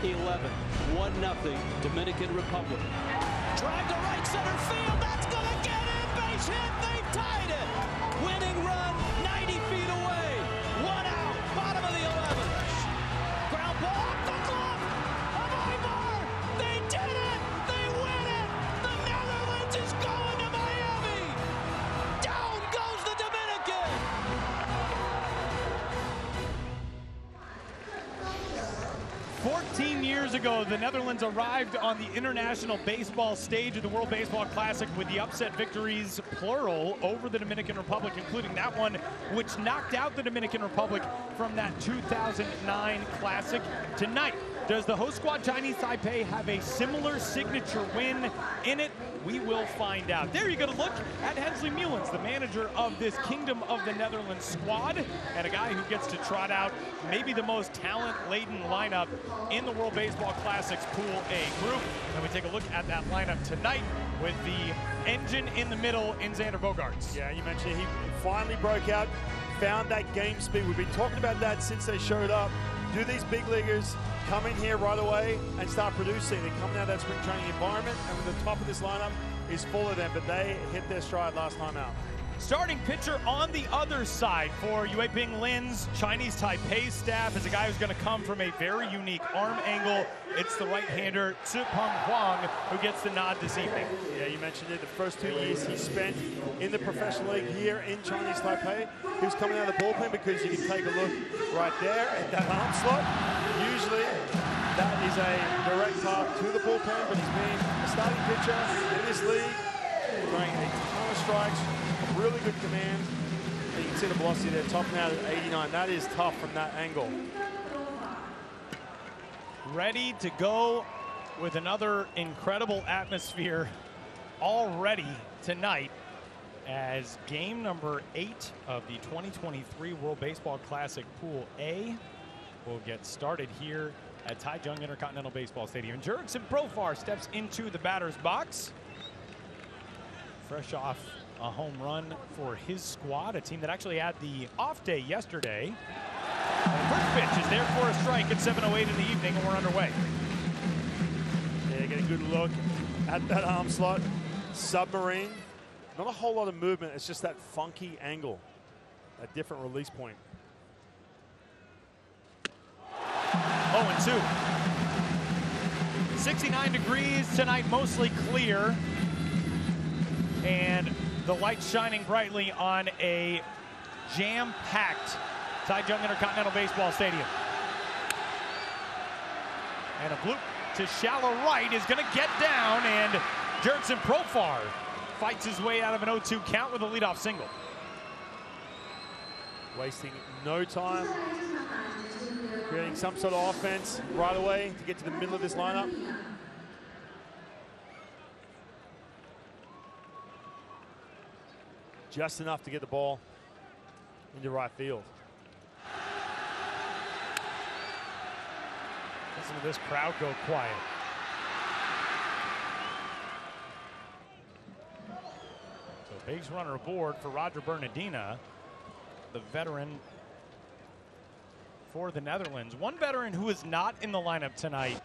11. 1-0 Dominican Republic. Drive to right center field. That's going to get in. Base hit. They've tied it. Winning run 90 feet away. 1 out. Bottom of the 11th. Ground ball off the glove of Ibar. They did it. They win it. The Netherlands is going to Miami. Down goes the Dominican. Years ago, the Netherlands arrived on the international baseball stage of the World Baseball Classic with the upset victories, plural, over the Dominican Republic, including that one which knocked out the Dominican Republic from that 2009 Classic. Tonight, does the host squad Chinese Taipei have a similar signature win in it? We will find out. There you go to look at Hensley Meulens, the manager of this Kingdom of the Netherlands squad, and a guy who gets to trot out maybe the most talent-laden lineup in the World Baseball Classic's Pool A group. And we take a look at that lineup tonight with the engine in the middle in Xander Bogaerts. Yeah, you mentioned he finally broke out, found that game speed. We've been talking about that since they showed up. Do these big leaguers come in here right away and start producing? They're coming out of that spring training environment, and the top of this lineup is full of them, but they hit their stride last time out. Starting pitcher on the other side for Yue Ping Lin's Chinese Taipei staff is a guy who's going to come from a very unique arm angle. It's the right-hander Tsupeng Huang who gets the nod this evening. Yeah, you mentioned it. The first 2 years he spent in the professional league here in Chinese Taipei. He was coming out of the bullpen because you can take a look right there at that arm slot. Usually that is a direct path to the bullpen, but he's been a starting pitcher in this league, throwing a ton of strikes. Really good command. You can see the velocity there, topping out at 89. That is tough from that angle. Ready to go with another incredible atmosphere already tonight as game number 8 of the 2023 World Baseball Classic Pool A will get started here at Taichung Intercontinental Baseball Stadium. Jurickson Profar steps into the batter's box. Fresh off a home run for his squad, a team that actually had the off day yesterday. And the first pitch is there for a strike at 7:08 in the evening, and we're underway. Yeah, get a good look at that arm slot. Submarine. Not a whole lot of movement. It's just that funky angle, a different release point. 0-2. 69 degrees tonight, mostly clear. And the lights shining brightly on a jam-packed Taichung Intercontinental Baseball Stadium. And a bloop to shallow right is going to get down, and Jurickson Profar fights his way out of an 0-2 count with a leadoff single. Wasting no time, creating some sort of offense right away to get to the middle of this lineup. Just enough to get the ball into right field. Listen to this crowd go quiet. So base runner aboard for Roger Bernardina, the veteran for the Netherlands. One veteran who is not in the lineup tonight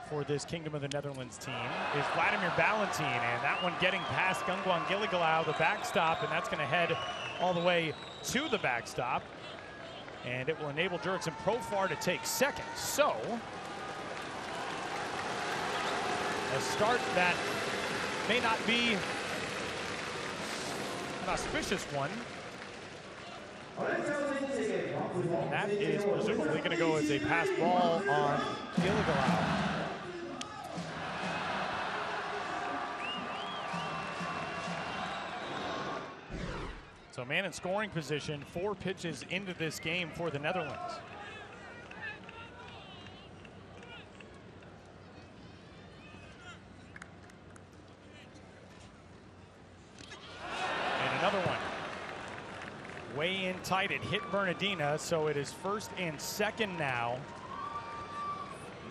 for this Kingdom of the Netherlands team is Vladimir Ballantyne, and that one getting past Gungwon Gilligalau, the backstop, and that's going to head all the way to the backstop, and it will enable Jurickson Profar to take second. So a start that may not be an auspicious one. And that is presumably going to go as a pass ball on Gilligalau. So man in scoring position, 4 pitches into this game for the Netherlands. And another one. Way in tight, it hit Bernardina, so it is first and second now.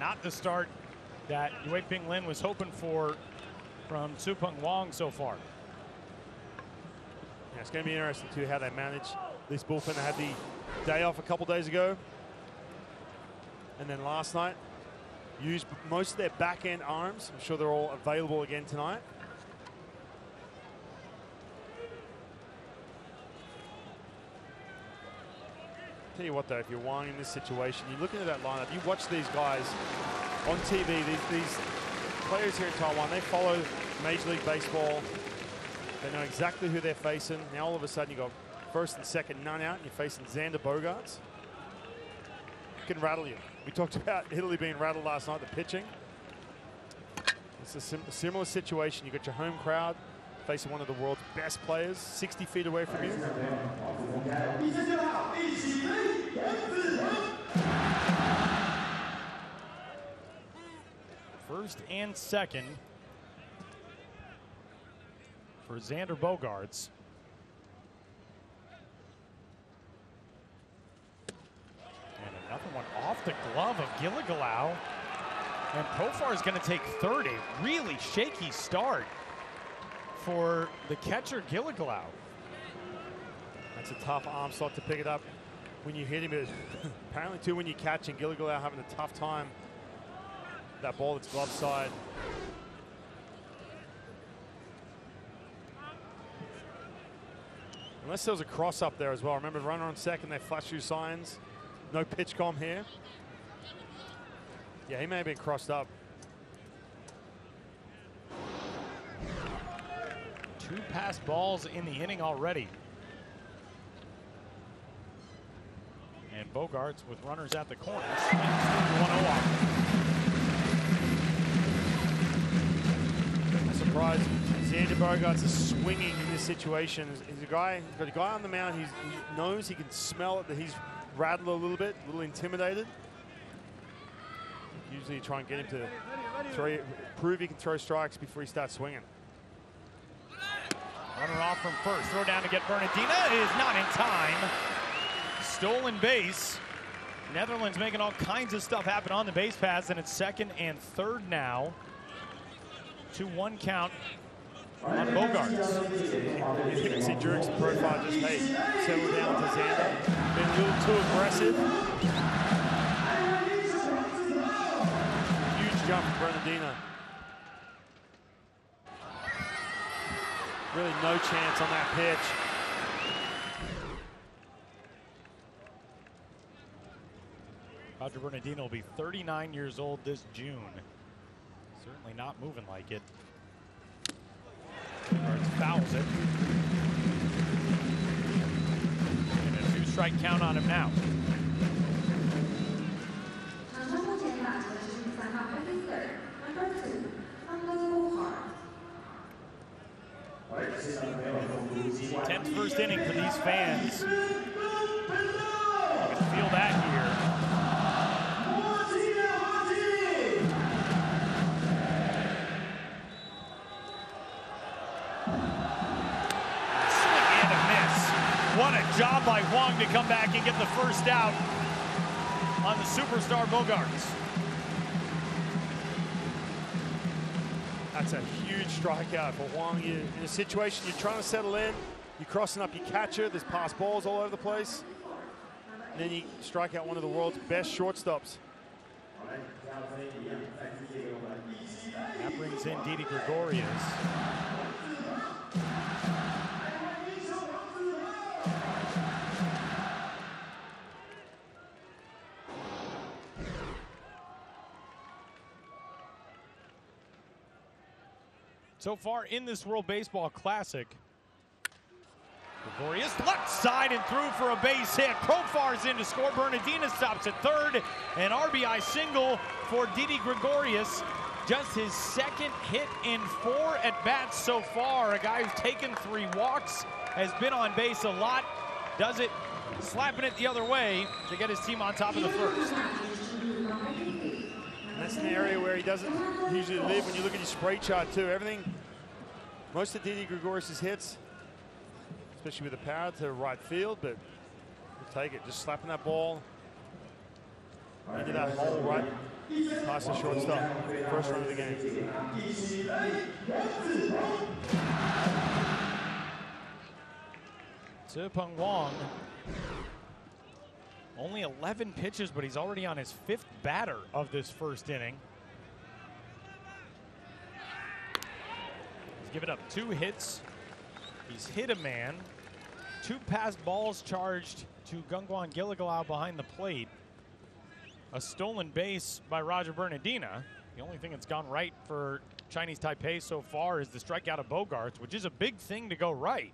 Not the start that Yue Ping Lin was hoping for from Tsupeng Huang so far. Yeah, it's going to be interesting too how they manage this bullpen. They had the day off a couple days ago, and then last night used most of their back-end arms. I'm sure they're all available again tonight. Tell you what though, if you're Wang in this situation, you're looking at that lineup, you watch these guys on TV, these players here in Taiwan, they follow Major League Baseball. They know exactly who they're facing. Now all of a sudden you got first and second none out and you're facing Xander Bogaerts. It can rattle you. We talked about Italy being rattled last night, the pitching. It's a similar situation. You got your home crowd facing one of the world's best players, 60 feet away from you. First and second for Xander Bogaerts. And another one off the glove of Gilligalau. And Profar is going to take third. A really shaky start for the catcher, Gilligalau. That's a tough arm slot to pick it up when you hit him. Apparently, too, when you catch and Gilligalau having a tough time. That ball that's glove side. Unless there was a cross up there as well. Remember, runner on second, they flash you signs. No pitch com here. Yeah, he may have been crossed up. 2 pass balls in the inning already. And Bogaerts with runners at the corners. 1-0 off. I'm surprised Xander Bogaerts is swinging in this situation. He's got a guy on the mound. He knows, he can smell it, that he's rattled a little bit, a little intimidated. Usually you try and get him to prove he can throw strikes before he starts swinging. Runner off from first. Throw down to get Bernardina. It is not in time. Stolen base. Netherlands making all kinds of stuff happen on the base paths, and it's second and third now. 2-1 count on Bogaerts. You can see Jurek's profile just, hey, settle down to Xander. Been a little too aggressive. Huge jump from Bernardina. Really no chance on that pitch. Roger Bernardino will be 39 years old this June. Certainly not moving like it. Bogaerts fouls it. And a 2-strike count on him now. Tenth first inning for these fans. You can feel that here. Swing and a miss. What a job by Wang to come back and get the first out on the superstar Bogaerts. That's a huge strikeout for Wang. In a situation you're trying to settle in, you're crossing up your catcher, there's pass balls all over the place, and then you strike out one of the world's best shortstops. That brings in Didi Gregorius. So far in this World Baseball Classic, Gregorius left side and through for a base hit. Profar's in to score. Bernardina stops at third. An RBI single for Didi Gregorius. Just his second hit in 4 at-bats so far. A guy who's taken 3 walks, has been on base a lot, does it slapping it the other way to get his team on top of the first. And that's an area where he doesn't usually live. When you look at his spray chart too, everything, most of Didi Gregorius' hits, especially with the power to right field, but we'll take it. Just slapping that ball into that hole right past the shortstop. First run of the game. Zipeng Wang Only 11 pitches, but he's already on his 5th batter of this first inning. He's given up 2 hits. He's hit a man. 2 passed balls charged to Gungwan Gilligalau behind the plate. A stolen base by Roger Bernardina. The only thing that's gone right for Chinese Taipei so far is the strikeout of Bogarts, which is a big thing to go right.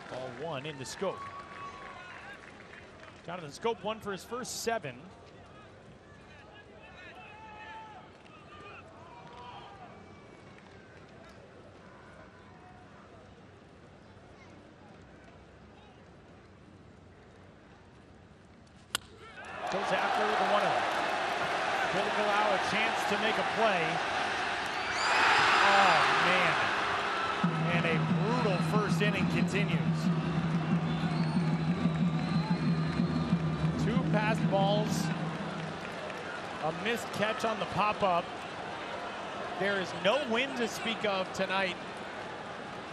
Ball 1 into Scope. Jonathan Scope won for his first 7. Goes after the 1-0. Gilligalau a chance to make a play. Oh, man. And a brutal first inning continues. 2 passed balls. A missed catch on the pop-up. There is no wind to speak of tonight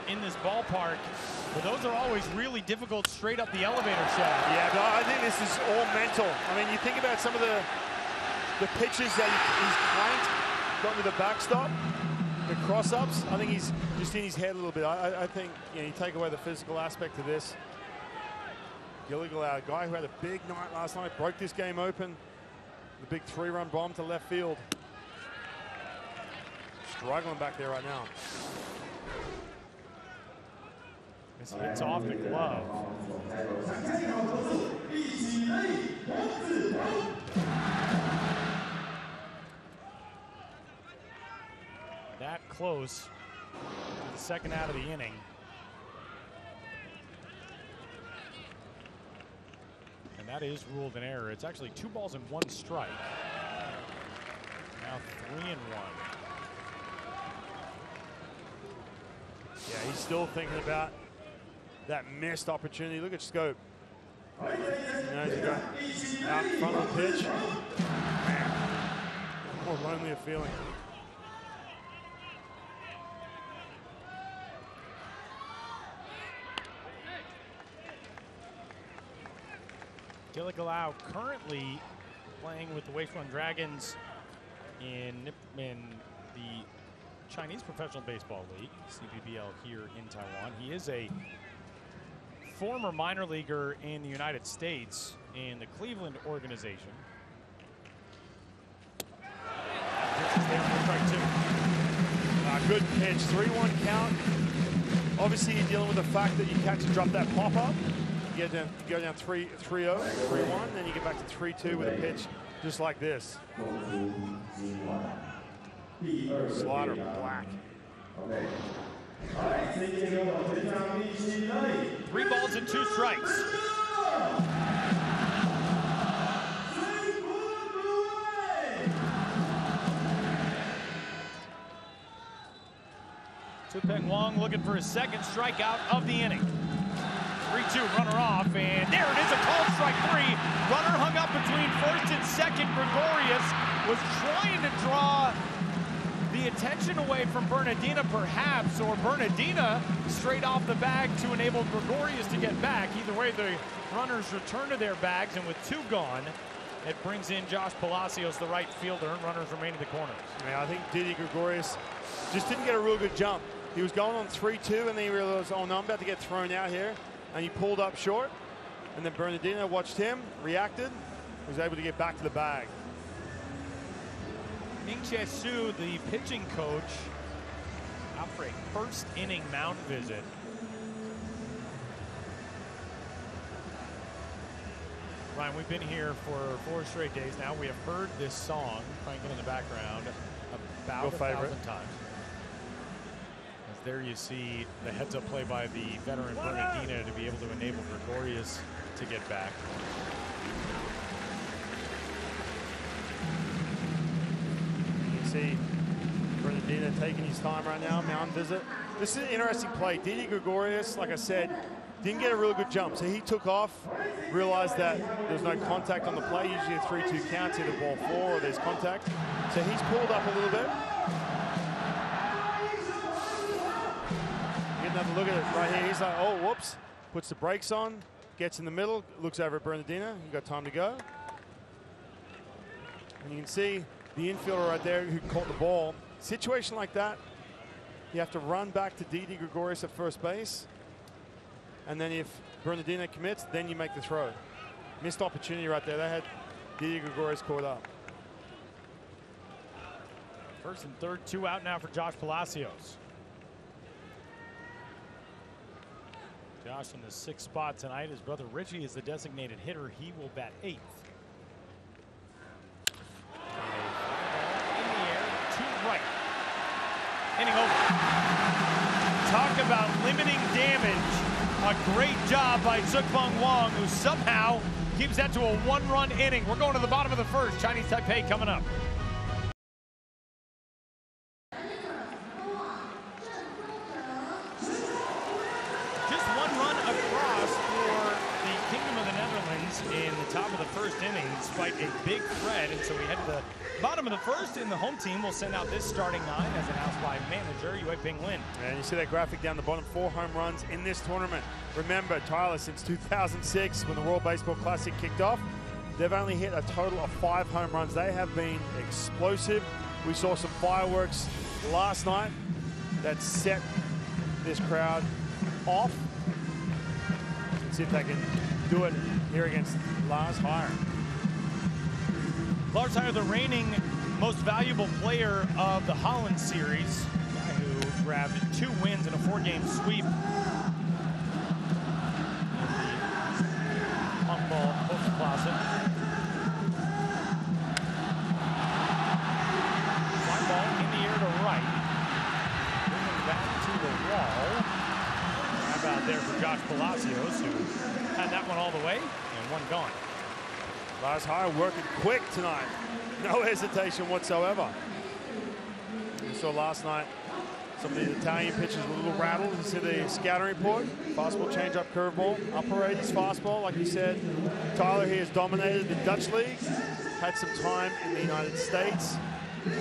in this ballpark, but those are always really difficult straight up the elevator shaft. Yeah, but I think this is all mental. I mean, you think about some of the pitches that he's clanked, got with the backstop, the cross-ups. I think he's just in his head a little bit. I think, you know, you take away the physical aspect of this. Gilligalau, a guy who had a big night last night, broke this game open. The big 3-run bomb to left field. Struggling back there right now. This hits off the glove. That close to the second out of the inning. And that is ruled an error. It's actually 2 balls and 1 strike. Now 3-1. Yeah, he's still thinking about that missed opportunity. Look at Scope. You know, he's got out in front of the pitch. Man, more lonely a feeling. Gilligalau currently playing with the Weichuan Dragons in the Chinese Professional Baseball League, CPBL, here in Taiwan. He is a former minor leaguer in the United States in the Cleveland organization. Good pitch, 3-1 count. Obviously, you're dealing with the fact that you catch and drop that pop-up. You go down 3-0, 3-1, then you get back to 3-2 with a pitch just like this. Slider, black. 3 balls and 2 strikes. Tupeng Wong looking for his 2nd strikeout of the inning. 3-2, runner off, and there it is, a called strike 3. Runner hung up between 1st and 2nd. Gregorius was trying to draw the attention away from Bernardina, perhaps, or Bernardina straight off the bag to enable Gregorius to get back. Either way, the runners return to their bags, and with 2 gone, it brings in Josh Palacios, the right fielder, and runners remain in the corners. Yeah, I think Didier Gregorius just didn't get a real good jump. He was going on 3-2, and then he realized, oh no, I'm about to get thrown out here. And he pulled up short, and then Bernardino watched him, reacted, was able to get back to the bag. Ning Che Su, the pitching coach, out for a 1st inning mound visit. Ryan, we've been here for 4 straight days now. We have heard this song playing in the background about 1,000 times. As there you see the heads-up play by the veteran Bernardina to be able to enable Gregorius to get back. See Bernardina taking his time right now, mound visit. This is an interesting play. Didier Gregorius, like I said, didn't get a real good jump. So he took off, realized that there's no contact on the play. Usually a 3-2 count, either ball 4 or there's contact. So he's pulled up a little bit. Get another look at it right here. He's like, oh, whoops. Puts the brakes on, gets in the middle, looks over at Bernardino. You got time to go. And you can see the infielder right there who caught the ball. Situation like that, you have to run back to Didi Gregorius at first base. And then if Bernardino commits, then you make the throw. Missed opportunity right there. They had Didi Gregorius caught up. First and third, 2 out now for Josh Palacios. Josh in the 6th spot tonight. His brother Richie is the designated hitter. He will bat 8th. In the air to right. Inning over. Talk about limiting damage. A great job by Sukbong Wong, who somehow keeps that to a 1-run inning. We're going to the bottom of the first. Chinese Taipei coming up. Just 1 run across for the Kingdom of the Netherlands in the top of the first inning, despite a big threat. And so we head to the bottom of the first, and the home team will send out this starting 9 as announced by manager Yue Ping Lin. And you see that graphic down the bottom, 4 home runs in this tournament. Remember, Tyler, since 2006, when the World Baseball Classic kicked off, they've only hit a total of 5 home runs. They have been explosive. We saw some fireworks last night that set this crowd off. Let's see if they can do it here against Lars Heyer. Lars Heyer, the reigning most valuable player of the Holland series, guy who grabbed 2 wins in a 4-game sweep. Handball Hoofdklasse. Fly ball in the air to right. Moving back to the wall. How about there for Josh Palacios, who had that one all the way and 1 gone. Lars Heyer working quick tonight. No hesitation whatsoever. We saw last night some of the Italian pitchers were a little rattled. You see the scouting report. Fastball, changeup, curveball. Upper 80s fastball, like you said. Tyler here has dominated the Dutch league. Had some time in the United States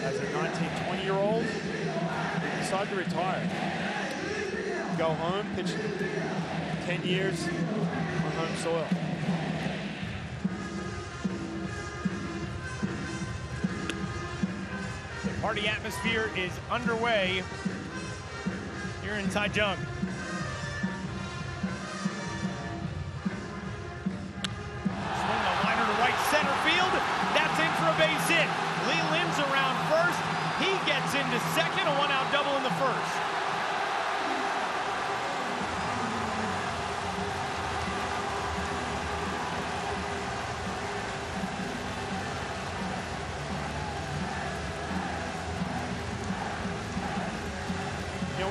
as a 19, 20-year-old. He decided to retire. Go home, pitch 10 years on home soil. Party atmosphere is underway here in Taichung. Swing a liner to right center field. That's in for a base hit. Lee Lin's around first. He gets into second. A 1-out double in the first.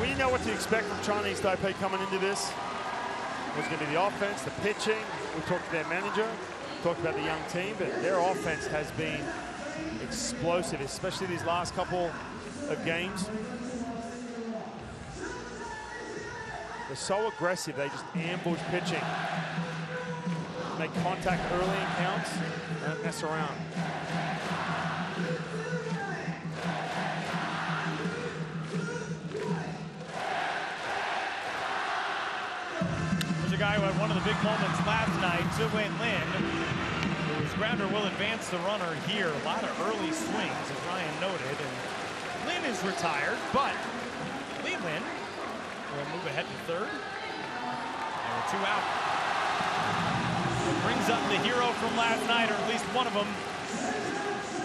We didn't know what to expect from Chinese Taipei coming into this. It was going to be the offense, the pitching. We talked to their manager, talked about the young team, but their offense has been explosive, especially these last couple of games. They're so aggressive, they just ambush pitching. Make contact early in counts, don't mess around. Guy who had one of the big moments last night, Zhiwen Lin, whose grounder will advance the runner here. A lot of early swings, as Ryan noted, and Lin is retired, but Lee Lin will move ahead to third, and we're 2 out. It brings up the hero from last night, or at least one of them,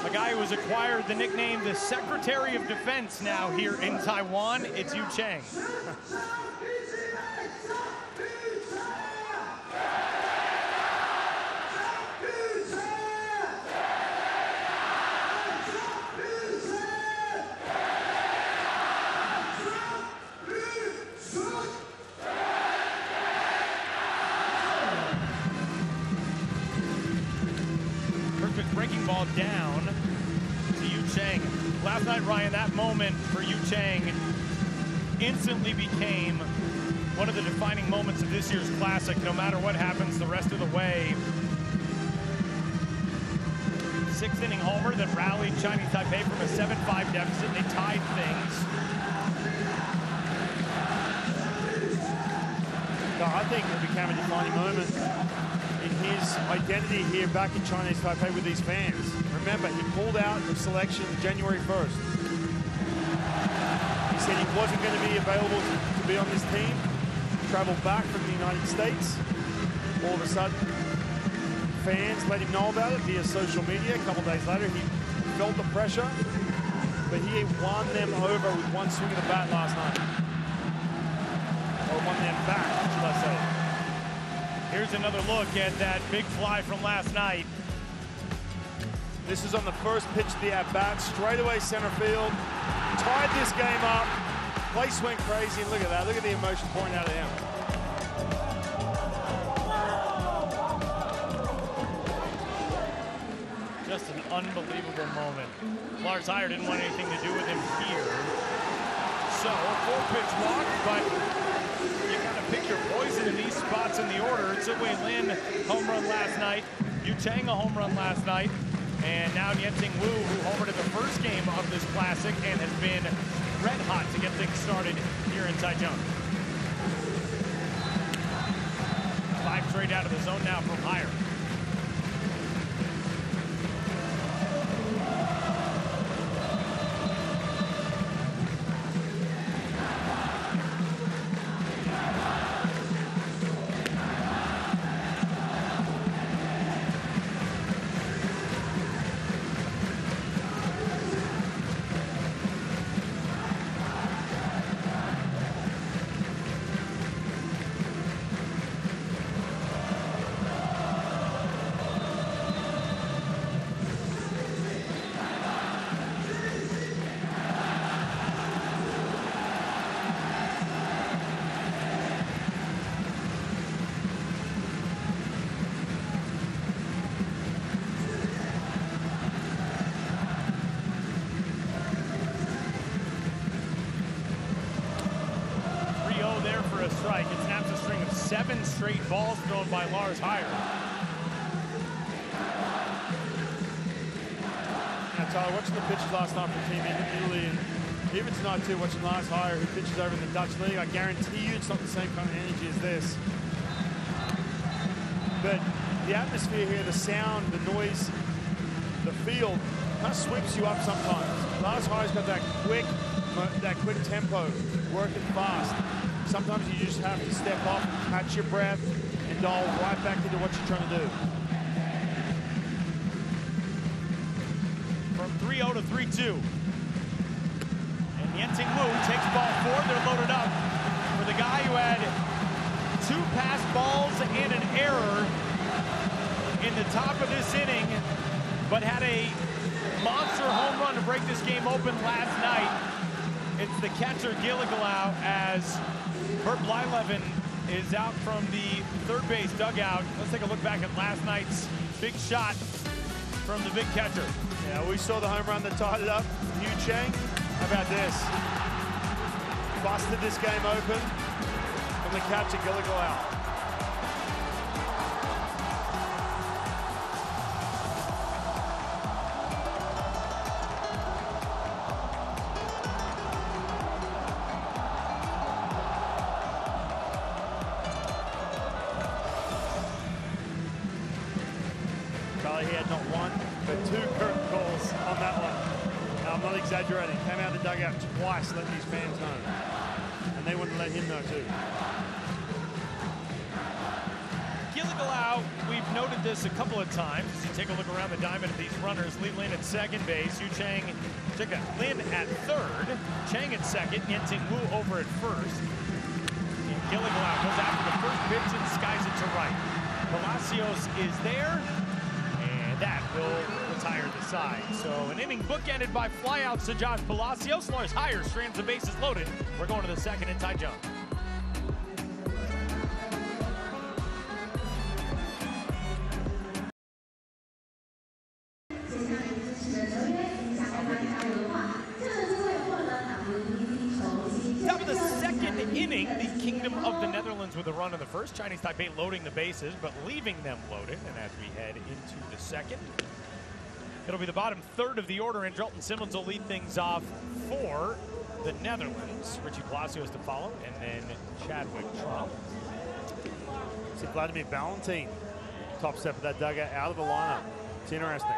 a guy who has acquired the nickname the Secretary of Defense now here in Taiwan. It's Yu Chang. Breaking ball down to Yu Chang. Last night, Ryan, that moment for Yu Chang instantly became one of the defining moments of this year's Classic, no matter what happens the rest of the way. Sixth inning homer that rallied Chinese Taipei from a 7-5 deficit. They tied things. I think it became a defining moment in his identity here back in Chinese Taipei with these fans. Remember, he pulled out of selection January 1st. He said he wasn't going to be available to be on this team. Traveled back from the United States. All of a sudden, fans let him know about it via social media. A couple days later, he felt the pressure, but he won them over with one swing of the bat last night. Or won them back, should I say. Here's another look at that big fly from last night. This is on the first pitch of the at-bat, straight away center field. Tied this game up. Place went crazy, and look at that. Look at the emotion pouring out of him. Just an unbelievable moment. Lars Heyer didn't want anything to do with him here. So, a 4-pitch walk, but you gotta pick your poison in these spots in the order. Zhiwei Lin, home run last night. Yu Chang, a home run last night. And now Yenting Wu, who homered in the first game of this Classic and has been red hot to get things started here in Taichung. 5 straight out of the zone now from Heyer. Strike. It snaps a string of 7 straight balls thrown by Lars Heyer. Now, Tyler, watching the pitches last night from Team Italy, and even tonight too, watching Lars Heyer, who pitches over in the Dutch League, I guarantee you it's not the same kind of energy as this. But the atmosphere here, the sound, the noise, the field, kind of sweeps you up sometimes. Lars Heyer's got that quick tempo, working fast. Sometimes you just have to step off, catch your breath, and dial right back into what you're trying to do. From 3-0 to 3-2. And Yenting Wu takes ball 4. They're loaded up for the guy who had 2 pass balls and an error in the top of this inning, but had a monster home run to break this game open last night. It's the catcher Gilligalau as Bert Blyleven is out from the third base dugout. Let's take a look back at last night's big shot from the big catcher. Yeah, we saw the home run that tied it up. Yu Chang, how about this? Busted this game open from the catcher Gilligalau. Charlie, he had not 1, but 2 curtain calls on that one. Now, I'm not exaggerating. Came out of the dugout twice, let these fans know. And they wouldn't let him know too. Gilligalau, we've noted this a couple of times. As you take a look around the diamond of these runners, Li Lin at second base, Yu Chang, Lin at third, Chang at second, Yenting Wu over at first. And Gilligalau goes after the first pitch and skies it to right. Palacios is there, and that will retire the side. So an inning bookended by flyouts to Josh Palacios. Lars Heyer strands the bases loaded. We're going to the second in Taichung. Top of the second beginning the Kingdom of the Netherlands with a run in the first. Chinese Taipei loading the bases, but leaving them loaded. And as we head into the second, it'll be the bottom third of the order, and Drelton Simmons will lead things off for the Netherlands. Richie Palacios to follow, and then Chadwick Trump. See Vladimir Valentin, top step of that dugout, out of the lineup. It's interesting.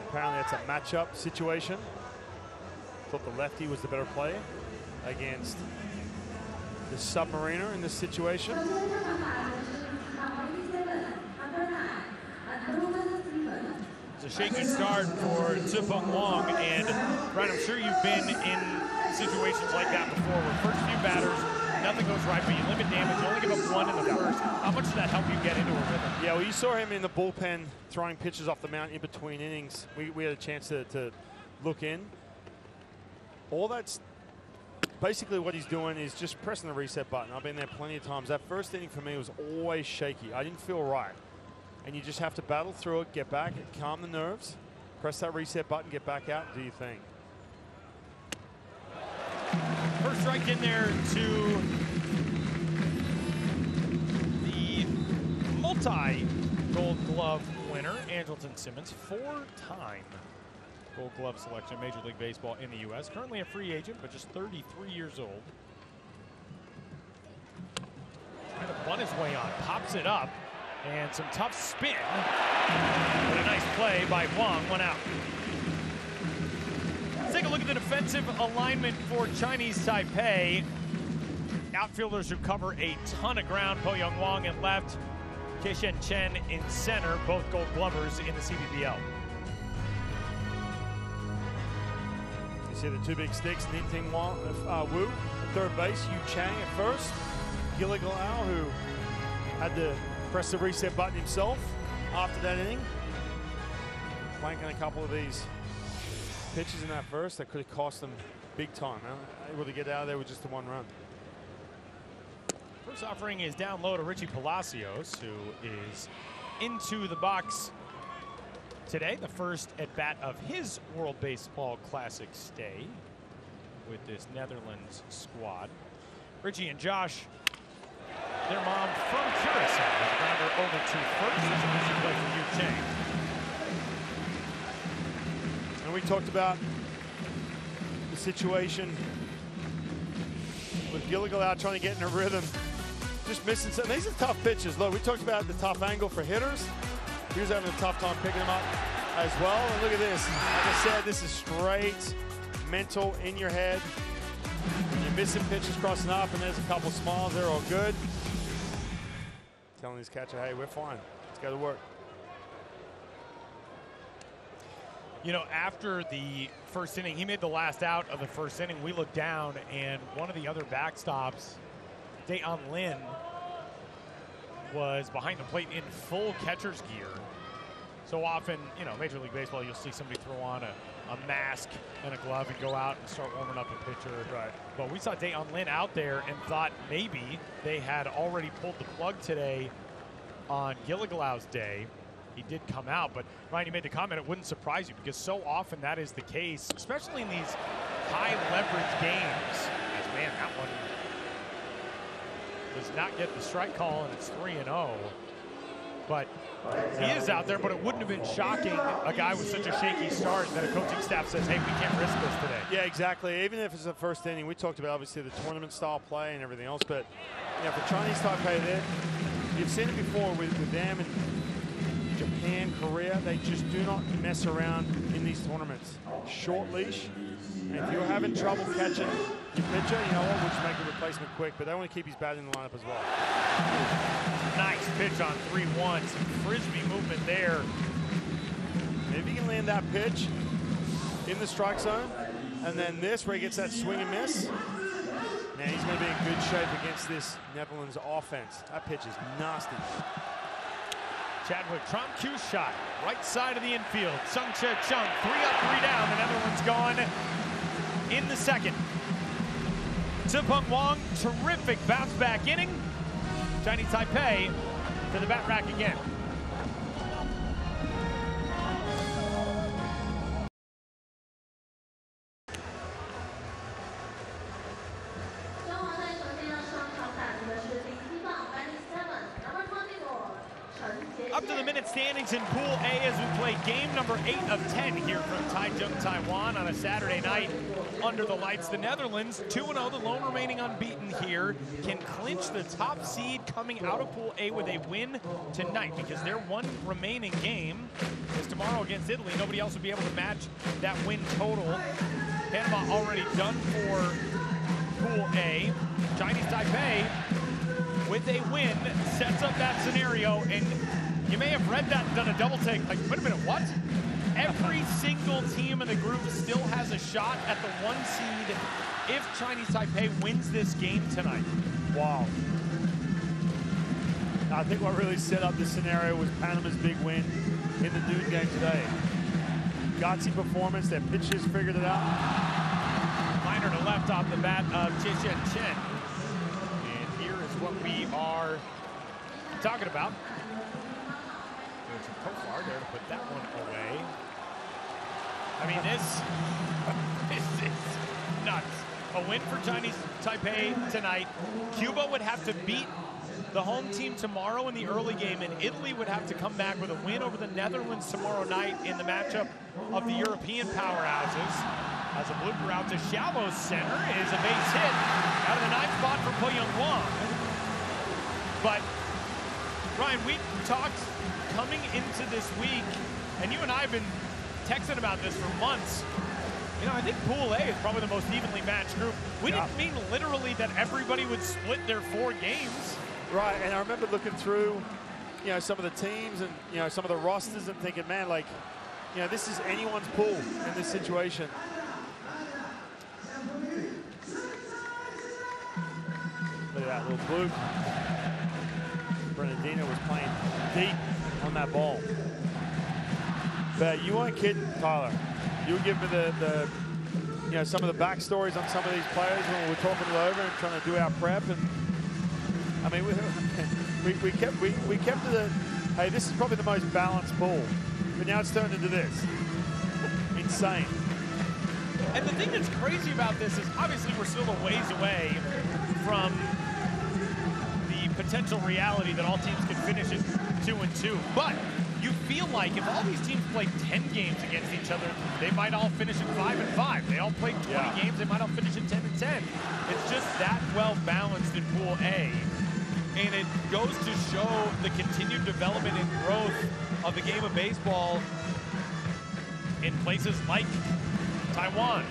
Apparently it's a matchup situation. Thought the lefty was the better player against the submariner in this situation. It's a shaky start for Zipeng Wong, and Ryan, I'm sure you've been in situations like that before, where first few batters, nothing goes right, but you limit damage, you only give up one in the first. How much does that help you get into a rhythm? Yeah, well, you saw him in the bullpen throwing pitches off the mound in between innings. We had a chance to look in. All that's basically what he's doing is just pressing the reset button. I've been there plenty of times. That first inning for me was always shaky. I didn't feel right. And you just have to battle through it, get back, calm the nerves, press that reset button, get back out, and do your thing. First strike in there to the multi-Gold Glove winner, Andrelton Simmons, four-time Gold Glove selection in Major League Baseball in the U.S. Currently a free agent, but just 33 years old. Trying to bunt his way on, pops it up, and some tough spin. But a nice play by Wong, one out. Let's take a look at the defensive alignment for Chinese Taipei. Outfielders who cover a ton of ground. Po Young Wong in left, Keishen Chen in center, both Gold Glovers in the CBBL. You see the two big sticks, Ning Wu at third base, Yu Chang at first, Gilligalau, who had to press the reset button himself after that inning. Flanking a couple of these pitches in that first that could have cost them big time. Able to get out of there with just the one run. First offering is down low to Richie Palacios, who is into the box today. The first at bat of his World Baseball Classic stay with this Netherlands squad. Richie and Josh, their mom from Curacao, has grounder over to first. This is a play from Yu Chang. And we talked about the situation with Gilligal out trying to get in a rhythm. Just missing some. These are tough pitches. Look, we talked about the tough angle for hitters. He was having a tough time picking them up as well. And look at this. Like I said, this is straight mental in your head. When you're missing pitches crossing up and there's a couple smiles, they're all good. Telling his catcher, hey, we're fine. Let's go to work. You know, after the first inning, he made the last out of the first inning. We looked down, and one of the other backstops, Daeon Lin, was behind the plate in full catcher's gear. So often, you know, Major League Baseball, you'll see somebody throw on a mask and a glove and go out and start warming up a pitcher. Right. But we saw Daeon Lin out there and thought maybe they had already pulled the plug today on Gilligalau's day. He did come out, but Ryan, you made the comment, it wouldn't surprise you because so often that is the case, especially in these high leverage games. As man, that one does not get the strike call, and it's 3-0. But he is out there, but it wouldn't have been shocking, a guy with such a shaky start, that a coaching staff says, hey, we can't risk this today. Yeah, exactly. Even if it's the first inning, we talked about obviously the tournament style play and everything else, but you know, for Chinese Taipei, you've seen it before with them and Japan, Korea, they just do not mess around in these tournaments. Short leash, and if you're having trouble catching your pitcher, you know what, we'll just make a replacement quick, but they want to keep his bat in the lineup as well. Nice pitch on 3-1, some frisbee movement there. And if he can land that pitch in the strike zone, and then this where he gets that swing and miss, man, he's going to be in good shape against this Netherlands offense. That pitch is nasty. Chadwick Trump cue shot, right side of the infield. Sung Che Chung, 3 up, 3 down. The Netherlands gone in the second. Zipeng Wong, terrific bounce back inning. Chinese Taipei to the bat rack again. the minute standings in Pool A as we play game number 8 of 10 here from Taichung, Taiwan on a Saturday night under the lights. The Netherlands, 2-0, the lone remaining unbeaten here, can clinch the top seed coming out of Pool A with a win tonight because their one remaining game is tomorrow against Italy. Nobody else would be able to match that win total. Panama already done for Pool A. Chinese Taipei, with a win, sets up that scenario, and you may have read that and done a double take, like, wait a minute, what? Every single team in the group still has a shot at the 1 seed if Chinese Taipei wins this game tonight. Wow. I think what really set up this scenario was Panama's big win in the noon game today. Gutsy performance, their pitchers figured it out. Liner to left off the bat of Chien Chen. And here is what we are talking about. There's a Kofar there to put that one away. I mean, this is nuts. A win for Chinese Taipei tonight. Cuba would have to beat the home team tomorrow in the early game, and Italy would have to come back with a win over the Netherlands tomorrow night in the matchup of the European powerhouses. As a blooper out to shallow center is a base hit out of the 9th spot for Po Young Wong. But Ryan, we talked coming into this week, and you and I have been texting about this for months. You know, I think Pool A is probably the most evenly matched group. We didn't mean literally that everybody would split their 4 games. Right, and I remember looking through, you know, some of the teams and, you know, some of the rosters and thinking, man, like, you know, this is anyone's pool in this situation. Look at that little fluke. Bernardino was playing deep on that ball. But you weren't kidding, Tyler. You were giving me the you know, some of the backstories on some of these players when we were talking it over and trying to do our prep. And I mean, we kept to the, hey, this is probably the most balanced pool. But now it's turned into this. Insane. And the thing that's crazy about this is obviously we're still a ways away from the potential reality that all teams can finish at 2-2. But you feel like if all these teams played 10 games against each other, they might all finish at 5-5. They all played 20 games, they might all finish at 10-10. It's just that well balanced in Pool A. And it goes to show the continued development and growth of the game of baseball in places like Taiwan,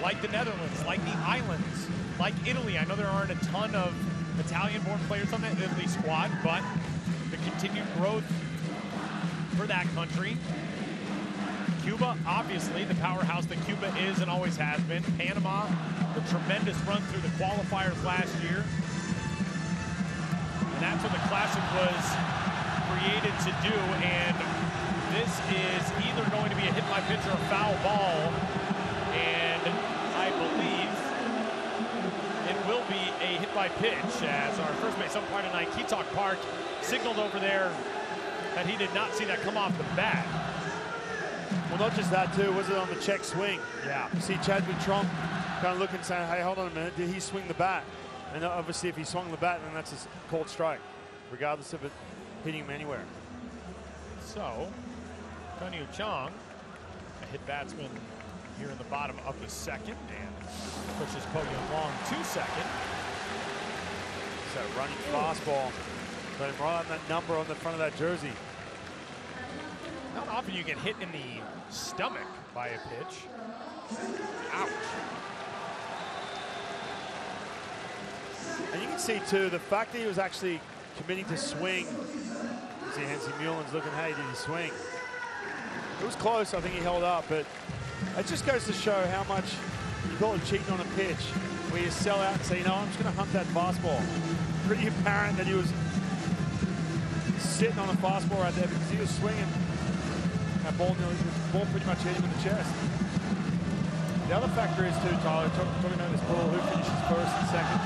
like the Netherlands, like the islands, like Italy. I know there aren't a ton of Italian-born players on the Italy squad, but the continued growth for that country. Cuba, obviously, the powerhouse that Cuba is and always has been. Panama, the tremendous run through the qualifiers last year. And that's what the Classic was created to do. And this is either going to be a hit by pitch or a foul ball. And I believe it will be a hit by pitch as our first base umpire tonight, Keetalk Park, signaled over there that he did not see that come off the bat. Well, not just that, too. Was it on the check swing? Yeah. You see Chadwick Trump kind of looking, saying, hey, hold on a minute. Did he swing the bat? And obviously, if he swung the bat, then that's a called strike, regardless of it hitting him anywhere. So, Kunyu Chong, a hit batsman here in the bottom of the 2nd, and pushes Po Young Wong to 2nd. So, running fastball. But right on that number on the front of that jersey. Not often you get hit in the stomach by a pitch. Ouch. And you can see, too, the fact that he was actually committing to swing. See Hansi Muellen's looking, hey, did he swing? It was close. I think he held up. But it just goes to show how much you call it cheating on a pitch, where you sell out and say, you know, I'm just going to hunt that fastball. Pretty apparent that he was sitting on a fastball right there because he was swinging. That ball pretty much hit him in the chest. The other factor is, too, Tyler, talking about this ball, who finishes first and second.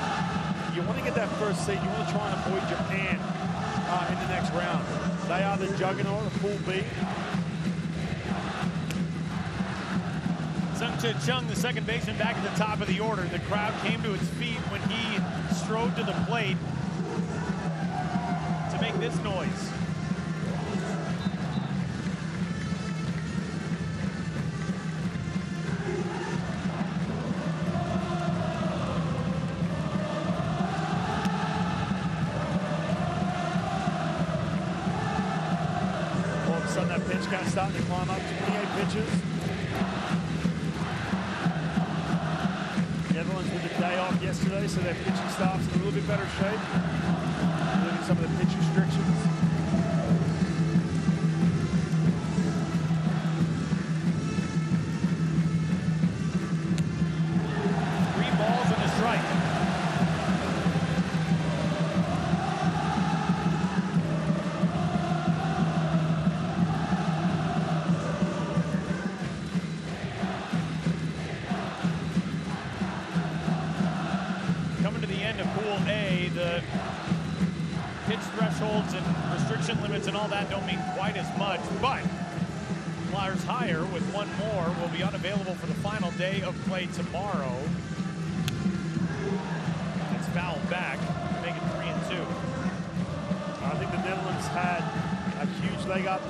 You want to get that first seed. You want to try and avoid Japan in the next round. They are the juggernaut of Pool B. Sung-Chih Chung, the second baseman, back at the top of the order. The crowd came to its feet when he strode to the plate to make this noise. count starting to climb up to 28 pitches. Netherlands with a day off yesterday, so their pitching staff's in a little bit better shape. Including some of the pitch restrictions. 3 balls and a strike. Coming to the end of Pool A, the pitch thresholds and restriction limits and all that don't mean quite as much, but Flyers higher with 1 more will be unavailable for the final day of play tomorrow. It's fouled back, make it 3-2. I think the Netherlands had a huge leg up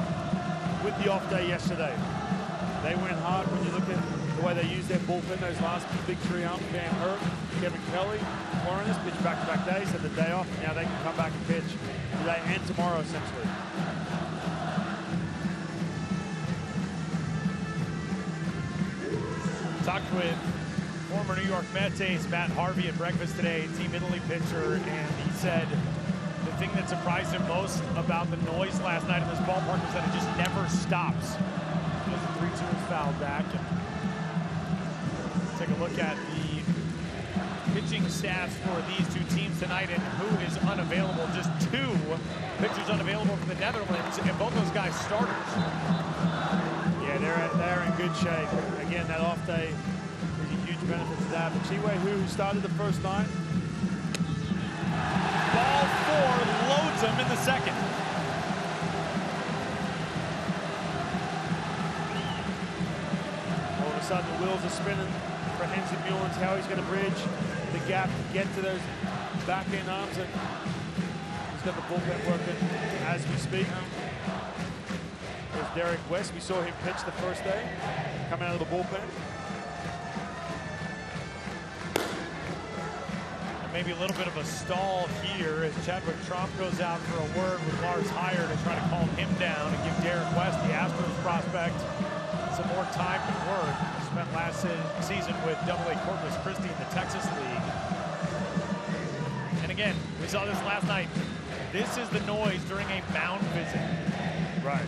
with the off day yesterday. They went hard when you look at the way they used their bullpen, those last big 3 arms, Van Herk, Kevin Kelly, Warreners pitched back-to-back days, had the day off, now they can come back and pitch today and tomorrow, essentially. Talked with former New York Mets ace Matt Harvey at breakfast today, Team Italy pitcher, and he said the thing that surprised him most about the noise last night in this ballpark is that it just never stops. The 3-2 is fouled back. And take a look at the pitching stats for these 2 teams tonight and who is unavailable. Just 2 pitchers unavailable for the Netherlands, and both those guys starters. Yeah, they're in good shape. Again, that off day is a huge benefit to that. But Chiwe, who started the first night, ball 4 loads him in the second. all of a sudden the wheels are spinning for Hensley Mullins, how he's going to bridge the gap to get to those back-end arms. And he's got the bullpen working as we speak. There's Derek West. We saw him pitch the first day, coming out of the bullpen. And maybe a little bit of a stall here as Chadwick Tromp goes out for a word with Lars Heyer to try to calm him down and give Derek West, the Astros prospect, some more time to work. He spent last season with AA Corpus Christi in the Texas League. And again, we saw this last night. This is the noise during a mound visit. Right.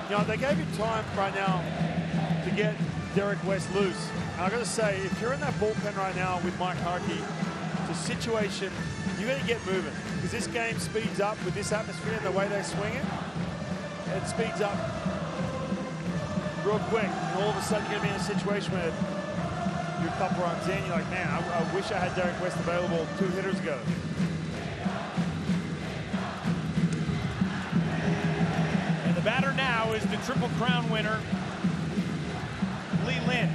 You know, they gave him time right now to get Derek West loose. And I got to say, if you're in that bullpen right now with Mike Harkey, it's a situation you got to get moving, because this game speeds up with this atmosphere and the way they swing it. It speeds up real quick, and all of a sudden you're going to be in a situation where you're a couple runs in, you're like, man, I wish I had Derek West available 2 hitters ago. And the batter now is the Triple Crown winner, Lee Lin.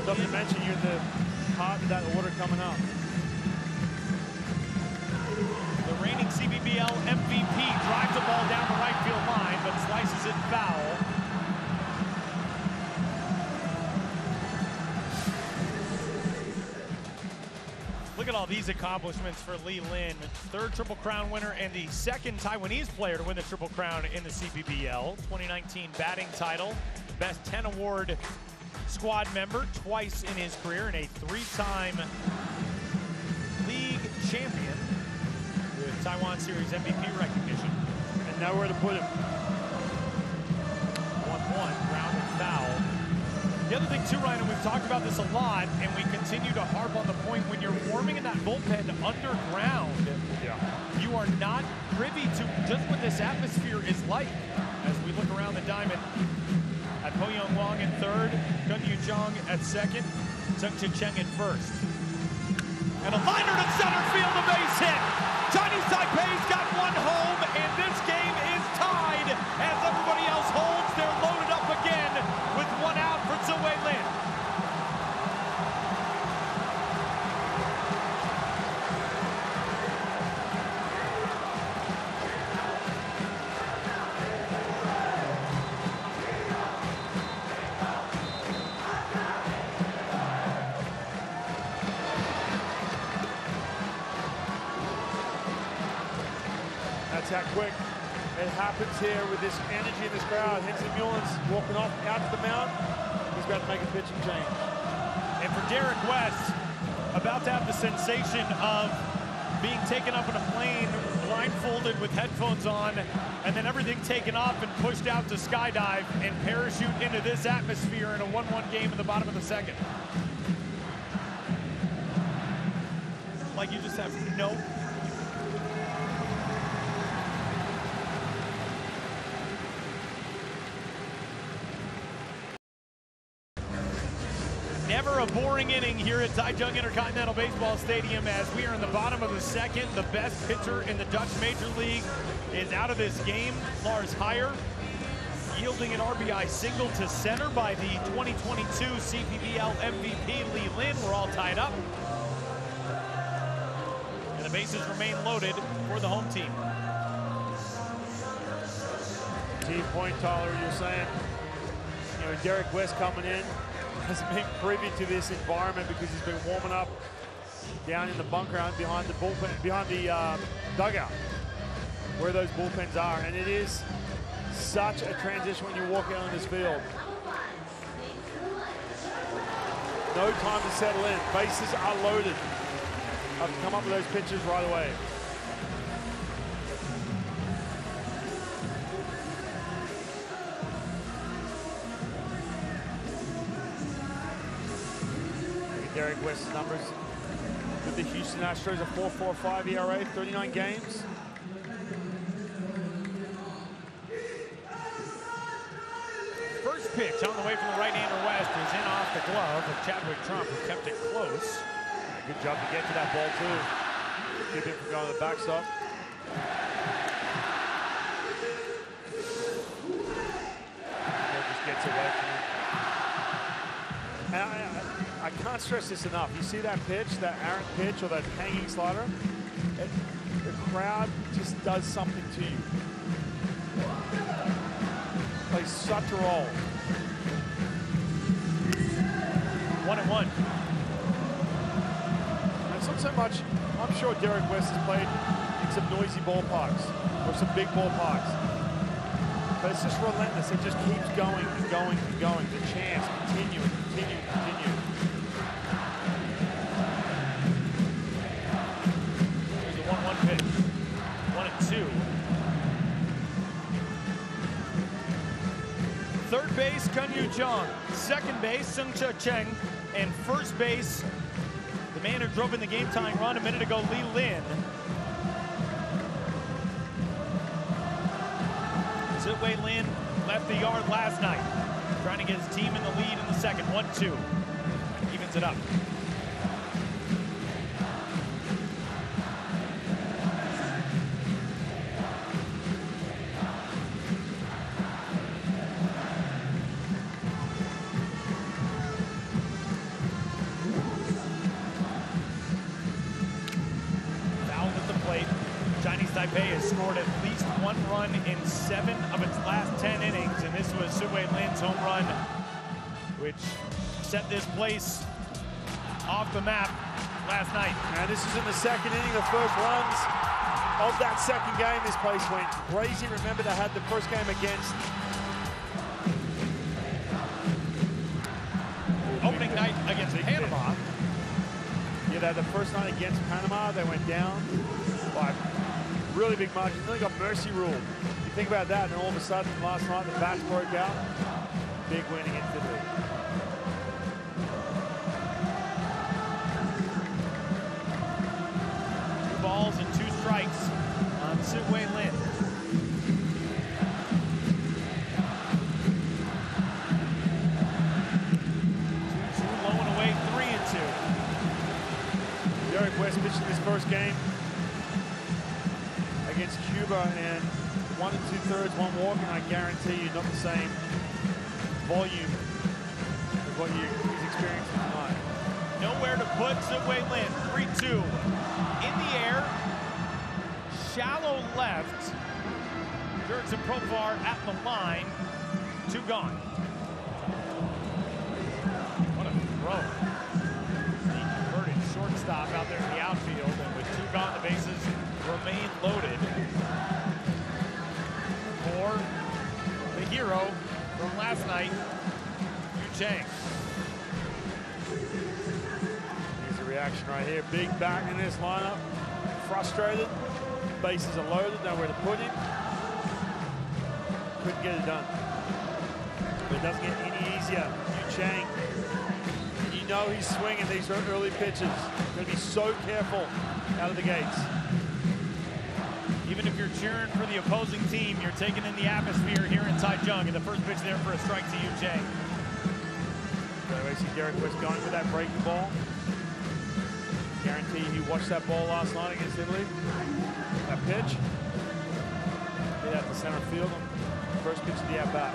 Something to mention, you're in the heart of that order coming up. The reigning CBBL MVP drives the ball down the right field line, but slices it foul. Look at all these accomplishments for Lee Lin. 3rd Triple Crown winner and the 2nd Taiwanese player to win the Triple Crown in the CBBL. 2019 batting title, Best 10 award squad member twice in his career, and a 3-time league champion with Taiwan Series MVP recognition. And nowhere to put him. 1-1, ground and foul. The other thing too, Ryan, and we've talked about this a lot, and we continue to harp on the point, when you're warming in that bullpen underground, you are not privy to just what this atmosphere is like. As we look around the diamond, at Po Young Wong in 3rd, Gun Yu Jong at 2nd, Sung Chi Cheng at 1st. And a liner to center field, a base hit. Chinese Taipei's got 1 home, and this game is tied as everybody else holds. They're loaded up again with 1 out for Ziwei Lin. that quick. It happens here with this energy in this crowd. Hensley Mulin's walking off out to the mound. He's about to make a pitching change. And for Derek West, about to have the sensation of being taken up in a plane, blindfolded with headphones on, and then everything taken off and pushed out to skydive and parachute into this atmosphere in a 1-1 game in the bottom of the second. Like you just have no... Never a boring inning here at Taichung Intercontinental Baseball Stadium as we are in the bottom of the second. The best pitcher in the Dutch Major League is out of this game, Lars Heyer, yielding an RBI single to center by the 2022 CPBL MVP Lee Lin. We're all tied up. And the bases remain loaded for the home team. Team point, Tyler, you're saying, you know, Derek West coming in, hasn't been privy to this environment because he's been warming up down in the bunker behind the bullpen, behind the dugout, where those bullpens are. And it is such a transition when you walk out on this field. No time to settle in. Bases are loaded. Have to come up with those pitches right away. Derek West's numbers with the Houston Astros, a 4.45 ERA, 39 games. First pitch on the way from the right-hander West is in off the glove of Chadwick Trump, who kept it close. Good job to get to that ball, too. Keep him from going to the backstop. Just gets away from him. And I can't stress this enough. You see that pitch, that errant pitch or that hanging slider? The crowd just does something to you. Plays such a role. 1-1. And it's not so much, I'm sure Derek West has played in some noisy ballparks or some big ballparks. But it's just relentless. It just keeps going and going and going. The chance, continue and continue and continue. Here's a 1-1 pitch. 1-2. Third base, Kun-Yu Chong. Second base, Sung-Cha Cheng. And first base, the man who drove in the game-tying run a minute ago, Lee Lin. Zitwei Lin left the yard last night, trying to get his team in the lead in the second. 1-2. Evens it up. Taipei has scored at least one run in 7 of its last 10 innings, and this was Zitwei Lin's home run, which set this place off the map last night. And this is in the second inning, the first runs of that second game. This place went crazy. Remember, they had the first game against opening night against Panama. Yeah, they had the first night against Panama. They went down by really big margin. Then they got mercy rule. You think about that, and all of a sudden, last night, the bats broke out. Big win against Italy. Two balls and 2 strikes on Zitwei Lin. Blowing away 3-2. Derek West pitching this first game against Cuba, and 1 2/3, 1 walk, and I guarantee you not the same volume as what he's experiencing tonight. Nowhere to put Zitwei Lin. 3-2. In the air, shallow left. Jurickson Profar at the line. 2 gone. What a throw. The converted shortstop out there in the outfield, and with 2 gone, the bases remain loaded. hero from last night, Yu Chang. Here's the reaction right here. Big back in this lineup. Frustrated. Bases are loaded. Nowhere to put him. Couldn't get it done. But it doesn't get any easier. Yu Chang. You know he's swinging these early pitches. Going to be so careful out of the gates. Even if you're cheering for the opposing team, you're taking in the atmosphere here in Taichung. And the first pitch there for a strike to Yu Chang. So we see Derek West going with that breaking ball. Guarantee he watched that ball last night against Italy. That pitch. Hit out to center field. First pitch of the at-bat.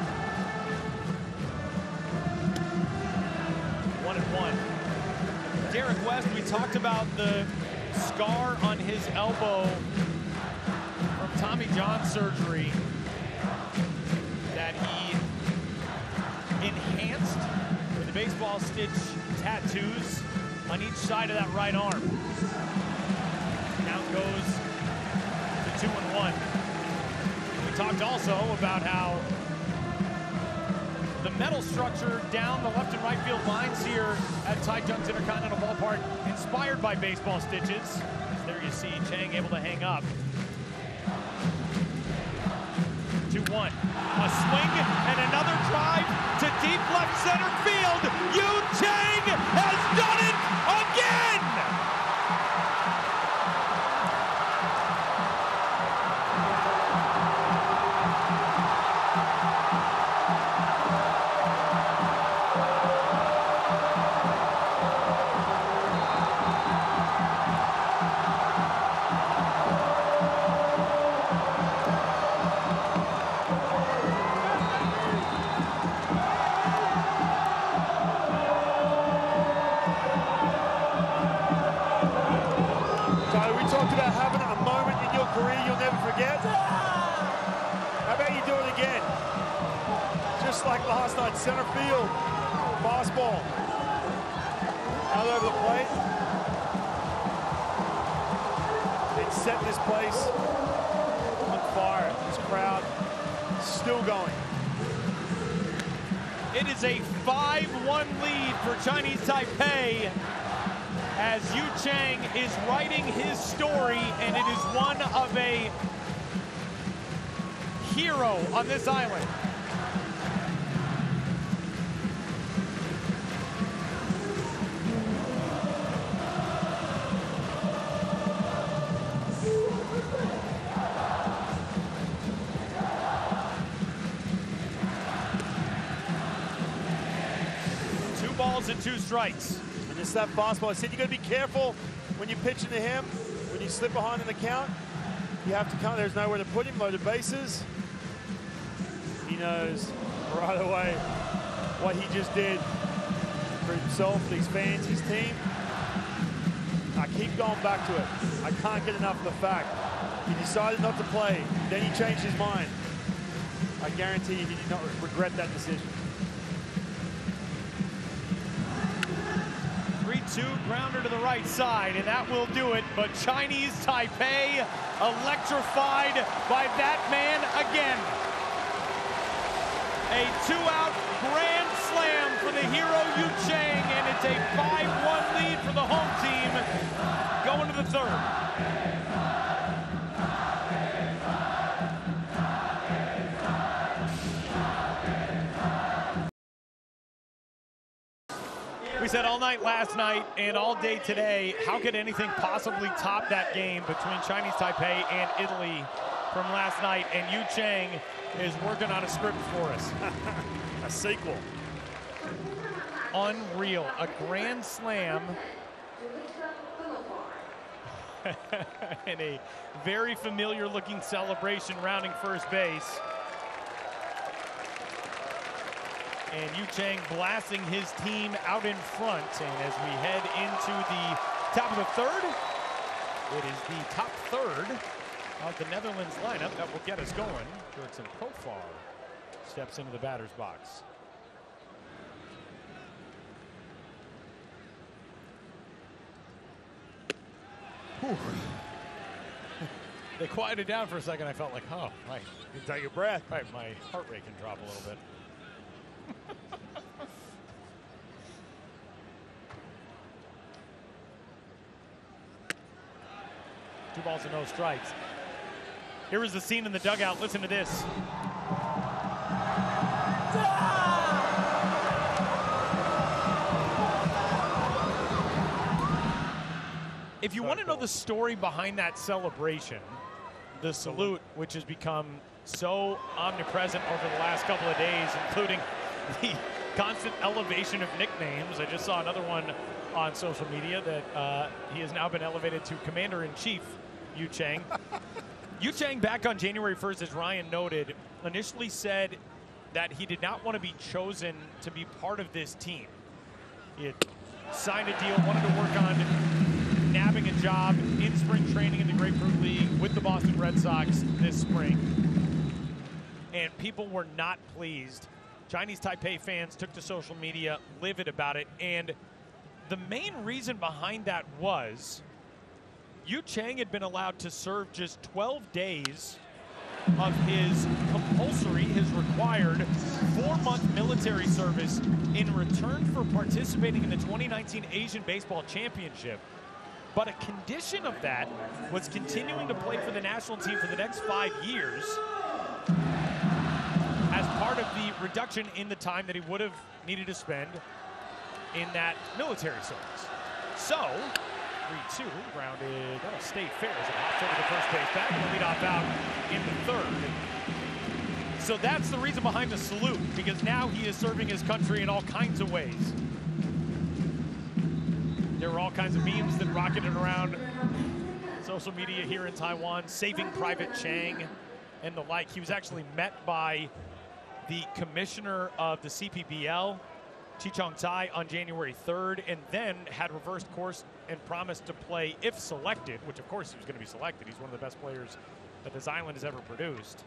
1-1. Derek West, we talked about the scar on his elbow from Tommy John surgery that he enhanced with the baseball stitch tattoos on each side of that right arm. Count goes to 2-1. We talked also about how the metal structure down the left and right field lines here at Taichung's Intercontinental Ballpark, inspired by baseball stitches. There you see Chang able to hang up. 2-1. A swing and another drive to deep left center field. Yu Chang has done it again! You'll never forget. How about you do it again? Just like last night, center field, fastball. Out over the plate. And set this place on fire. This crowd still going. It is a 5-1 lead for Chinese Taipei, as Yu Chang is writing his story, and it is one of a hero on this island. Two balls and two strikes. It's that fastball. I said you got to be careful when you pitch into him. When you slip behind in the count, you have to count. There's nowhere to put him. Loaded bases. He knows right away what he just did for himself, these fans, his team. I keep going back to it. I can't get enough of the fact he decided not to play. Then he changed his mind. I guarantee you he did not regret that decision. 3-2 grounder to the right side, and that will do it. But Chinese Taipei electrified by that man again. A two-out grand slam for the hero Yu Chang, and it's a 5-1 lead for the home team going to the third. We said all night last night and all day today, how could anything possibly top that game between Chinese Taipei and Italy from last night? And Yu Chang is working on a script for us. A sequel. Unreal. A grand slam. And a very familiar looking celebration rounding first base. And Yu Chang blasting his team out in front. And as we head into the top of the third, it is the top third of the Netherlands lineup that will get us going. Jurickson Profar steps into the batter's box. They quieted down for a second. I felt like, oh, You take a breath. right, my heart rate can drop a little bit. Two balls and no strikes. Here is the scene in the dugout. Listen to this. If you want to know the story behind that celebration, the salute, which has become so omnipresent over the last couple of days, including the constant elevation of nicknames. I just saw another one on social media that he has now been elevated to Commander-in-Chief, Yu Chang. Yu Chang, back on January 1st, as Ryan noted, initially said that he did not want to be chosen to be part of this team. He had signed a deal, wanted to work on nabbing a job in spring training in the Grapefruit League with the Boston Red Sox this spring. And people were not pleased. Chinese Taipei fans took to social media livid about it. And the main reason behind that was Yu Chang had been allowed to serve just 12 days of his compulsory, his required 4-month military service in return for participating in the 2019 Asian Baseball Championship. But a condition of that was continuing to play for the national team for the next 5 years as part of the reduction in the time that he would have needed to spend in that military service. So, 3-2, grounded, that'll stay fair as it hops over the first base back and the leadoff out in the third. So that's the reason behind the salute, because now he is serving his country in all kinds of ways. There were all kinds of memes that rocketed around social media here in Taiwan, saving Private Chang and the like. He was actually met by the commissioner of the CPBL, Chi Chong Tai, on January 3rd, and then had reversed course and promised to play if selected, which of course he was going to be selected. He's one of the best players that this island has ever produced.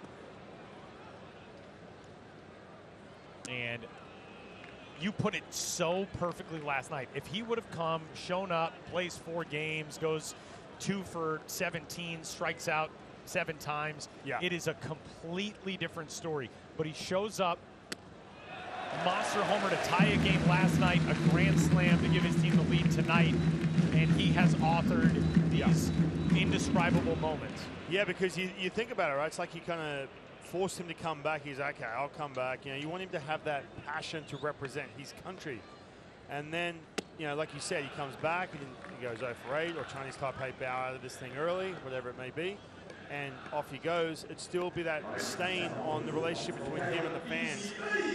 And you put it so perfectly last night. If he would have come, shown up, plays 4 games, goes 2 for 17, strikes out 7 times, it is a completely different story. But he shows up, monster homer to tie a game last night, a grand slam to give his team the lead tonight, and he has authored these indescribable moments. Yeah, because you think about it, right? It's like you kind of forced him to come back. He's like, okay, I'll come back. You know, you want him to have that passion to represent his country. And then, you know, like you said, he comes back and he goes 0 for 8, or Chinese Taipei bow out of this thing early, whatever it may be, and off he goes. It'd still be that stain on the relationship between him and the fans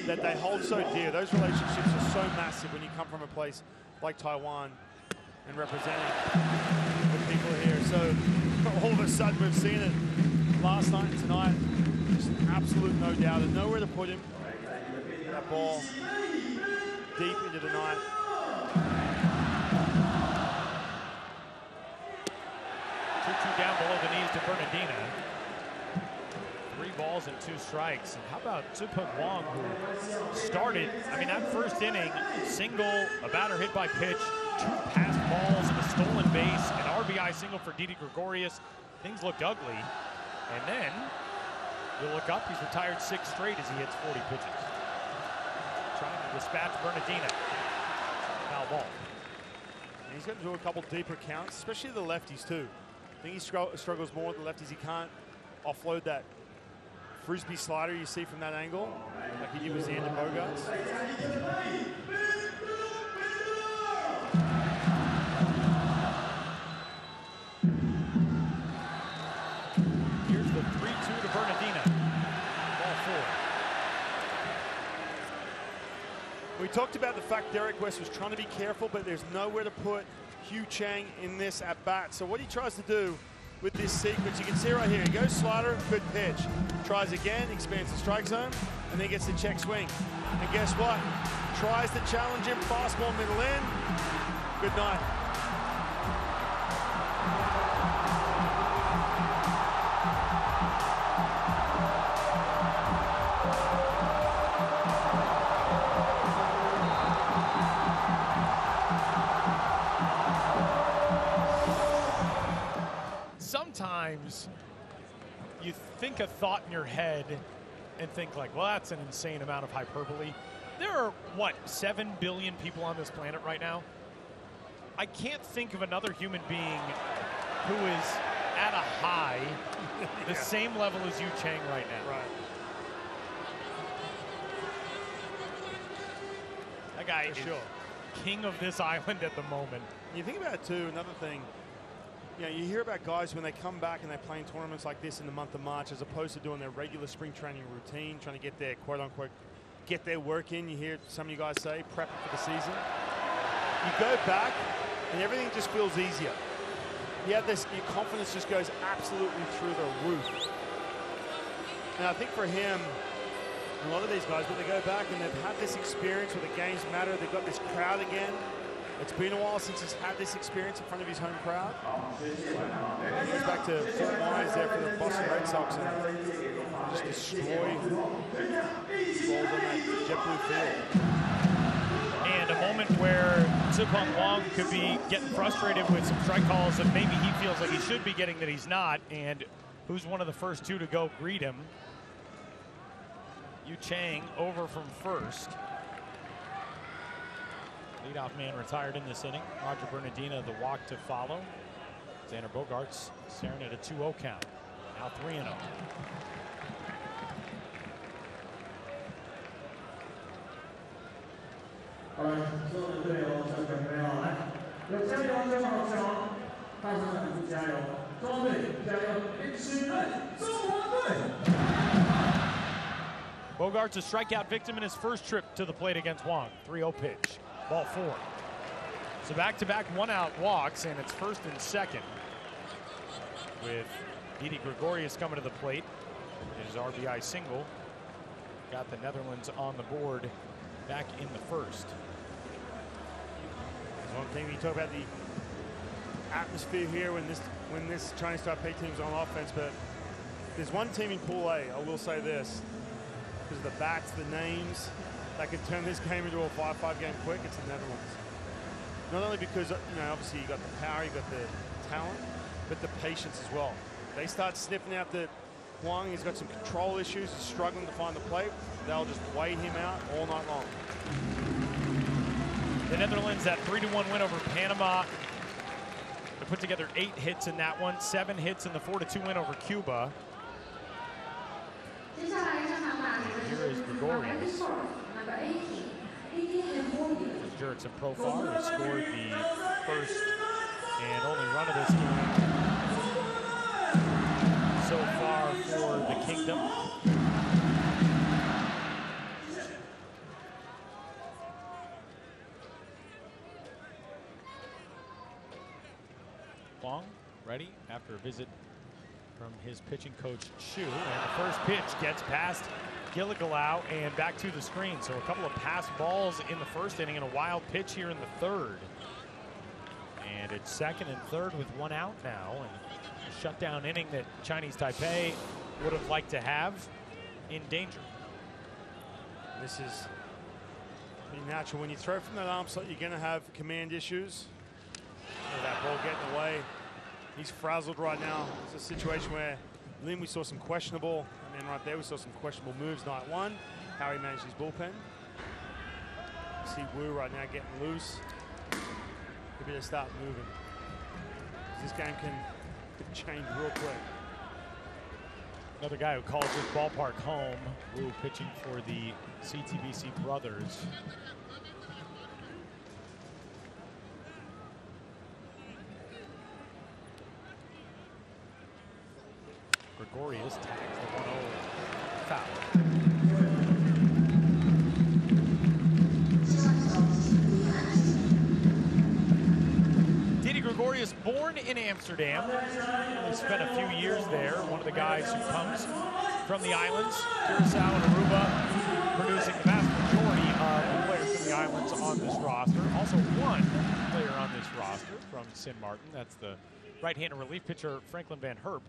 that they hold so dear. Those relationships are so massive when you come from a place like Taiwan and representing the people here. So all of a sudden we've seen it last night and tonight. Just absolute no doubt. There's nowhere to put him. That ball deep into the night. 2-2 down below the knees to Bernardina. 3 balls and 2 strikes. And how about Zupeng Wang, who started, I mean, that first inning, single, a batter hit by pitch, 2 passed balls, a stolen base, an RBI single for Didi Gregorius. Things looked ugly. And then you look up, he's retired 6 straight as he hits 40 pitches. Trying to dispatch Bernardina. Foul ball. And he's gotten to a couple deeper counts, especially the lefties too. I think he struggles more with the lefties. He can't offload that frisbee slider you see from that angle, like he did with Xander Bogaerts. Here's the 3-2 to Bernardina. Ball 4. We talked about the fact Derek West was trying to be careful, but there's nowhere to put Yu Chang in this at bat. So what he tries to do with this sequence, you can see right here, he goes slider, good pitch. Tries again, expands the strike zone, and then gets the check swing. And guess what? Tries to challenge him, fastball middle in. Good night. Sometimes think a thought in your head and think like, well, that's an insane amount of hyperbole. There are, what, 7 billion people on this planet right now? I can't think of another human being who is at a high, the same level as Yu Chang right now. Right. That guy is king of this island at the moment. You think about it too, another thing, you know, you hear about guys when they come back and they play in tournaments like this in the month of March, as opposed to doing their regular spring training routine, trying to get their quote unquote, get their work in. You hear some of you guys say, prepping for the season. You go back and everything just feels easier. You have this, your confidence just goes absolutely through the roof. And I think for him, a lot of these guys, when they go back and they've had this experience where the games matter, they've got this crowd again. It's been a while since he's had this experience in front of his home crowd. He goes back to Fort Myers there for the Boston Red Sox and just destroy balls on that JetBlue field. And a moment where Tsupong Wong could be getting frustrated with some strike calls that maybe he feels like he should be getting that he's not. And who's one of the first two to go greet him? Yu Chang over from first. Leadoff man retired in this inning. Roger Bernardina, the walk to follow. Xander Bogaerts staring at a 2-0 count. Now 3-0. Bogaerts a strikeout victim in his first trip to the plate against Wong. 3-0 pitch. Ball 4. So back-to-back one-out walks, and it's first and second. With Didi Gregorius coming to the plate. His RBI single. Got the Netherlands on the board back in the first. There's one thing we talk about the atmosphere here when this Chinese Taipei team's on offense, but there's one team in Pool A, I will say this, because of the bats, the names, that could turn this game into a 5-5 game quick. It's the Netherlands. Not only because, you know, obviously you got the power, you got the talent, but the patience as well. They start sniffing out that Huang, he's got some control issues, he's struggling to find the plate. They'll just wait him out all night long. The Netherlands, that 3-1 win over Panama. They put together 8 hits in that one, 7 hits in the 4-2 win over Cuba. Here is Gregorius. Jurickson Profar, who scored the first and only run of this game so far for the Kingdom. Wong ready after a visit from his pitching coach Chu, and the first pitch gets past Gilligalau and back to the screen. So a couple of pass balls in the first inning and a wild pitch here in the third. And it's second and third with 1 out now, and a shutdown inning that Chinese Taipei would have liked to have in danger. This is pretty natural. When you throw from that arm slot, you're going to have command issues. That ball getting away. He's frazzled right now. It's a situation where Lim, we saw some questionable, and then right there we saw some questionable moves night one. How he managed his bullpen. You see Wu right now getting loose. He better start moving. This game can change real quick. Another guy who calls his ballpark home. Wu pitching for the CTBC brothers. Gregorius tags the 1-0 foul. Didi Gregorius, born in Amsterdam. He spent a few years there. One of the guys who comes from the islands, Curacao and Aruba, producing the vast majority of the players from the islands on this roster. Also one player on this roster from Sin Martin. That's the right-handed relief pitcher, Franklin Van Herp.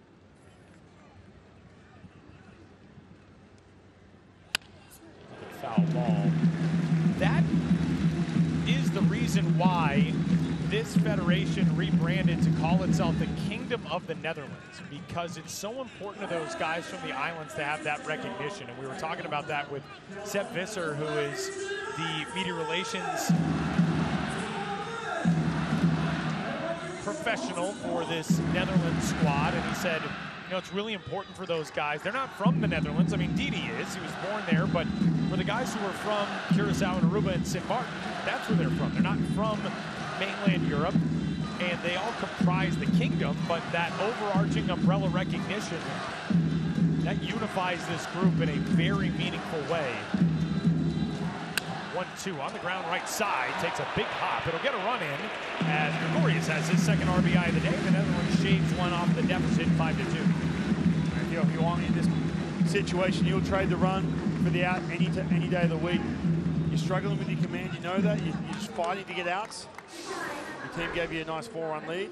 Foul ball. That is the reason why this federation rebranded to call itself the Kingdom of the Netherlands because it's so important to those guys from the islands to have that recognition. And we were talking about that with Sepp Visser, who is the media relations professional for this Netherlands squad. And he said, you know, it's really important for those guys. They're not from the Netherlands. I mean, Didi is. He was born there. But for the guys who are from Curacao and Aruba and Sint Maarten, that's where they're from. They're not from mainland Europe. And they all comprise the kingdom. But that overarching umbrella recognition, that unifies this group in a very meaningful way. 1-2 on the ground right side. Takes a big hop. It'll get a run in as Gregorius has his second RBI of the day. The Netherlands shaves one off the deficit, 5-2. If you want in this situation, you'll trade the run for the out any day of the week. You're struggling with your command, you know that. You're just fighting to get outs. Your team gave you a nice 4-run lead.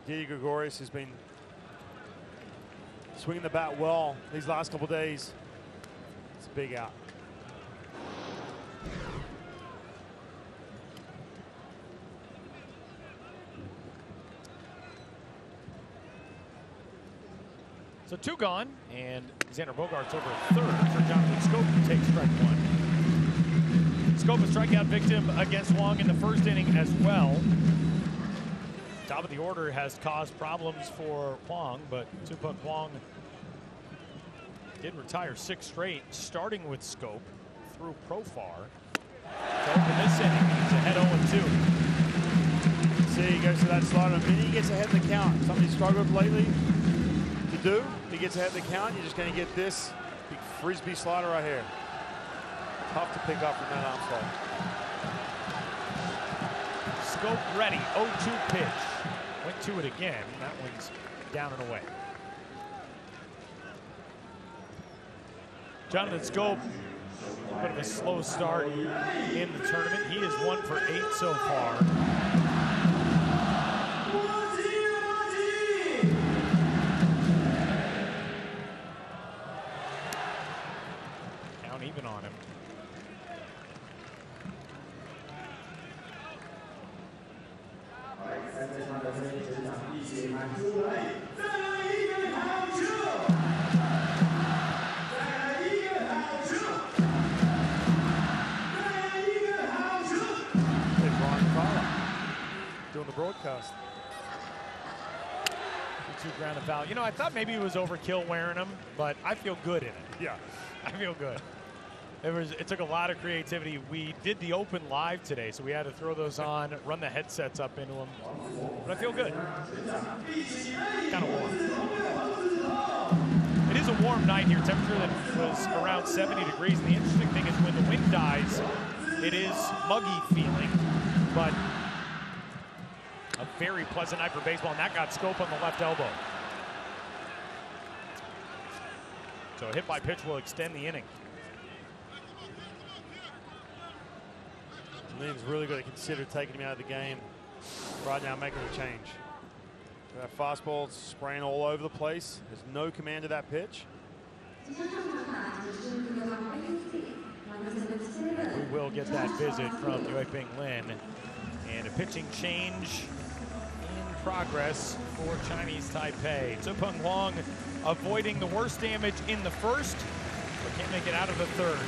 Didi Gregorius has been swinging the bat well these last couple of days. It's a big out. So 2 gone, and Xander Bogaerts over a third for Jonathan Scope, who takes strike 1. Scope, a strikeout victim against Wong in the first inning as well. Top of the order has caused problems for Wong, but Tupac Wong did retire 6 straight, starting with Scope through Profar. To open this inning, he's ahead 0-2. See, he goes to that slider. The minute he gets ahead of the count, something he's struggled lately to do. If he gets ahead of the count, you're just going to get this big frisbee slider right here. Tough to pick up from that arm slot. Scope ready, 0-2 pitch. Went to it again. That one's down and away. Jonathan Scope, a bit of a slow start in the tournament. He is 1 for 8 so far. Count even on him. Doing the broadcast. 2 ground and foul. You know, I thought maybe it was overkill wearing them, but I feel good in it. Yeah. I feel good. It took a lot of creativity. We did the open live today, so we had to throw those on, run the headsets up into them. But I feel good. Kind of warm. It is a warm night here. Temperature that was around 70 degrees. And the interesting thing is when the wind dies, it is muggy feeling, but a very pleasant night for baseball, and that got Scope on the left elbow. So a hit by pitch will extend the inning. Lynn's really got to consider taking him out of the game right now, making a change. That fastball spraying all over the place. There's no command of that pitch. We will get that visit from Yue Ping Lin. And a pitching change in progress for Chinese Taipei. Zupeng Wong avoiding the worst damage in the first, but can't make it out of the third.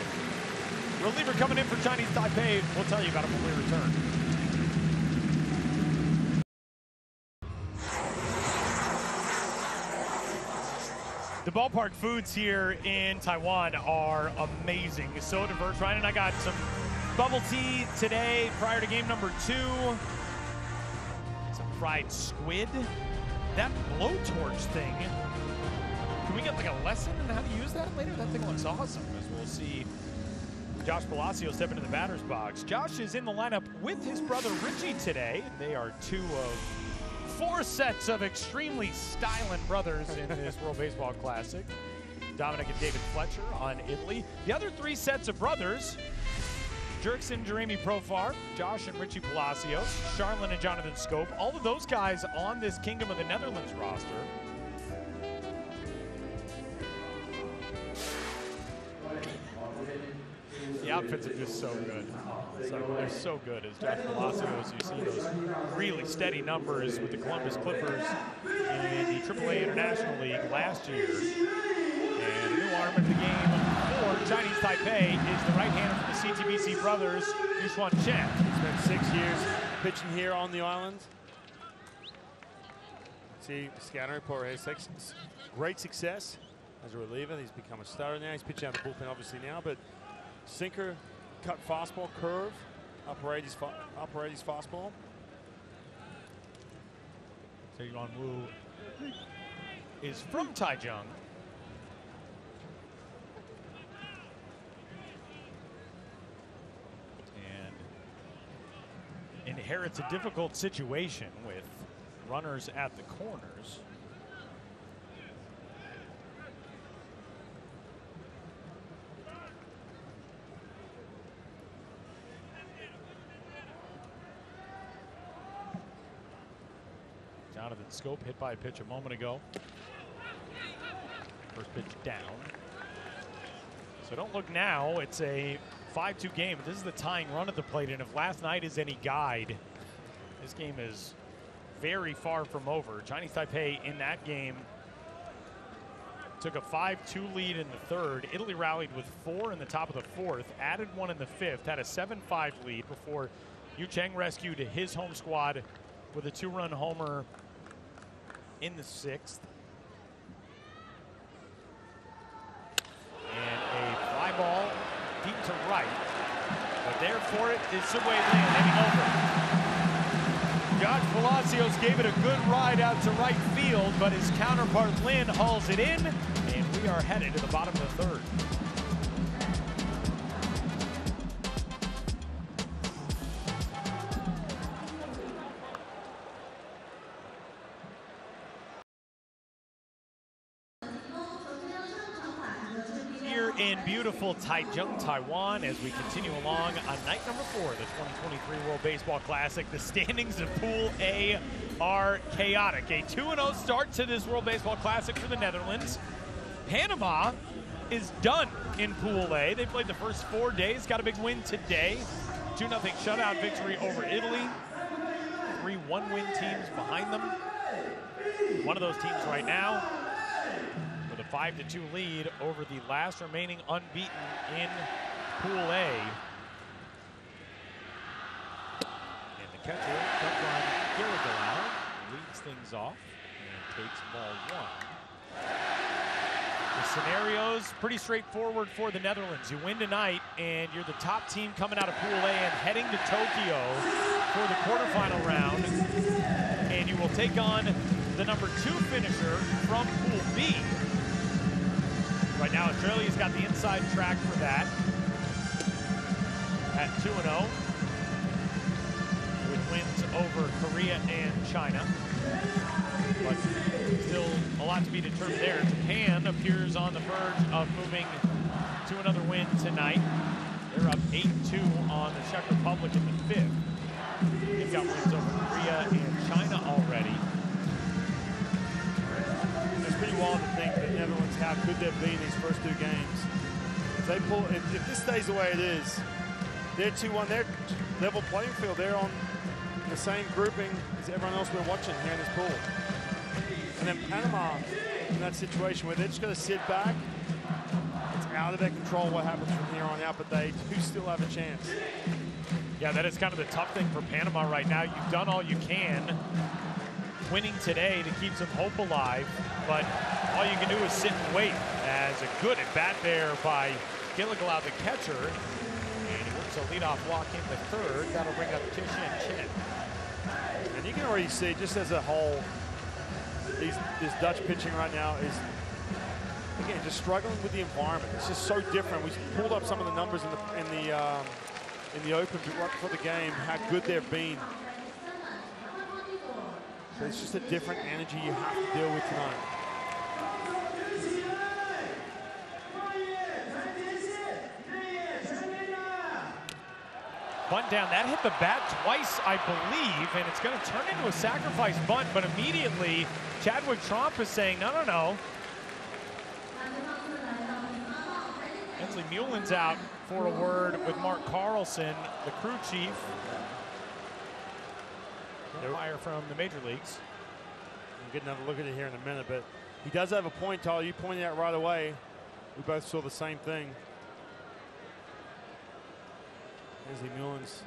Reliever coming in for Chinese Taipei. We'll tell you about it when we return. The ballpark foods here in Taiwan are amazing. So diverse. Ryan and I got some bubble tea today prior to game number 2. Some fried squid. That blowtorch thing. Can we get like a lesson on how to use that later? That thing looks awesome, as we'll see Josh Palacio step into the batter's box. Josh is in the lineup with his brother Richie today. They are 2 of 4 sets of extremely styling brothers in this World Baseball Classic. Dominic and David Fletcher on Italy. The other 3 sets of brothers, Jurickson, Jeremy Profar, Josh and Richie Palacios, Charlin and Jonathan Scope, all of those guys on this Kingdom of the Netherlands roster. outfits are just so good. They're so good. As Josh Palacios, you see those really steady numbers with the Columbus Clippers in the AAA International League last year. And a new arm of the game for Chinese Taipei is the right-hander from the CTBC brothers, Yushuan Chen. He spent 6 years pitching here on the island. See, scouting report has great success as a reliever. He's become a starter now. He's pitching out of the bullpen obviously now, but sinker, cut fastball, curve, upper 80s fastball. So Yuan Wu is from Taichung. And inherits a difficult situation with runners at the corners. Jonathan Scope hit by a pitch a moment ago. First pitch down. So don't look now. It's a 5-2 game. This is the tying run at the plate, and if last night is any guide, this game is very far from over. Chinese Taipei in that game took a 5-2 lead in the third. Italy rallied with 4 in the top of the fourth, added 1 in the fifth, had a 7-5 lead before Yu Cheng rescued his home squad with a 2-run homer in the sixth. And a fly ball deep to right. But there for it is Subway Lin heading over. Josh Palacios gave it a good ride out to right field, but his counterpart Lin hauls it in, and we are headed to the bottom of the third. In beautiful Taichung, Taiwan, as we continue along on night number 4 of the 2023 World Baseball Classic. The standings of Pool A are chaotic. A 2-0 start to this World Baseball Classic for the Netherlands. Panama is done in Pool A. They played the first 4 days, got a big win today. 2-0 shutout victory over Italy. 3 one-win teams behind them. One of those teams right now with a 5-2 lead over the last remaining unbeaten in Pool A. And the catcher, Gilligalau, leads things off and takes ball 1. The scenario's pretty straightforward for the Netherlands. You win tonight, and you're the top team coming out of Pool A and heading to Tokyo for the quarterfinal round. And you will take on the number 2 finisher from Pool B. Right now, Australia's got the inside track for that at 2-0 with wins over Korea and China. But still a lot to be determined there. Japan appears on the verge of moving to another win tonight. They're up 8-2 on the Czech Republic in the 5th. They've got wins over Korea and China already. It's pretty wild to think that Netherlands, how good they've been these first 2 games. If they pull, if this stays the way it is, they're 2-1. They're level playing field. They're on the same grouping as everyone else we're watching here in this pool. And then Panama in that situation where they're just going to sit back. It's out of their control what happens from here on out, but they do still have a chance. Yeah, that is kind of the tough thing for Panama right now. You've done all you can winning today to keep some hope alive, but all you can do is sit and wait. As a good at bat there by Gilligalau, the catcher, and he works a leadoff walk in the third. That'll bring up Tishan Chen. And you can already see, just as a whole, this Dutch pitching right now is, again, just struggling with the environment. It's just so different. We pulled up some of the numbers in the open right before the game, how good they've been. So it's just a different energy you have to deal with tonight. Bunt down, that hit the bat twice, I believe, and it's going to turn into a sacrifice bunt, but immediately Chadwick Tromp is saying, no. Hensley Mulin's out for a word with Mark Carlson, the crew chief. Umpire from the major leagues. We'll get another look at it here in a minute, but he does have a point, Tyler. You pointed out right away. We both saw the same thing. Hensley Mulin's.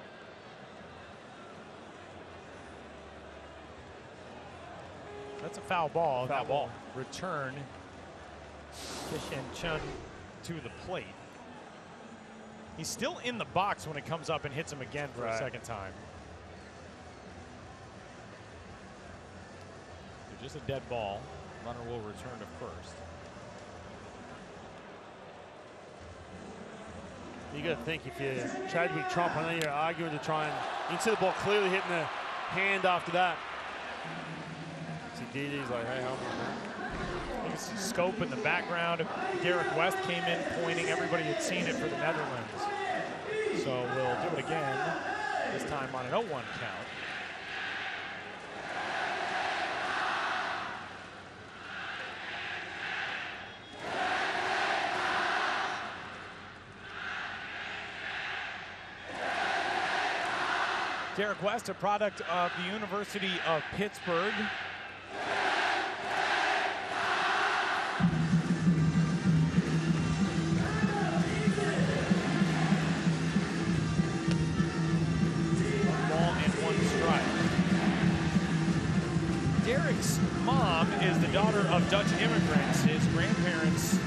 That's a foul ball. Foul ball. Return Kishen Chun to the plate. He's still in the box when it comes up and hits him again for a second time. So just a dead ball. Runner will return to first. You got to think, if you're Chadwick Trump, I know you're arguing to try and, you can see the ball clearly hitting the hand after that. See DD's like, hey, help me. You can see scope in the background. Derek West came in pointing. Everybody had seen it for the Netherlands. So we'll do it again, this time on an 0-1 count. Derek West, a product of the University of Pittsburgh. Ball and one strike. Derek's mom is the daughter of Dutch immigrants. His grandparents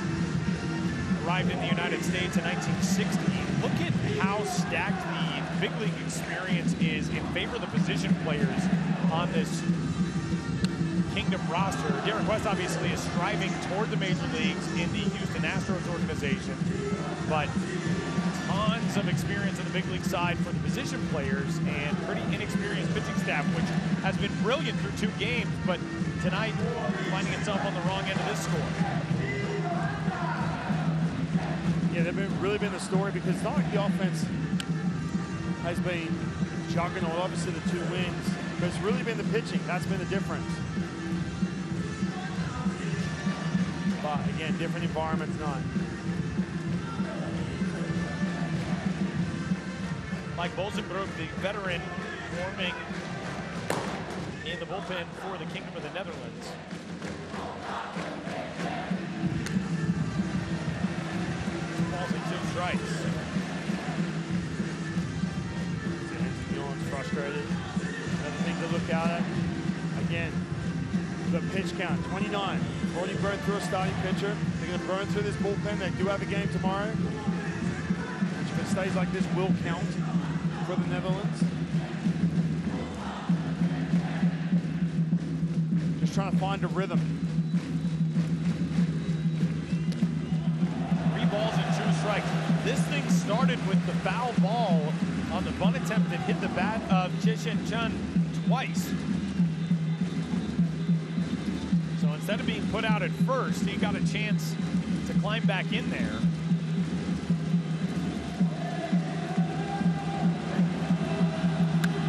arrived in the United States in 1960. Look at how stacked the big league experience is in favor of the position players on this Kingdom roster. Derek West obviously is striving toward the major leagues in the Houston Astros organization, but tons of experience on the big league side for the position players and pretty inexperienced pitching staff, which has been brilliant through 2 games, but tonight finding itself on the wrong end of this score. Yeah, they've really been the story, because it's not like the offense has been juggernaut. Obviously the 2 wins, but it's really been the pitching. That's been the difference. But again, different environment tonight. Mike Bolzenbroek, the veteran, forming in the bullpen for the Kingdom of the Netherlands. Balls and 2 strikes. Frustrated. Another thing to look out at. Again, the pitch count, 29. Already burned through a starting pitcher. They're going to burn through this bullpen. They do have a game tomorrow, which, if it stays like this, will count for the Netherlands. Just trying to find a rhythm. 3 balls and 2 strikes. This thing started with the foul ball on the bunt attempt that hit the bat of Kishen Chun twice. So instead of being put out at first, he got a chance to climb back in there.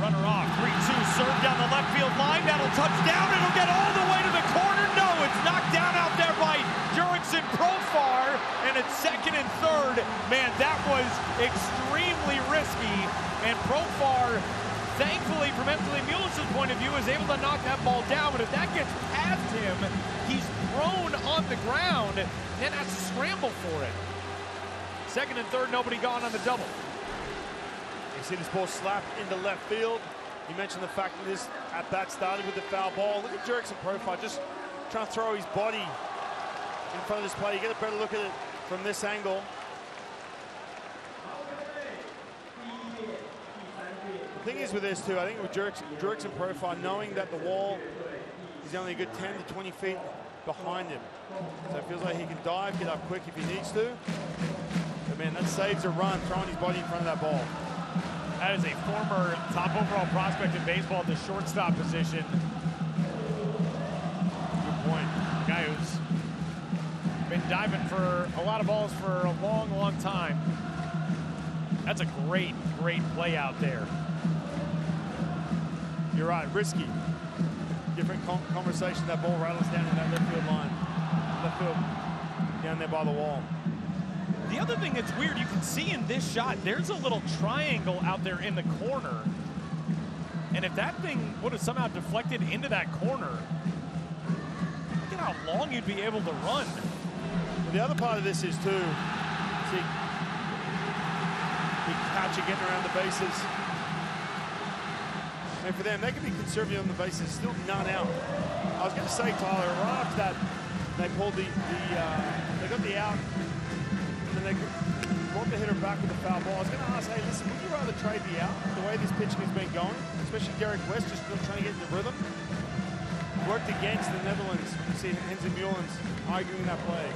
Runner off, 3-2, serve down the left field line. That'll touch down. It'll get all the way to the corner. No, it's knocked down out there by Jurickson Profar, and it's 2nd and 3rd. Man, that was extremely risky, and Profar, thankfully from Hensley Mulin's point of view, is able to knock that ball down. But if that gets past him, he's thrown on the ground and has to scramble for it. 2nd and 3rd, nobody gone on the double. You see this ball slapped into left field. You mentioned the fact that this at-bat started with the foul ball. Look at Jurickson Profar just trying to throw his body in front of this play. You get a better look at it from this angle. The thing is with this too, I think with Jurickson Profar, knowing that the wall is only a good 10 to 20 feet behind him. So it feels like he can dive, get up quick if he needs to. But man, that saves a run, throwing his body in front of that ball. That is a former top overall prospect in baseball at the shortstop position. Good point. A guy who's been diving for a lot of balls for a long, long time. That's a great, great play out there. You're right, risky. Different conversation. That ball rattles down in that left field line. Left field, down there by the wall. The other thing that's weird, you can see in this shot, there's a little triangle out there in the corner. And if that thing would have somehow deflected into that corner, look at how long you'd be able to run. The other part of this is too, see, big catcher getting around the bases. And for them, they can be conservative on the bases, still none out. I was going to say, Tyler, right after that, they pulled they got the out, and then they brought the hitter back with the foul ball. I was going to ask, hey, listen, would you rather trade the out, the way this pitching has been going, especially Derek West just still trying to get in the rhythm? Worked against the Netherlands. You see Henze Mullins arguing that play.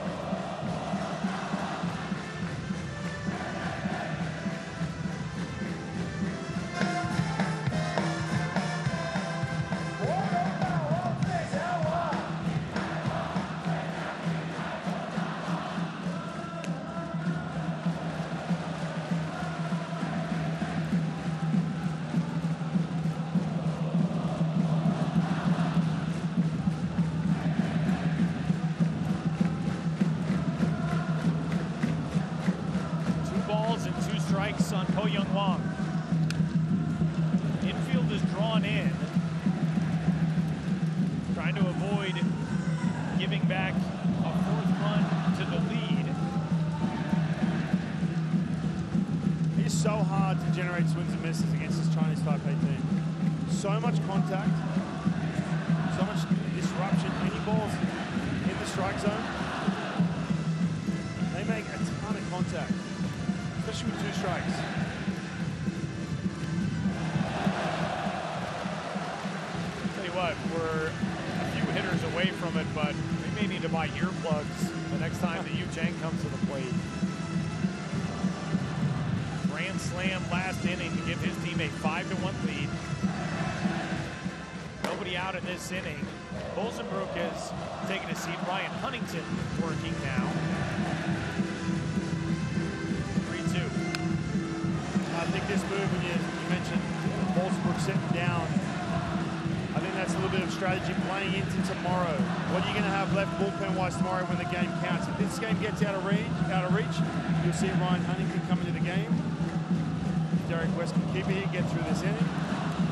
On Ko Young Wong. Infield is drawn in, trying to avoid giving back a fourth run to the lead. It's so hard to generate swings and misses against this Chinese Taipei team. So much contact, so much disruption. Any balls in the strike zone, they make a ton of contact. Especially with 2 strikes. Tell you what, we're a few hitters away from it, but we may need to buy earplugs the next time that Yu Chang comes to the plate. Grand slam last inning to give his team a 5-1 lead. Nobody out in this inning. Bosenbrook has taken a seat. Ryan Huntington working now. I think this move, when you mentioned Bosenbrook sitting down, I think that's a little bit of strategy playing into tomorrow. What are you going to have left bullpen-wise tomorrow when the game counts? If this game gets out of reach, you'll see Ryan Huntington come into the game. Derek West can keep it here, get through this inning.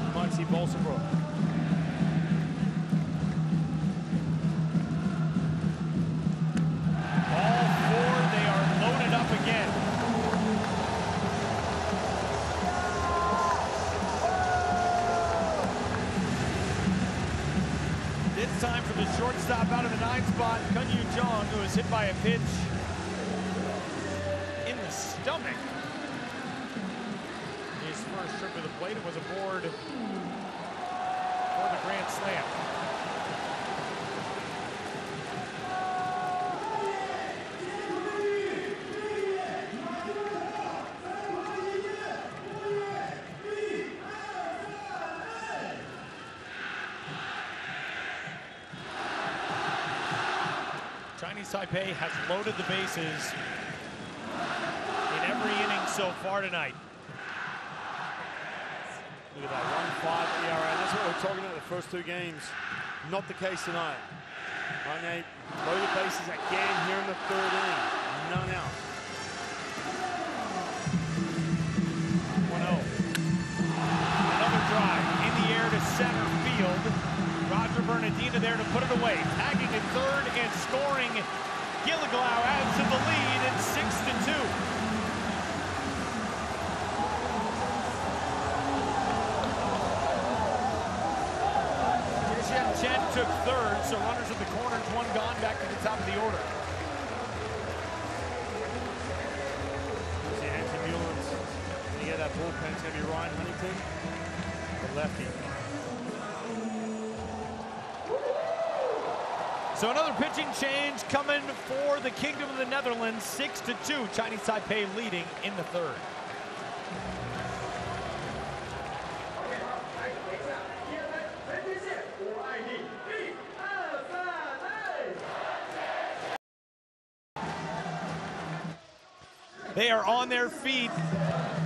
You might see Bosenbrook. All 4, they are loaded up again. Time for the shortstop out of the 9 spot, Kun Yu Jong, who was hit by a pitch in the stomach. His first trip to the plate was aboard for the grand slam. Chinese Taipei has loaded the bases in every inning so far tonight. Look at that, 1.5 ERA. That's what we're talking about the first 2 games. Not the case tonight. They loaded bases again here in the 3rd inning. None out. 1-0. Another drive in the air to center field. Roger Bernardina there to put it away. Tagging at 3rd and scoring. Gilliglau adds to the lead. It's 6-2. Chen took 3rd, so runners at the corners, 1 gone, back to the top of the order. See Henze Mullins. And you get that bullpen. It's going to be Ryan Huntington, the lefty. So another pitching change coming for the Kingdom of the Netherlands, 6-2. Chinese Taipei leading in the 3rd. They are on their feet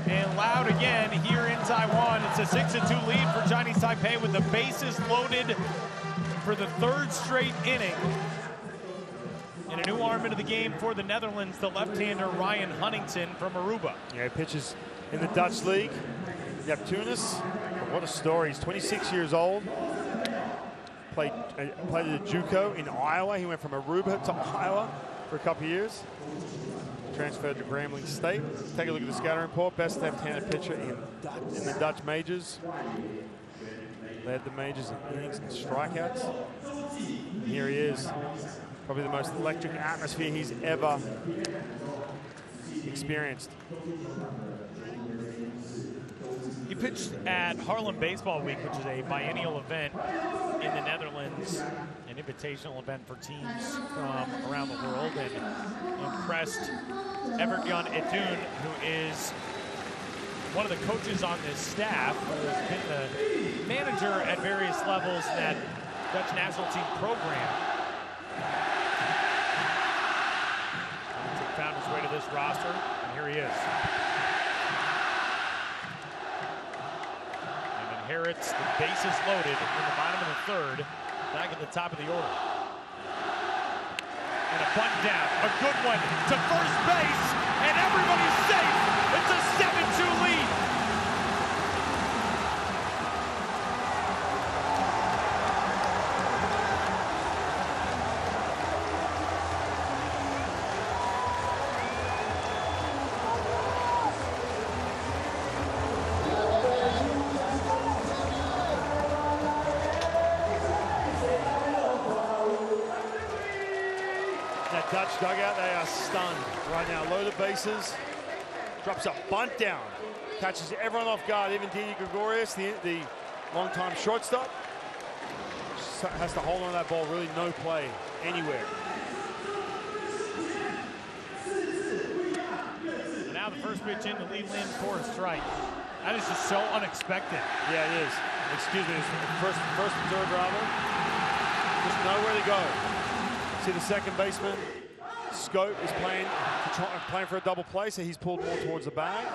and loud again here in Taiwan. It's a 6-2 lead for Chinese Taipei with the bases loaded for the 3rd straight inning. And a new arm into the game for the Netherlands, the left-hander Ryan Huntington from Aruba. Yeah, he pitches in the Dutch league. Neptunus, what a story. He's 26 years old. Played at the JUCO in Iowa. He went from Aruba to Iowa for a couple of years. Transferred to Grambling State. Take a look at the scouting report. Best left-handed pitcher in the Dutch majors. Led the majors in innings and strikeouts. And here he is. Probably the most electric atmosphere he's ever experienced. He pitched at Haarlem Baseball Week, which is a biennial event in the Netherlands, an invitational event for teams from around the world, and impressed Evert-Jan Edun, who is one of the coaches on this staff, who has been the manager at various levels in that Dutch national team program. Found his way to this roster, and here he is. And inherits the bases loaded in the bottom of the third, back at the top of the order. And a bunt down, a good one to first base, and everybody's safe. It's a 7-2 lead. Dutch dugout, they are stunned right now. Loaded bases, drops a bunt down, catches everyone off guard. Even Didi Gregorius, the long-time shortstop, has to hold on to that ball. Really no play anywhere. And now the first pitch in, the lead Lin for a strike. That is just so unexpected. Yeah, it is. Excuse me, first and third rather. Just nowhere to go. See the second baseman, Scope, is playing for a double play, so he's pulled more towards the bag.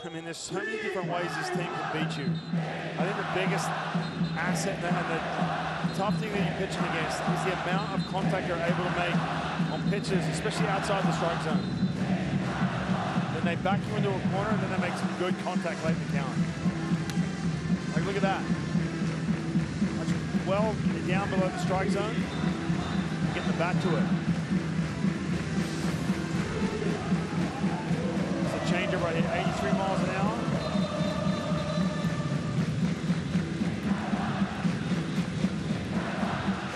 I mean, there's so many different ways this team can beat you. I think the biggest asset and the tough thing that you're pitching against is the amount of contact you're able to make on pitches, especially outside the strike zone. Then they back you into a corner, and then they make some good contact late in the count. Like, look at that. Well down below the strike zone, getting the bat to it. It's a changeup right here, 83 miles an hour.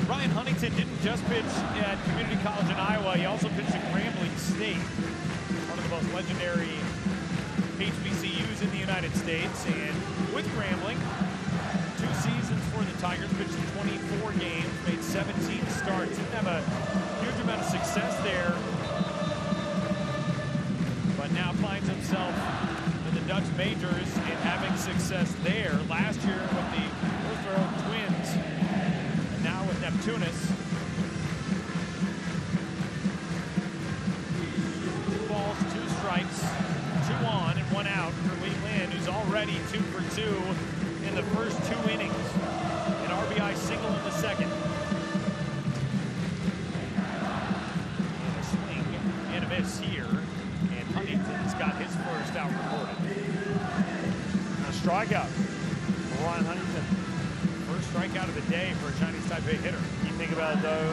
Ryan Huntington didn't just pitch at Community College in Iowa, he also pitched at Grambling State, one of the most legendary HBCUs in the United States, and with Grambling, 2 seasons for the Tigers, pitched 24 games, made 17 starts. Didn't have a huge amount of success there, but now finds himself in the Dutch majors and having success there. Last year with the Roosevelt Twins, and now with Neptunus. 2 balls, 2 strikes, 2 on and 1 out for Lee Lin, who's already 2 for 2 in the first 2 innings. An RBI single in the second. And a swing and a miss here. And Huntington's got his first out recorded. A strikeout for Ryan Huntington. First strikeout of the day for a Chinese Taipei hitter. You think about it though,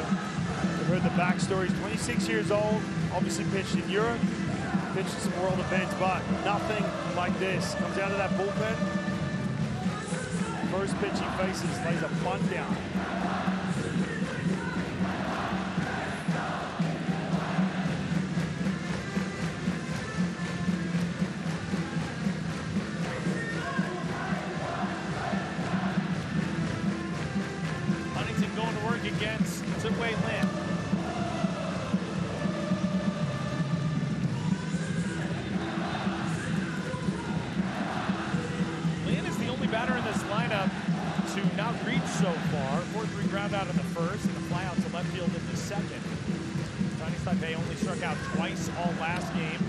we've heard the backstory. He's 26 years old, obviously pitched in Europe, pitched in some world events, but nothing like this. Comes out of that bullpen. First pitch he faces, lays a bunt down. Huntington going to work against Wei Lin. Lin is the only batter in this lineup to not reach so far. 4-3 ground out in the first and a fly out to left field in the second. Chinese Taipei only struck out twice all last game.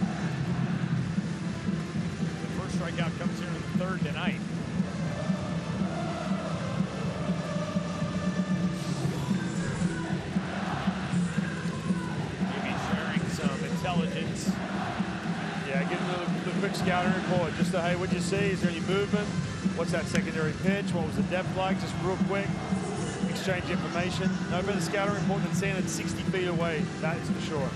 The first strikeout comes here in the third tonight. intelligence. Yeah, getting the quick scouting report. Just to, hey, what'd you see? Is there any movement? What's that secondary pitch? What was the depth like? Just real quick, exchange information. No better scouting report than seeing it 60 feet away. That is for sure.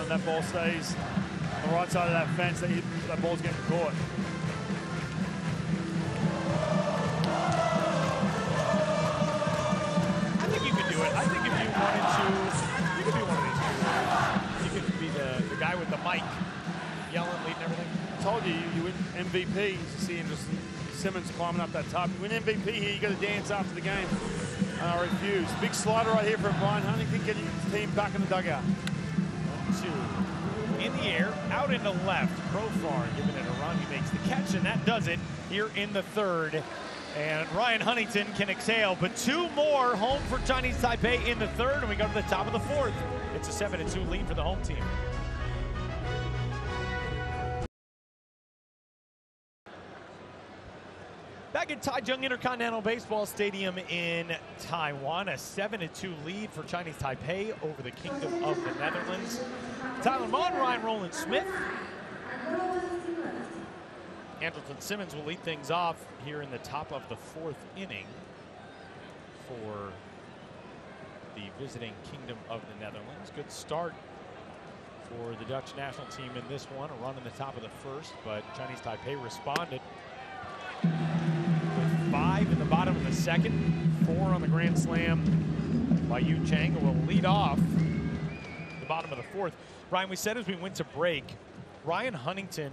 That ball stays on the right side of that fence, that ball's getting caught. I think you could do it. I think if you wanted to, you could be one of these people. You could be the guy with the mic, yelling, leading everything. I told you, you win MVP. You see Simmons climbing up that top. You win MVP here, you got to dance after the game. I refuse. Big slider right here from Ryan Huntington, getting his team back in the dugout. 1-2. In the air, out into left. Profar giving it a run. He makes the catch, and that does it here in the third. And Ryan Huntington can exhale, but two more home for Chinese Taipei in the third, and we go to the top of the fourth. It's a 7-2 lead for the home team. Back at Taichung Intercontinental Baseball Stadium in Taiwan, a 7-2 lead for Chinese Taipei over the Kingdom of the Netherlands. Tyler Mon, Ryan Roland Smith. Andrelton Simmons will lead things off here in the top of the fourth inning for the visiting Kingdom of the Netherlands. Good start for the Dutch national team in this one, a run in the top of the first, but Chinese Taipei responded with 5 in the bottom of the second, 4 on the grand slam by Yu Chang, who will lead off the bottom of the fourth. Ryan, we said as we went to break, Ryan Huntington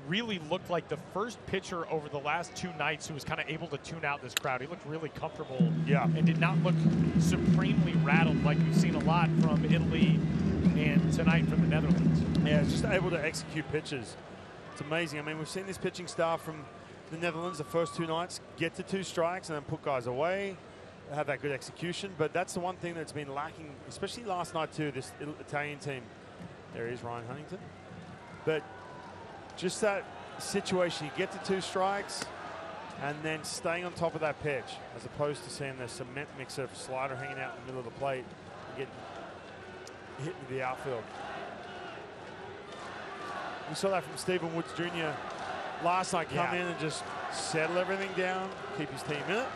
really looked like the first pitcher over the last 2 nights who was kind of able to tune out this crowd. He looked really comfortable, and did not look supremely rattled like we've seen a lot from Italy and tonight from the Netherlands. Yeah, just able to execute pitches. It's amazing. I mean, we've seen this pitching staff from the Netherlands the first 2 nights get to 2 strikes and then put guys away. They have that good execution, but that's the one thing that's been lacking, especially last night too, this Italian team. There he is, Ryan Huntington. But just that situation, you get to 2 strikes and then staying on top of that pitch, as opposed to seeing the cement mixer slider hanging out in the middle of the plate and getting hit into the outfield. We saw that from Stephen Woods Jr. last night, come in and just settle everything down, keep his team in it.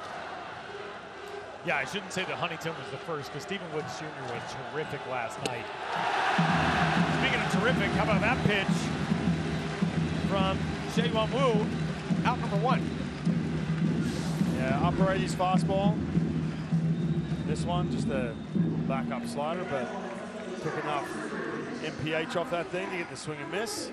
Yeah, I shouldn't say that Huntington was the first, because Stephen Woods Jr. was terrific last night. Speaking of terrific, how about that pitch from Shayuan Wu, out number 1. Yeah, upper 80s fastball. This one, just a backup slider, but took enough MPH off that thing to get the swing and miss.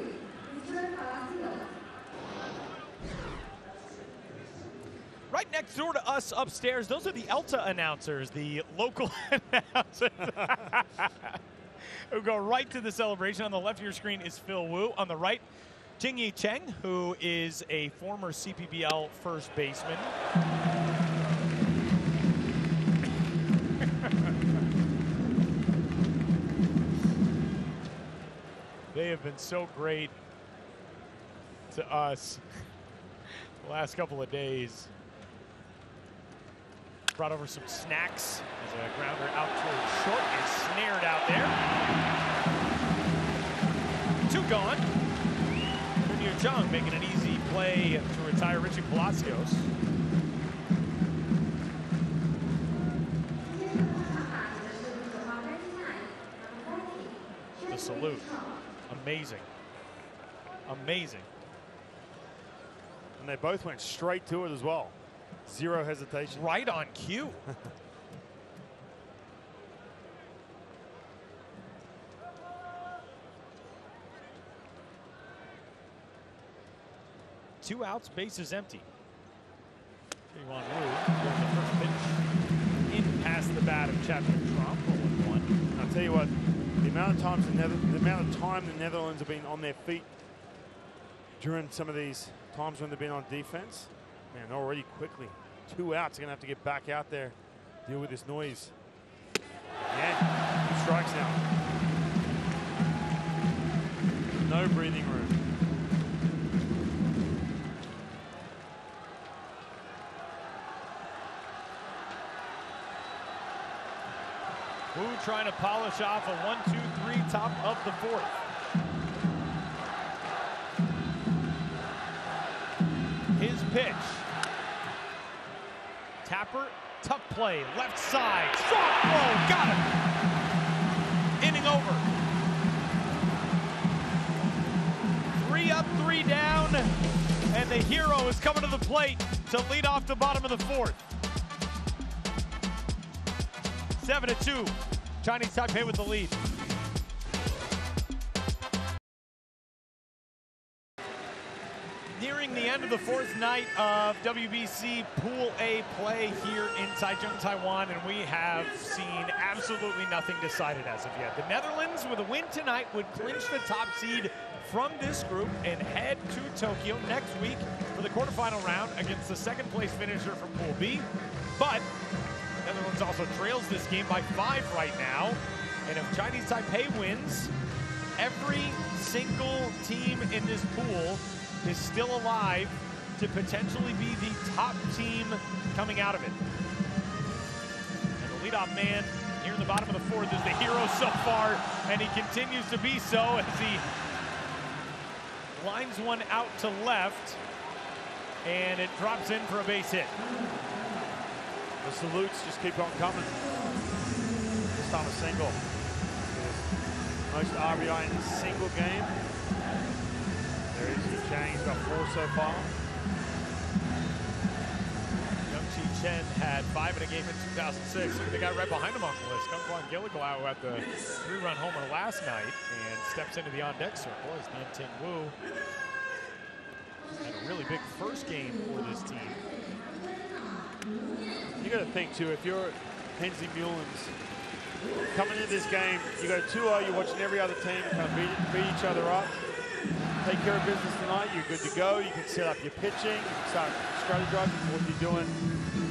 Right next door to us upstairs, those are the ELTA announcers, the local announcers who go right to the celebration. On the left of your screen is Phil Wu. On the right, Jingyi Cheng, who is a former CPBL first baseman. They have been so great to us the last couple of days. Brought over some snacks as a grounder out towards short is snared out there. 2 gone. Junior Chung making an easy play to retire Richie Palacios. The salute. Amazing. Amazing. And they both went straight to it as well. 0 hesitation. Right on cue. 2 outs, bases empty. Wu goes the first pitch in past the bat of Chadwick Trump. 0-1. I'll tell you what, the amount of time the Netherlands have been on their feet during some of these times when they've been on defense, man, already quickly 2 outs. They're gonna have to get back out there, deal with this noise. Yeah, 2 strikes now. No breathing room. Wu trying to polish off a 1-2-3 top of the 4th. His pitch. Tapper, tough play, left side, strong throw, got him. Inning over. 3 up, 3 down, and the hero is coming to the plate to lead off the bottom of the 4th. 7-2, Chinese Taipei with the lead. Nearing the end of the 4th night of WBC Pool A play here in Taichung, Taiwan, and we have seen absolutely nothing decided as of yet. The Netherlands, with a win tonight, would clinch the top seed from this group and head to Tokyo next week for the quarterfinal round against the 2nd place finisher from Pool B. But Netherlands also trails this game by 5 right now, and if Chinese Taipei wins, every single team in this pool is still alive to potentially be the top team coming out of it. And the leadoff man here in the bottom of the 4th is the hero so far, and he continues to be so as he lines one out to left, and it drops in for a base hit. The salutes just keep on coming. This time a single. Most RBI in a single game. There is Yu Chang, he's got 4 so far. Young Chi Chen had 5 in a game in 2006. Look at the guy right behind him on the list. Kung Gilligow had the 3-run homer last night and steps into the on-deck circle as Nian Ting Wu had a really big first game for this team. You got to think too, if you're Hensley Mullins coming into this game, you go 2-0, you're watching every other team kind of beat each other up. Take care of business tonight, you're good to go. You can set up your pitching, you can start strategizing what you're doing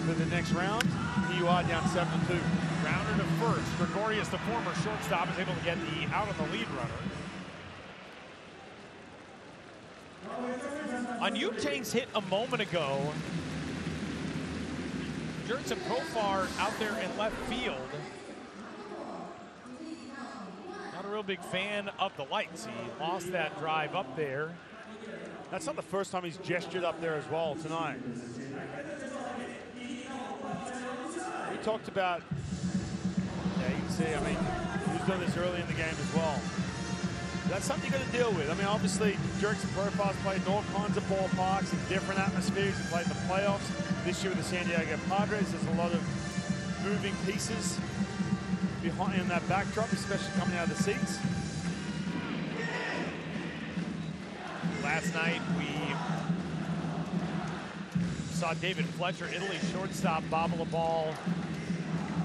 for the next round. Here you are down 7-2. Rounder to first. Gregorius, the former shortstop, is able to get the out on the lead runner. On Yu Chang's hit a moment ago, Jurickson Profar out there in left field. Not a real big fan of the lights. He lost that drive up there. That's not the first time he's gestured up there as well tonight. We talked about, yeah, you can see, I mean, he was doing this early in the game as well. That's something you got to deal with. I mean, obviously, Jurickson Profar's played in all kinds of ballparks in different atmospheres. He played in the playoffs. This year with the San Diego Padres, there's a lot of moving pieces behind in that backdrop, especially coming out of the seats. Last night, we saw David Fletcher, Italy shortstop, bobble a ball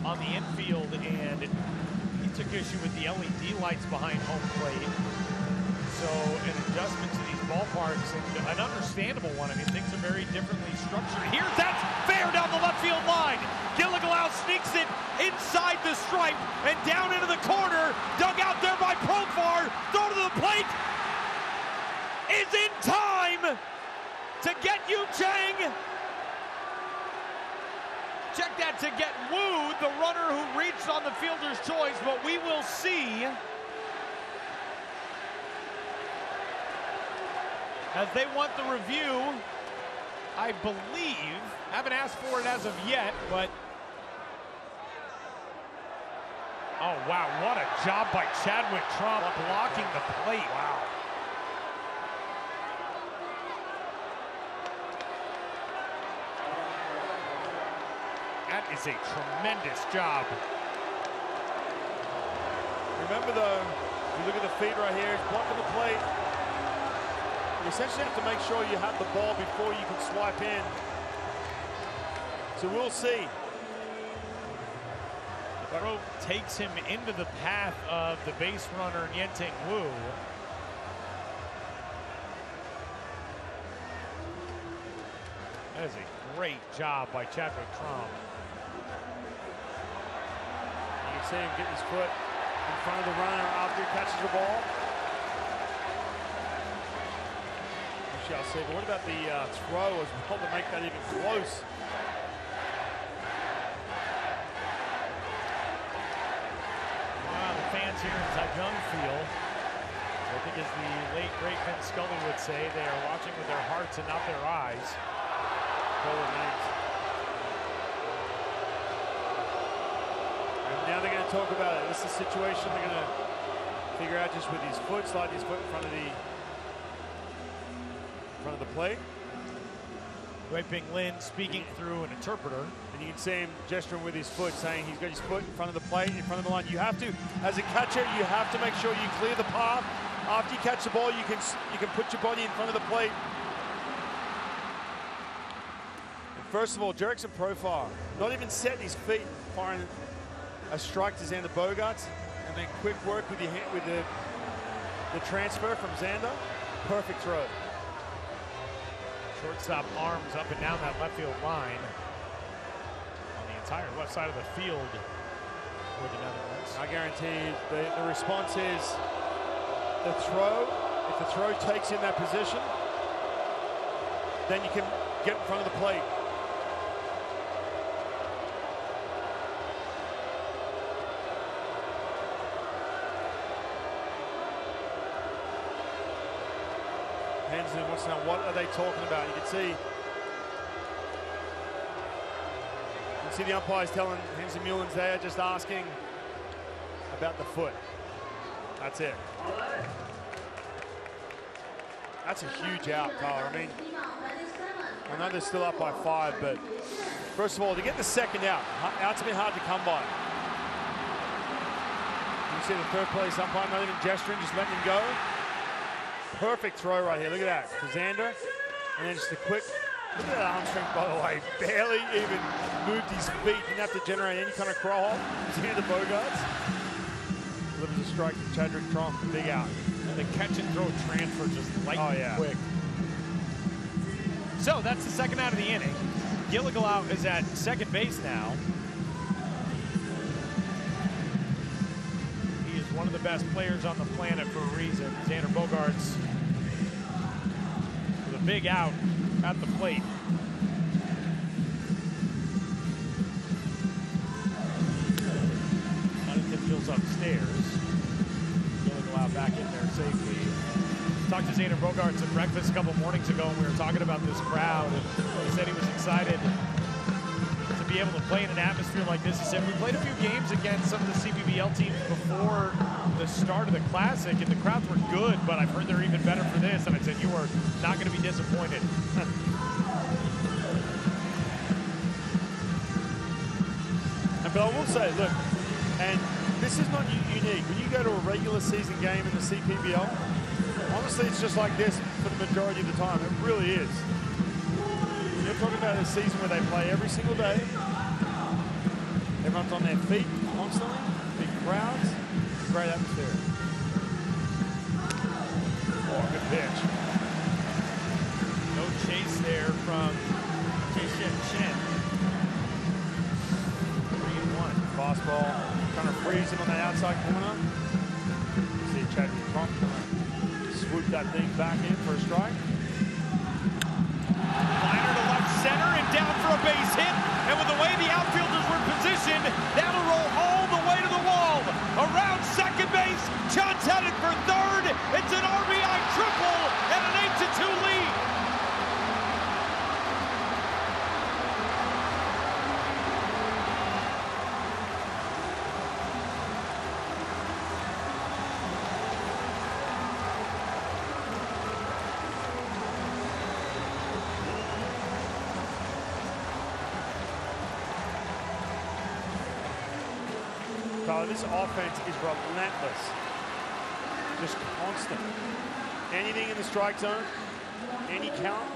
on the infield, and he took issue with the LED lights behind home plate. So an adjustment to these ballparks, and an understandable one. I mean, things are very differently structured. Here's that fair down the left field line. Gilligow sneaks it inside the stripe and down into the corner. Dug out there by Profar. Throw to the plate. Is in time to get Yu Chang. Check that to get Wu, the runner who reached on the fielder's choice, but we will see as they want the review. I believe, haven't asked for it as of yet, but oh wow, what a job by Chadwick Trump blocking the plate. Wow. That is a tremendous job. Remember though, you look at the feet right here, he's blocking the plate. You essentially have to make sure you have the ball before you can swipe in. So we'll see. The throw takes him into the path of the base runner, Yenteng Wu. That is a great job by Chadwick Trump. You can see him get his foot in front of the runner after he catches the ball. We shall see. But what about the throw as well to make that even close? Wow, the fans here in Taigung feel, I think as the late great Vin Scully would say, they are watching with their hearts and not their eyes. And now they're going to talk about it. This is a situation they're going to figure out just with his foot, slide his foot in front of the plate. Wei Ping Lin speaking through an interpreter. And you can see him gesturing with his foot, saying he's got his foot in front of the plate, in front of the line. You have to, as a catcher, you have to make sure you clear the path. After you catch the ball, you can put your body in front of the plate. First of all, Jerickson profile, not even setting his feet, firing a strike to Xander Bogaerts, and then quick work with your hand, with the transfer from Xander. Perfect throw. Shortstop arms up and down that left field line on the entire left side of the field for the Netherlands. I guarantee the response is the throw. If the throw takes in that position, then you can get in front of the plate. Hensley wants to know what are they talking about. You can see the umpires telling Hensley Mullins they are just asking about the foot. That's it. That's a huge out, Tyler. I mean, I know they're still up by 5, but first of all, to get the second out, out's been hard to come by. You see the third place umpire not even gesturing, just letting him go. Perfect throw right here. Look at that. To Xander. And then just a quick, look at that arm strength, by the way. Barely even moved his feet. Didn't have to generate any kind of crawl hop. Xander Bogaerts. Delivers a strike to Chadwick Trump. Big out. And the catch and throw transfer just lightning quick. So that's the second out of the inning. Gilligalau is at second base now. He is one of the best players on the planet for a reason. Xander Bogaerts with a big out at the plate. Huntington feels upstairs. Gilligalau back in there safely. Talked to Xander Bogaerts at breakfast a couple mornings ago, and we were talking about this crowd, and he said he was excited to be able to play in an atmosphere like this. He said, we played a few games against some of the CBBL teams before the start of the Classic, and the crowds were good, but I've heard they're even better for this. And I said, you are not going to be disappointed. But I will say, look, and this is not unique. When you go to a regular season game in the CPBL, honestly, it's just like this for the majority of the time. It really is. You're talking about a season where they play every single day. Everyone's on their feet constantly. Big crowds. Great atmosphere. Oh, good pitch. No chase there from Chen. 3-1. Fastball. Trying to freeze him on that outside corner. See Chadwick Trump swoop that thing back in for a strike. Liner to left center and down for a base hit. And with the way the outfielders were positioned, that'll roll all the way to the wall. Around second base, Chun's headed for third. It's an RBI triple and an 8-2 lead. This offense is relentless, just constant. Anything in the strike zone, any count.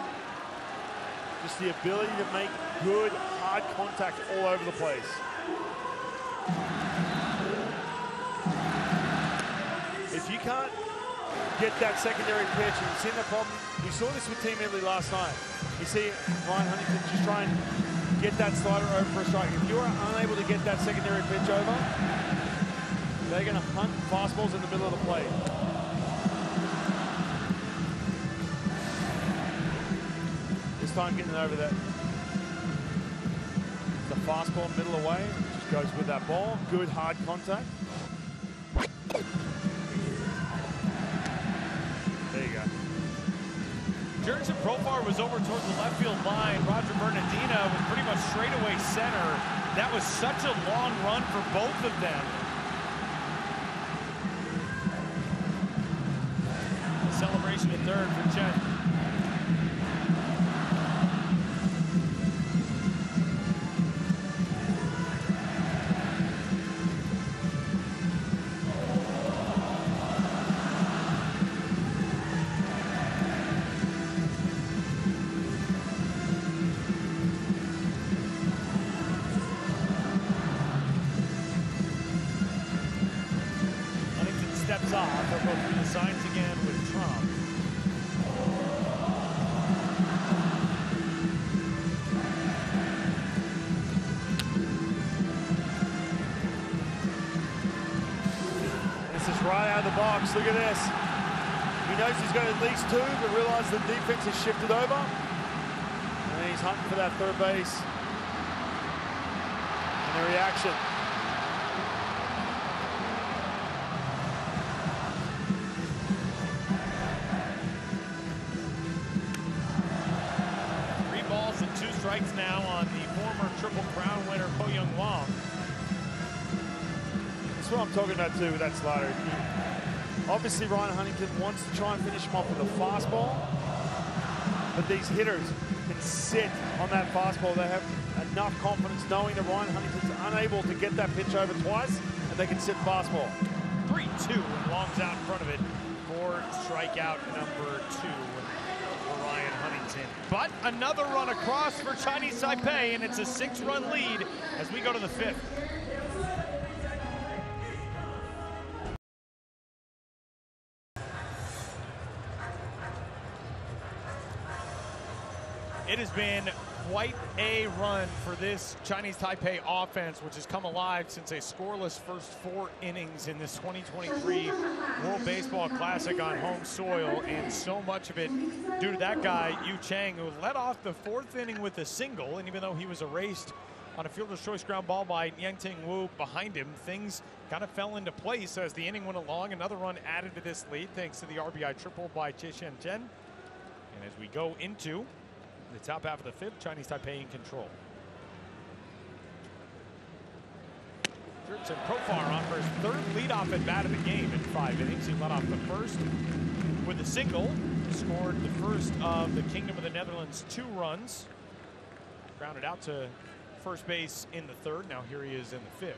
Just the ability to make good, hard contact all over the place. If you can't get that secondary pitch, and you've seen the problem, we saw this with Team Italy last night. You see Ryan Huntington just try and get that slider over for a strike. If you are unable to get that secondary pitch over, they're going to hunt fastballs in the middle of the plate. This time getting over that. The fastball middle away, just goes with that ball. Good hard contact. There you go. Jurickson Profar was over towards the left field line. Roger Bernardina was pretty much straightaway center. That was such a long run for both of them. Celebration at third for Chen. Steps off. They'll go through the signs again with Trump. This is right out of the box. Look at this. He knows he's got at least two, but realizes the defense has shifted over. And he's hunting for that third base. And the reaction. Strikes now on the former Triple Crown winner Po Young Wong. That's what I'm talking about too with that slider. Obviously Ryan Huntington wants to try and finish him off with a fastball, but these hitters can sit on that fastball. They have enough confidence knowing that Ryan Huntington's unable to get that pitch over twice, and they can sit fastball. 3-2, and Wong's out in front of it for strikeout number 2. Ryan Huntington. But another run across for Chinese Taipei, and it's a 6-run lead as we go to the 5th. It has been quite a run for this Chinese Taipei offense, which has come alive since a scoreless first 4 innings in this 2023 World Baseball Classic on home soil, and so much of it due to that guy, Yu Chang, who led off the 4th inning with a single, and even though he was erased on a fielder's choice ground ball by Yang Ting Wu behind him, things kind of fell into place as the inning went along. Another run added to this lead thanks to the RBI triple by Che Shen Chen. And as we go into the top half of the 5th, Chinese Taipei in control. Jurickson Profar on for his 3rd leadoff at bat of the game in 5 innings. He led off the 1st with a single, scored the first of the Kingdom of the Netherlands 2 runs, grounded out to first base in the 3rd. Now here he is in the 5th.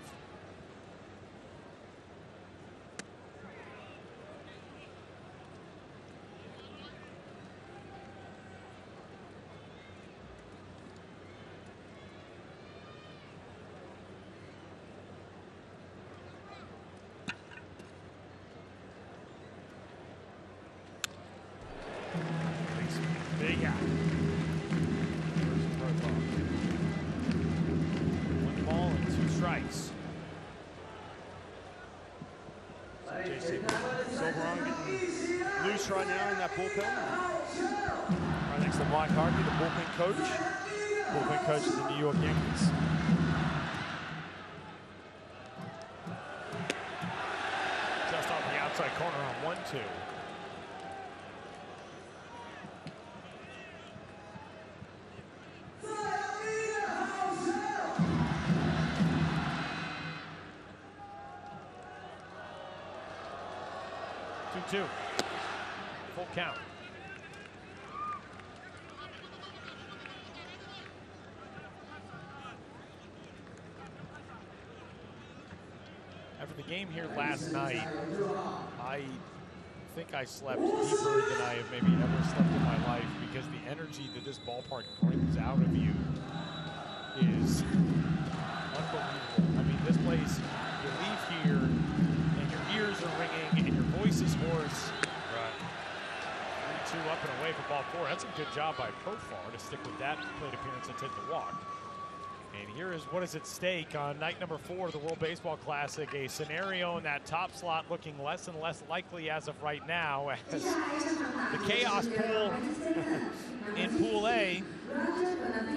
Big out. One ball and 2 strikes. So JC Silverong getting loose right now in that bullpen. Right next to Mike Harvey, the bullpen coach. Bullpen coach of the New York Yankees. Just off the outside corner on 1-2. Full count. After the game here last night, I think I slept deeper than I have maybe ever slept in my life, because the energy that this ballpark brings out of you is unbelievable. I mean, this place, you leave here and your ears are ringing and your voice is hoarse. Right. 3-2 up and away for ball 4. That's a good job by Profar to stick with that plate appearance and take the walk. And here is what is at stake on night number 4 of the World Baseball Classic. A scenario in that top slot looking less and less likely as of right now, as the chaos pool in Pool A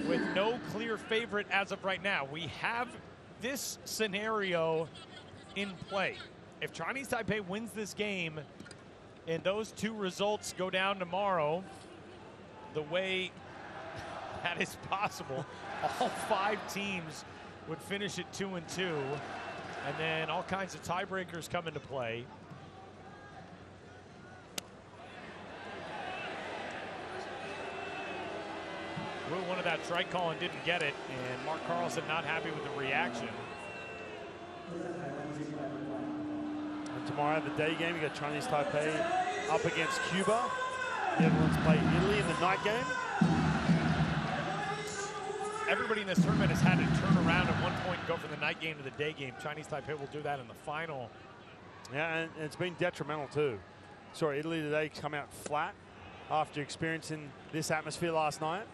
with no clear favorite as of right now. We have this scenario in play. If Chinese Taipei wins this game and those 2 results go down tomorrow, the way that is possible, all 5 teams would finish at 2-2, and then all kinds of tiebreakers come into play. Will wanted that strike call and didn't get it, and Mark Carlson not happy with the reaction. And tomorrow, the day game, you got Chinese Taipei up against Cuba. The Netherlands play Italy in the night game. Everybody in this tournament has had to turn around at one point and go from the night game to the day game. Chinese Taipei will do that in the final. Yeah, and it's been detrimental too. Sorry, Italy today come out flat after experiencing this atmosphere last night.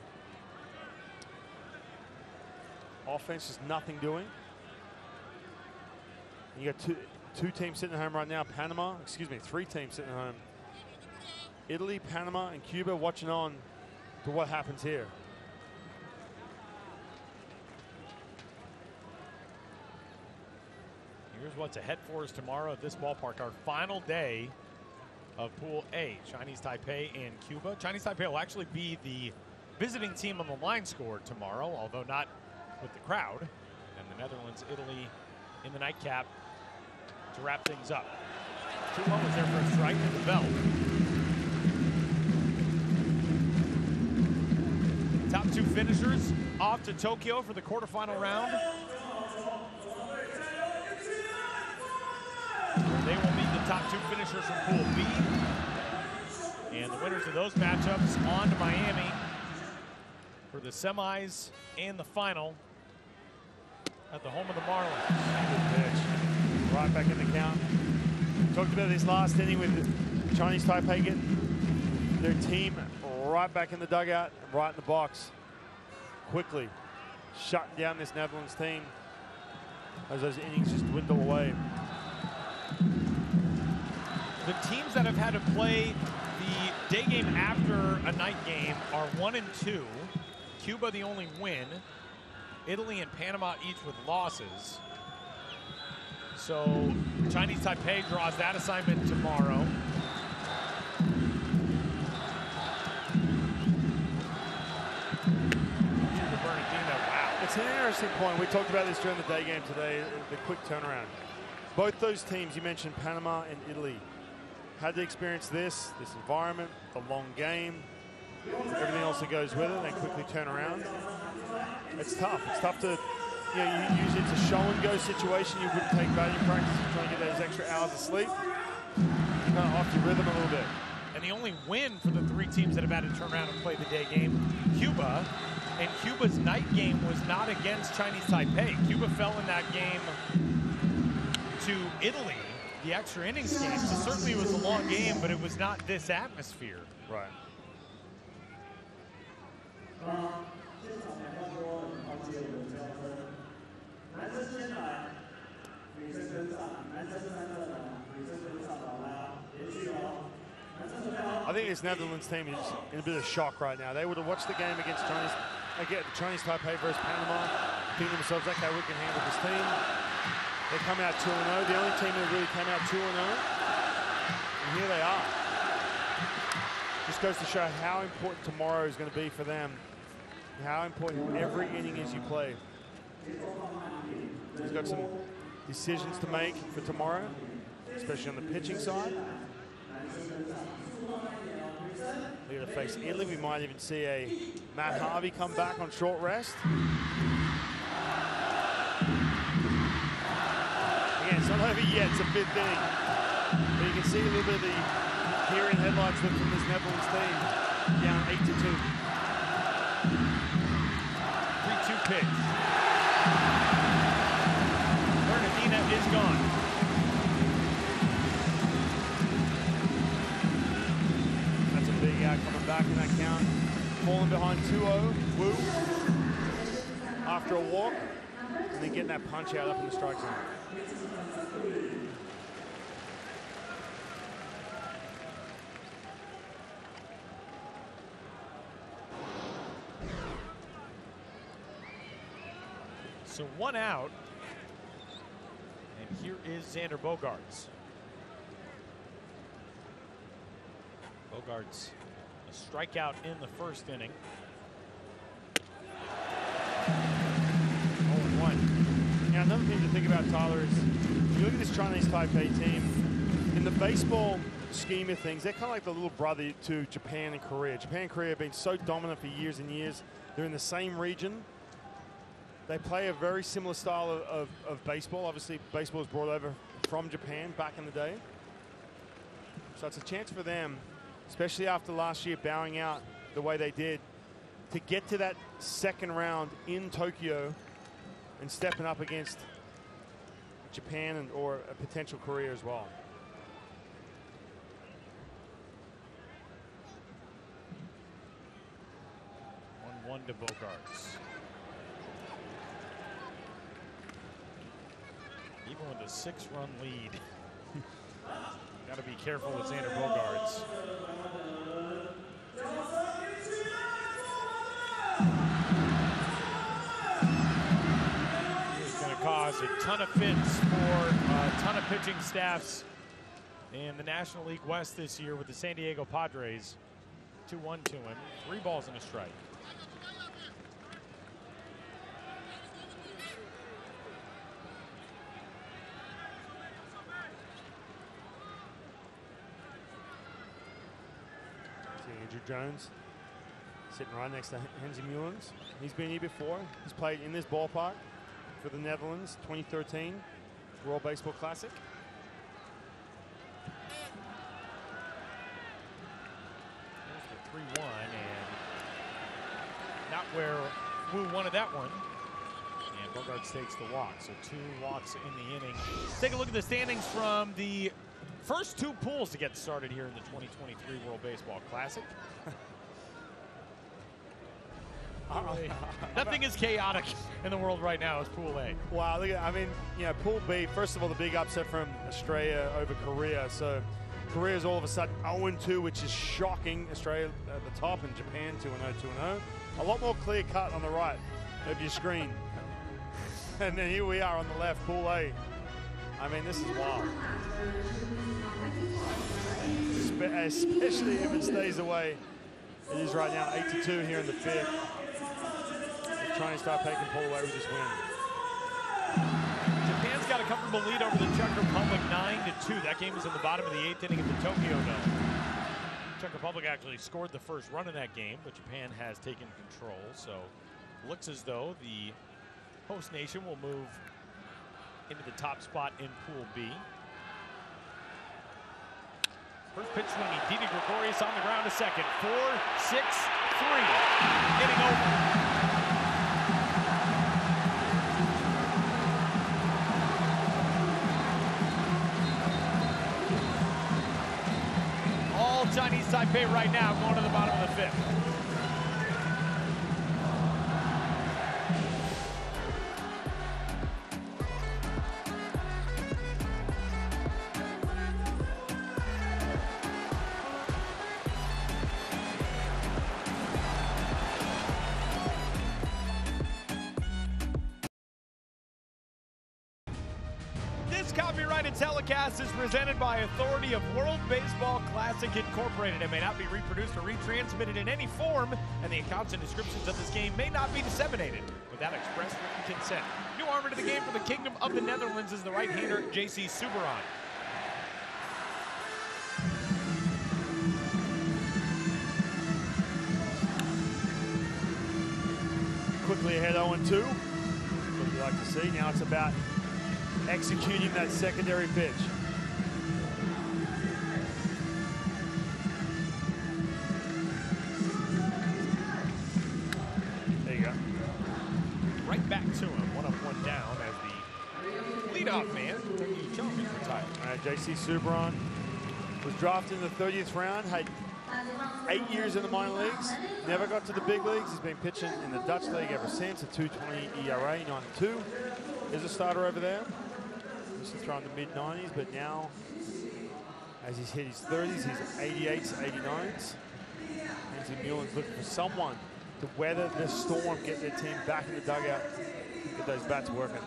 Offense is nothing doing. You got two teams sitting at home right now. 3 teams sitting at home. Italy, Panama, and Cuba watching on to what happens here. Here's what's ahead for us tomorrow at this ballpark. Our final day of Pool A, Chinese Taipei and Cuba. Chinese Taipei will actually be the visiting team on the line score tomorrow, although not with the crowd. And the Netherlands, Italy in the nightcap to wrap things up. 2-1 was there for a strike to the belt. Top 2 finishers off to Tokyo for the quarterfinal round. They will meet the top 2 finishers from Pool B. And the winners of those matchups on to Miami for the semis and the final at the home of the Marlins. Good pitch. Right back in the count. Talked about this last inning with Chinese Taipei getting their team right back in the dugout, right in the box. Quickly shutting down this Netherlands team as those innings just dwindle away. The teams that have had to play the day game after a night game are 1-2. Cuba the only win. Italy and Panama each with losses. So Chinese Taipei draws that assignment tomorrow. It's an interesting point. We talked about this during the day game today, the quick turnaround. Both those teams, you mentioned Panama and Italy, had to experience this environment, the long game, everything else that goes with it. They quickly turn around. It's tough. It's tough to, usually it's a show and go situation. You wouldn't take value practice and try and get those extra hours of sleep. You're kind of off your rhythm a little bit. And the only win for the 3 teams that have had to turn around and play the day game, Cuba. And Cuba's night game was not against Chinese Taipei. Cuba fell in that game to Italy, the extra innings game. So certainly it was a long game, but it was not this atmosphere. Right. I think this Netherlands team is in a bit of shock right now. They would have watched the game against Chinese Taipei versus Panama, thinking to themselves, okay, we can handle this team. They come out 2-0, the only team that really came out 2-0, and here they are. Just goes to show how important tomorrow is going to be for them, how important every inning is you play. He's got some decisions to make for tomorrow, especially on the pitching side. They're going to face Italy. We might even see a Matt Harvey come back on short rest. Again, it's not over yet. It's a 5th inning. But you can see a little bit of the deer in headlights look from this Netherlands team, down 8-2. 3-2 pitch. Bernardina is gone. That's a big out coming back in that count. Falling behind 2-0. Wu after a walk, and then getting that punch out up in the strike zone. So 1 out, and here is Xander Bogaerts. Bogaerts, a strikeout in the first inning. 0-1. Now, another thing to think about, Tyler, is you look at this Chinese Taipei team, in the baseball scheme of things, they're kind of like the little brother to Japan and Korea. Japan and Korea have been so dominant for years and years. They're in the same region. They play a very similar style of baseball. Obviously, baseball was brought over from Japan back in the day. So it's a chance for them, especially after last year bowing out the way they did, to get to that second round in Tokyo and stepping up against Japan or a potential Korea as well. One to Bogaerts. Even with a 6-run lead, got to be careful with Xander Bogaerts. It's going to cause a ton of fits for a ton of pitching staffs in the National League West this year with the San Diego Padres. 2-1 to him, 3 balls and a strike. Andrew Jones sitting right next to Henzy Mullins. He's been here before. He's played in this ballpark for the Netherlands, 2013 World Baseball Classic. There's the 3-1, and not where Wu wanted that one. And Bogaerts takes the walk, so 2 walks in the inning. Let's take a look at the standings from the first 2 pools to get started here in the 2023 World Baseball Classic. Nothing is chaotic in the world right now as Pool A. Wow, look at, I mean, you know, Pool B, first of all, the big upset from Australia over Korea. So Korea's all of a sudden 0-2, which is shocking. Australia at the top, and Japan 2-0, 2-0. A lot more clear cut on the right of your screen. And then here we are on the left, Pool A. I mean, this is wild. Especially if it stays away. It is right now 8-2 here in the 5th. If Chinese Taipei can pull away with this win. Japan's got a comfortable lead over the Czech Republic, 9-2. That game was in the bottom of the 8th inning at the Tokyo Dome. Czech Republic actually scored the first run in that game, but Japan has taken control. So looks as though the host nation will move into the top spot in Pool B. First pitch swinging, Didi Gregorius on the ground to second. 4-6-3, getting over. All Chinese Taipei right now going to the bottom of the 5th. Copyrighted telecast is presented by authority of World Baseball Classic Incorporated. It may not be reproduced or retransmitted in any form, and the accounts and descriptions of this game may not be disseminated without express written consent. New armor to the game for the Kingdom of the Netherlands is the right-hander JC Subban. Quickly ahead 0-2. What you like to see. Now it's about executing that secondary pitch. to him. 1 up, 1 down as the leadoff man, Tony Chung, is retired. JC Subban was drafted in the 30th round, had 8 years in the minor leagues, never got to the big leagues. He's been pitching in the Dutch league ever since, a 2.20 ERA, 9-2. Is a starter over there. Used to throw in the mid-90s, but now, as he's hit his 30s, he's 88s, 89s. Anthony Muellen's looking for someone to weather the storm, get their team back in the dugout, get those bats working.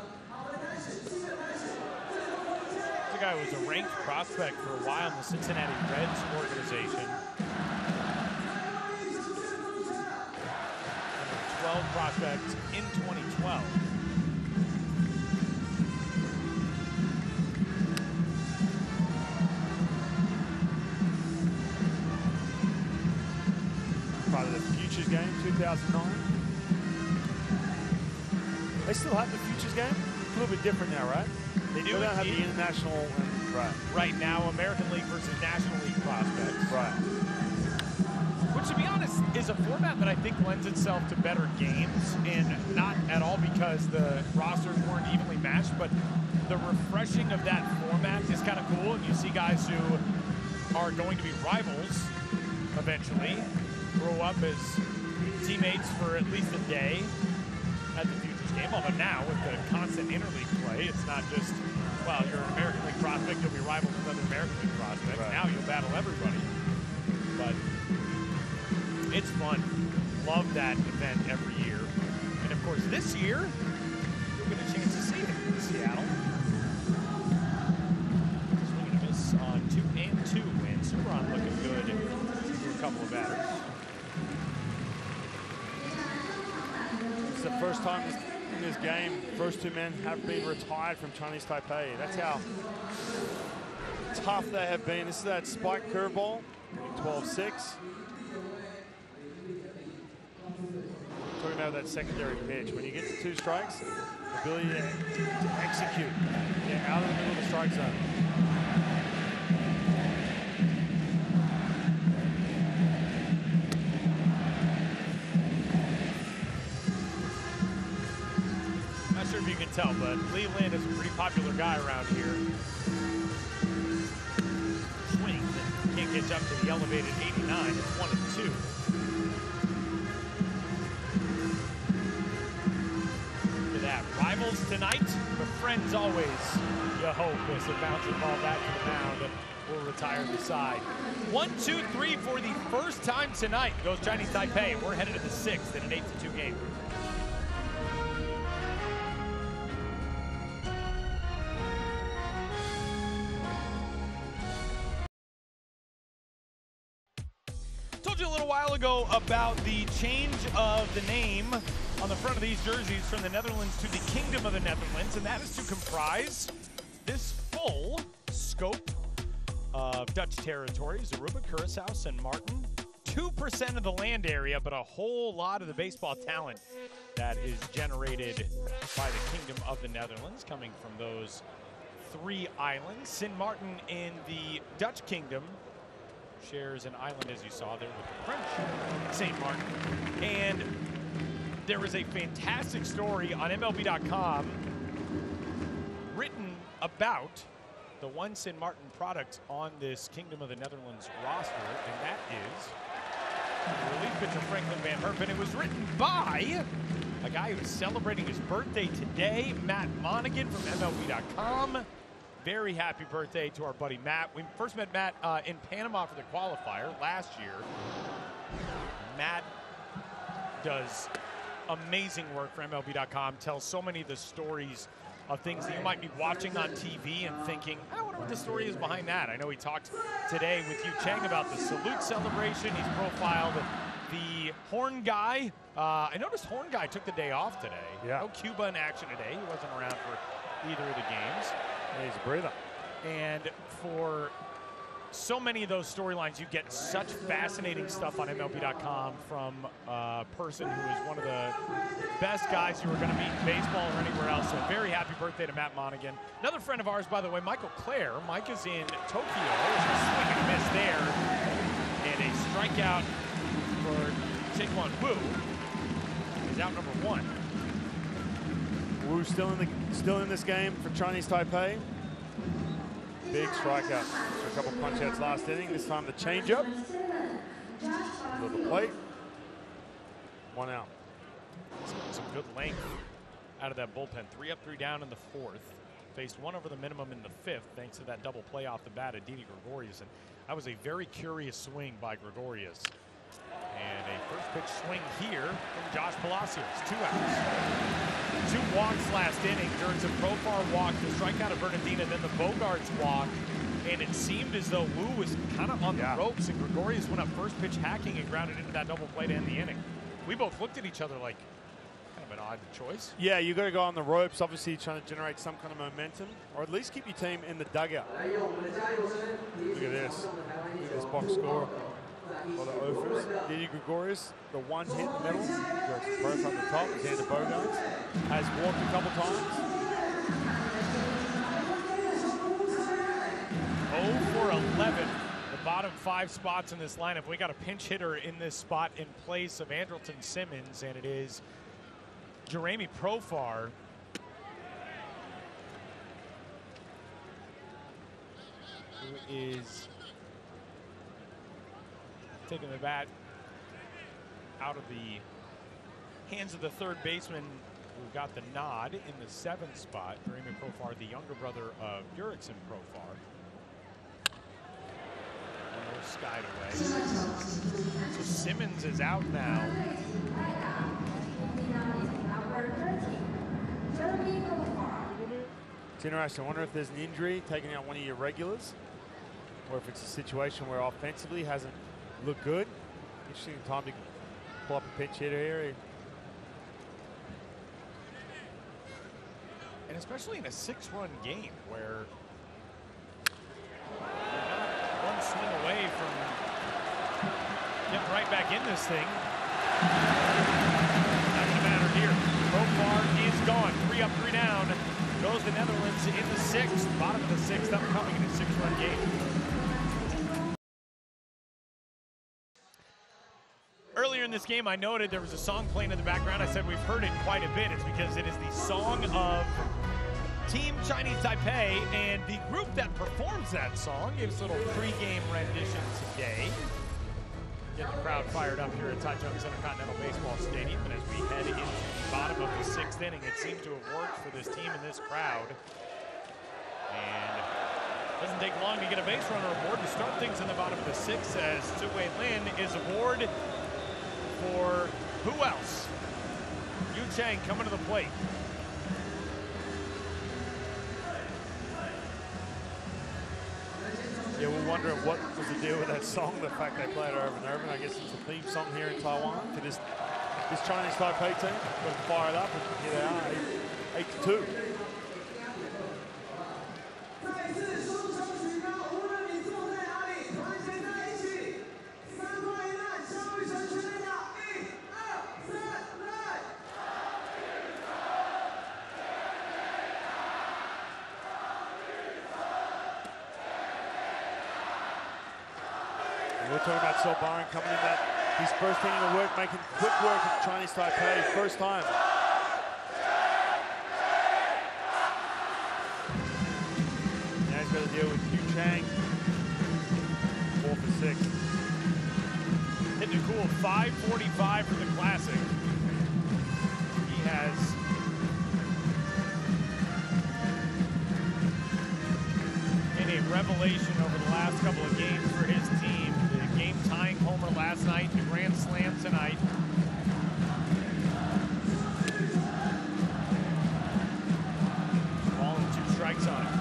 The guy was a ranked prospect for a while in the Cincinnati Reds organization. 12 prospects in 2012. Part of the Futures game, 2009. They still have the Futures game? A little bit different now, right? They do. They don't have the international. Right now, American League versus National League prospects. Right. Which, to be honest, is a format that I think lends itself to better games, and not at all because the rosters weren't evenly matched, but the refreshing of that format is kind of cool, and you see guys who are going to be rivals eventually grow up as teammates for at least a day at the Futures game. Although now, with the constant interleague play, it's not just, well, you're an American League prospect, you'll be rivals with other American League prospects. Right. Now you'll battle everybody. But it's fun. Love that event every year. And of course, this year, you'll get a chance to see it in Seattle. Swing and a miss on 2 and 2, and Subban looking good for a couple of batters. This is the first time in this game, first two men have been retired from Chinese Taipei. That's how tough they have been. This is that spike curveball, 12-6. Talking about that secondary pitch. When you get to 2 strikes, the ability to execute. Yeah, out of the middle of the strike zone. Not sure if you can tell, but Leland is a pretty popular guy around here. Swings and can't catch up to the elevated 89. It's 1 and 2. Rivals tonight, but friends always, you hope, as the bouncer ball back to the mound and will retire the side. 1, 2, 3 for the first time tonight goes Chinese Taipei. We're headed to the 6th in an 8-2 game. Told you a little while ago about the change of the name on the front of these jerseys from the Netherlands to the Kingdom of the Netherlands, and that is to comprise this full scope of Dutch territories: Aruba, Curaçao, St. Martin, 2% of the land area, but a whole lot of the baseball talent that is generated by the Kingdom of the Netherlands coming from those 3 islands. St. Martin in the Dutch Kingdom shares an island, as you saw there, with the French St. Martin. And there is a fantastic story on MLB.com written about the one St. Martin product on this Kingdom of the Netherlands roster, and that is relief pitcher Franklin Van Herpen. It was written by a guy who's celebrating his birthday today, Matt Monaghan from MLB.com. Very happy birthday to our buddy Matt. We first met Matt in Panama for the qualifier last year. Matt does amazing work for MLB.com, tells so many of the stories of things that you might be watching on TV and thinking, I wonder what the story is behind that. I know he talked today with Yu Chang about the salute celebration. He's profiled the Horn Guy. I noticed Horn Guy took the day off today. Yeah. No Cuba in action today. He wasn't around for either of the games. Yeah, he's a breather. And for so many of those storylines, you get such fascinating stuff on MLB.com from a person who is one of the best guys you were going to meet in baseball or anywhere else. So very happy birthday to Matt Monaghan. Another friend of ours, by the way, Michael Clare. Mike is in Tokyo. There's a swing and a miss there. And a strikeout for Jaquan Wu. He's out number 1. Wu's still in this game for Chinese Taipei. Big strikeout. So a couple punch outs last inning. This time the changeup. Middle of the plate. 1 out. Some good length out of that bullpen. 3 up, 3 down in the 4th. Faced 1 over the minimum in the 5th thanks to that double play off the bat of Didi Gregorius. And that was a very curious swing by Gregorius. And a first pitch swing here from Josh Palacios. 2 outs. 2 walks last inning. Jurickson Profar walked, the strikeout of Bernardina, then the Bogarts walk. And it seemed as though Wu was kind of on the ropes, and Gregorius went up first pitch hacking and grounded into that double play to end the inning. We both looked at each other like, kind of an odd choice. Yeah, you got to go on the ropes, obviously trying to generate some kind of momentum, or at least keep your team in the dugout. Look at this. Look at this box score for the Offers. Didi Gregorius, the 1 hit in the middle. Jurickson Profar on the top. Xander Bogaerts has walked a couple times. 0 for 11. The bottom 5 spots in this lineup. We got a pinch hitter in this spot in place of Andrelton Simmons, and it is Jeremy Profar. Who is taking the bat out of the hands of the third baseman who got the nod in the 7th spot. Jeremy Profar, the younger brother of Jurickson Profar. Skied away. So Simmons is out now. It's interesting. I wonder if there's an injury taking out one of your regulars, or if it's a situation where offensively hasn't looked good. Interesting time to pull up a pinch hitter here. And especially in a 6-run game where one swing away from getting right back in this thing. Not going to matter here. Profar is gone. 3 up, 3 down. Goes the Netherlands in the 6th. Bottom of the 6th, upcoming in a 6-run game. Earlier in this game, I noted there was a song playing in the background. I said we've heard it quite a bit. It's because it is the song of Team Chinese Taipei, and the group that performs that song gives a little pre-game rendition today. Get the crowd fired up here at Taichung Center Continental Baseball Stadium. And as we head into the bottom of the 6th inning, it seems to have worked for this team and this crowd. And it doesn't take long to get a base runner aboard to start things in the bottom of the 6th as Tzu-Wei Lin is aboard for who else? Yu Chang coming to the plate. Yeah, we're wondering what was the deal with that song, the fact they play it over and over. And I guess it's a theme song here in Taiwan for this Chinese Taipei team. Got to fire it up and here they are, 8-2. We're talking about Solbaran coming in that his first inning of work, making quick work at Chinese Taipei, first time. Now he's got to deal with Yu Chang, 4 for 6. Hitting a cool 545 for the Classic. He has been a revelation over the last couple of games for his team. The game-tying homer last night, the grand slam tonight. Ball and 2 strikes on him.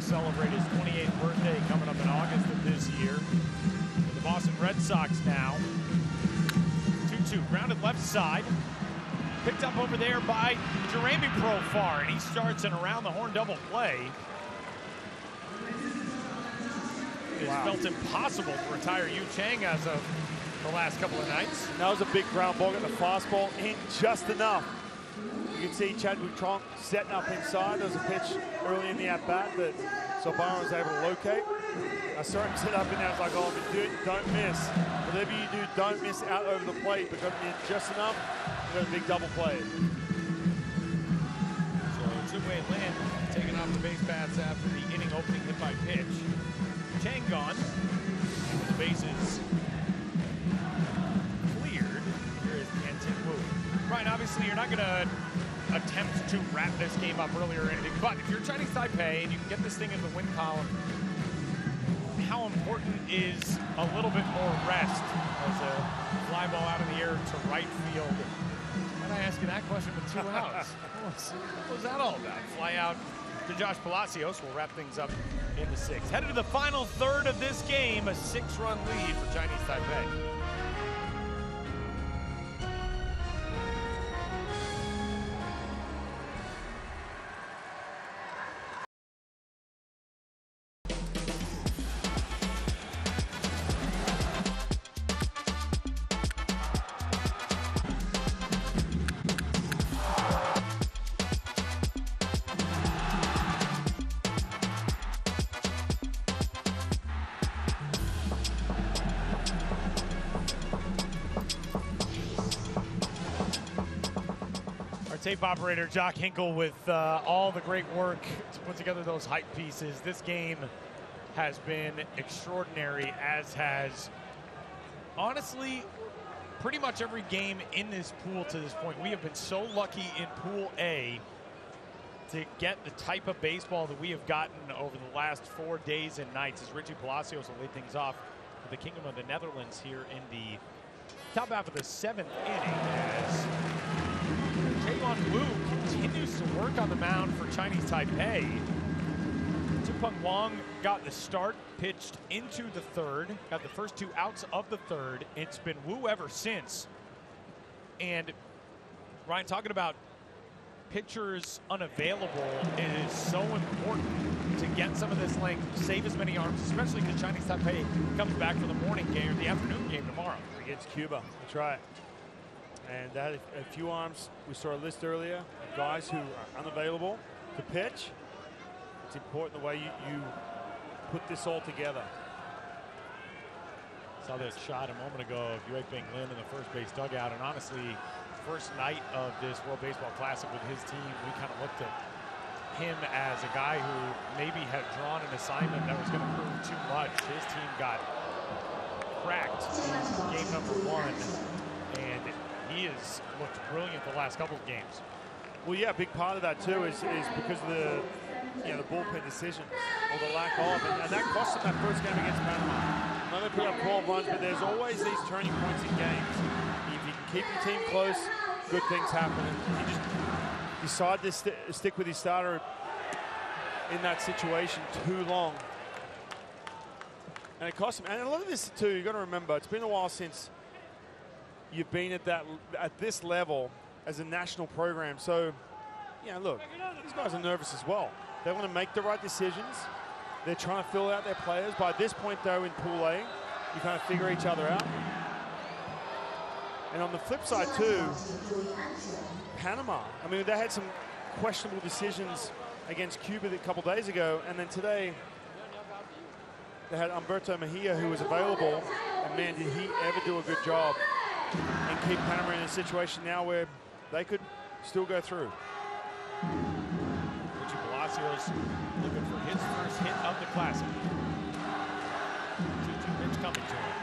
Celebrate his 28th birthday coming up in August of this year. For the Boston Red Sox now. 2-2, grounded left side. Picked up over there by Jeremy Profar, and he starts an around the horn double play. It felt impossible to retire Yu Chang as of the last couple of nights. That was a big ground ball, got the fastball in just enough. You can see Chadwick Tronk setting up inside. There was a pitch early in the at-bat that Solbara was able to locate. I saw him set up in there. I was like, oh, but dude, don't miss. Whatever you do, don't miss out over the plate, but got it in just enough. Got a big double play. So two-way Lin taking off the base paths after the inning opening hit by pitch. Chang gone. The bases cleared. Here is Tiantin Wu. Ryan, obviously you're not going to attempt to wrap this game up earlier or anything, but if you're Chinese Taipei and you can get this thing in the win column, how important is a little bit more rest as a fly ball out of the air to right field? Why did I ask you that question with 2 outs? What was that all about? Fly out to Josh Palacios. We'll wrap things up in the 6th. Headed to the final third of this game, a 6-run lead for Chinese Taipei. Tape operator Jock Hinkle with all the great work to put together those hype pieces. This game has been extraordinary, as has, honestly, pretty much every game in this pool to this point. We have been so lucky in Pool A to get the type of baseball that we have gotten over the last 4 days and nights, as Richie Palacios will lead things off for the Kingdom of the Netherlands here in the top half of the 7th inning, as Jaewon Wu continues to work on the mound for Chinese Taipei. Tupeng Wang got the start, pitched into the 3rd, got the first 2 outs of the 3rd. It's been Wu ever since. And Ryan, talking about pitchers unavailable, it is so important to get some of this length, save as many arms, especially because Chinese Taipei comes back for the morning game or the afternoon game tomorrow. Against Cuba, that's right. And that a few arms, we saw a list earlier, of guys who are unavailable to pitch. It's important the way you put this all together. Saw this shot a moment ago of Yue Bing Lin in the first base dugout, and honestly, first night of this World Baseball Classic with his team, we kind of looked at him as a guy who maybe had drawn an assignment that was going to prove too much. His team got cracked in game number 1, and he has looked brilliant the last couple of games. Well, yeah, a big part of that too is because of the bullpen decisions or the lack of, and that cost them that first game against Panama. I know they put up 12 runs, but there's always these turning points in games. If you can keep your team close, good things happen. And you just decide to stick with your starter in that situation too long, and it cost them. And a lot of this too, you got to remember, it's been a while since you've been at this level as a national program. So, look, these guys are nervous as well. They want to make the right decisions. They're trying to fill out their players. By this point, though, in Pool A, you kind of figure each other out. And on the flip side, too, Panama. I mean, they had some questionable decisions against Cuba a couple days ago, and then today they had Humberto Mejia, who was available, and man, did he ever do a good job and keep Panama in a situation now where they could still go through. Richie Palacios looking for his first hit of the Classic. 2-2 pitch coming to him.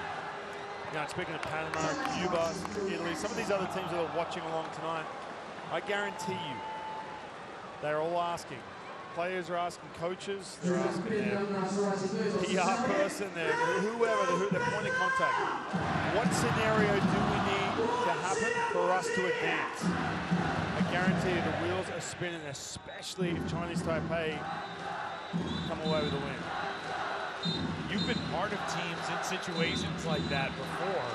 Now, speaking of Panama, Cuba, Italy, some of these other teams that are watching along tonight, I guarantee you, they're all asking. Players are asking coaches, they're asking their PR person, whoever, their point of contact. What scenario do we need to happen for us to advance? I guarantee you the wheels are spinning, especially if Chinese Taipei come away with a win. You've been part of teams in situations like that before,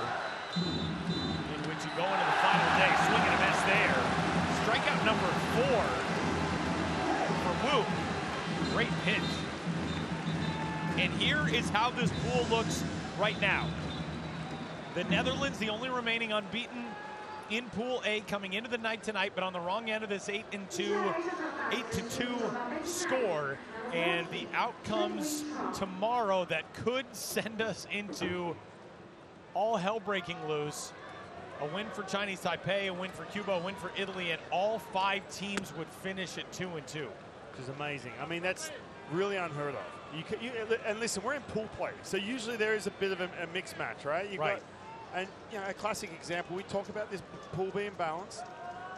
in which you go into the final day swinging a miss there. number 4 for Wu. Great pitch. And here is how this pool looks right now. The Netherlands, the only remaining unbeaten in Pool A coming into the night tonight, but on the wrong end of this 8-2 score. And the outcomes tomorrow that could send us into all hell breaking loose. A win for Chinese Taipei, a win for Cuba, a win for Italy, and all 5 teams would finish at 2-2. Which is amazing. I mean, that's really unheard of. And listen, we're in pool play, so usually there is a bit of a mixed match, right? And a classic example, we talk about this Pool B imbalance.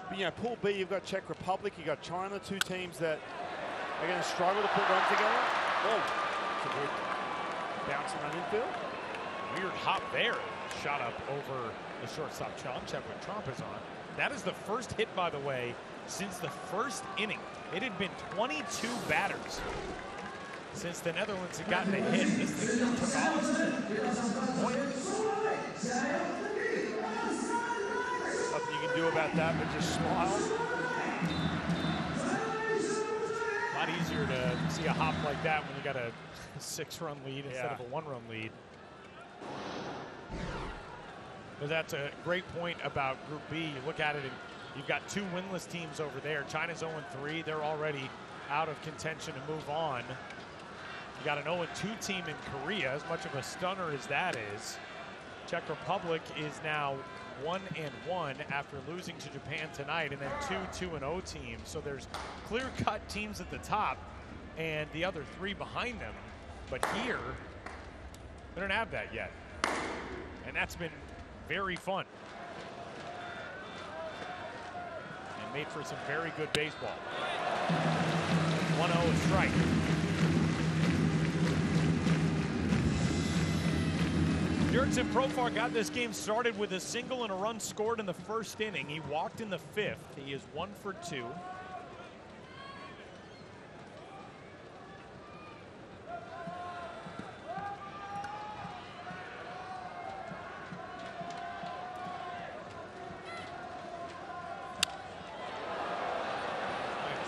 But Pool B, you've got Czech Republic, you've got China, 2 teams that are going to struggle to put runs together. Oh, it's a good bounce in that infield. Weird hop there. Shot up over the shortstop. Check when Trump is on. That is the first hit, by the way, since the first inning. It had been 22 batters since the Netherlands had gotten a hit. This thing just took off. Nothing you can do about that, but just smile. A lot easier to see a hop like that when you got a 6-run lead instead of a 1-run lead. But that's a great point about Group B. You look at it and you've got 2 winless teams over there. China's 0-3. They're already out of contention to move on. You got an 0-2 team in Korea, as much of a stunner as that is. Czech Republic is now 1-1 after losing to Japan tonight, and then 2 2-0 teams. So there's clear-cut teams at the top and the other 3 behind them. But here, they don't have that yet. And that's been very fun. And made for some very good baseball. 1-0 strike. Jurickson Profar got this game started with a single and a run scored in the first inning. He walked in the 5th. He is 1 for 2.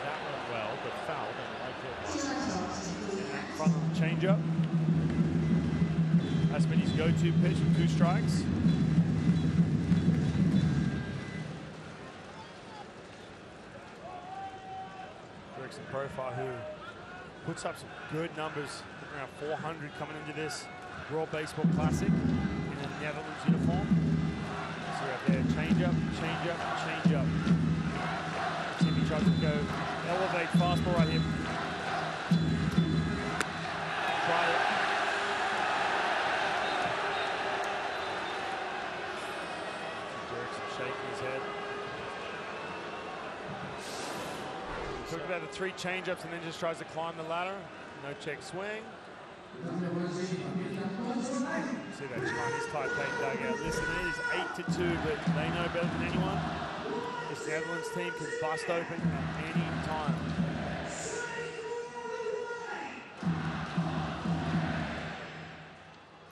That went well, but fouled and right In front of the changeup. That's been his go-to pitch with 2 strikes. Jurickson Profar, who puts up some good numbers, around 400 coming into this World Baseball Classic in a Netherlands uniform. So right there, changeup, changeup, changeup. Timmy tries to go elevate fastball right here. Try it. Shaking his head. Talked about the 3 changeups and then just tries to climb the ladder. No check swing. See that Chinese Taipei dugout. Listen, it is 8-2, but they know better than anyone. This Netherlands team can bust open at any time.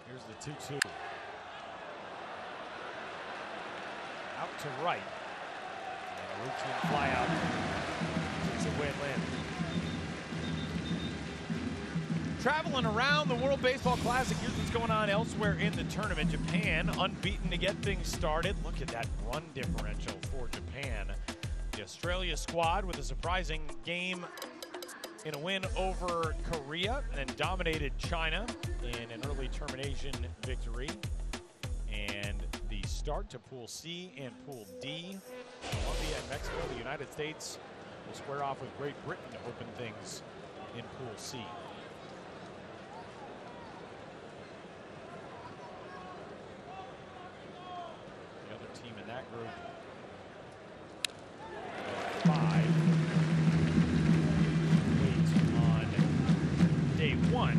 Here's the 2-2. Out to right. And a routine fly out. It's a wet land. Traveling around the World Baseball Classic, here's what's going on elsewhere in the tournament. Japan unbeaten to get things started. Look at that run differential for Japan. The Australia squad with a surprising game in a win over Korea and dominated China in an early termination victory. And the start to Pool C and Pool D. Colombia and Mexico, the United States, will square off with Great Britain to open things in Pool C. The other team in that group, 5, wait on day 1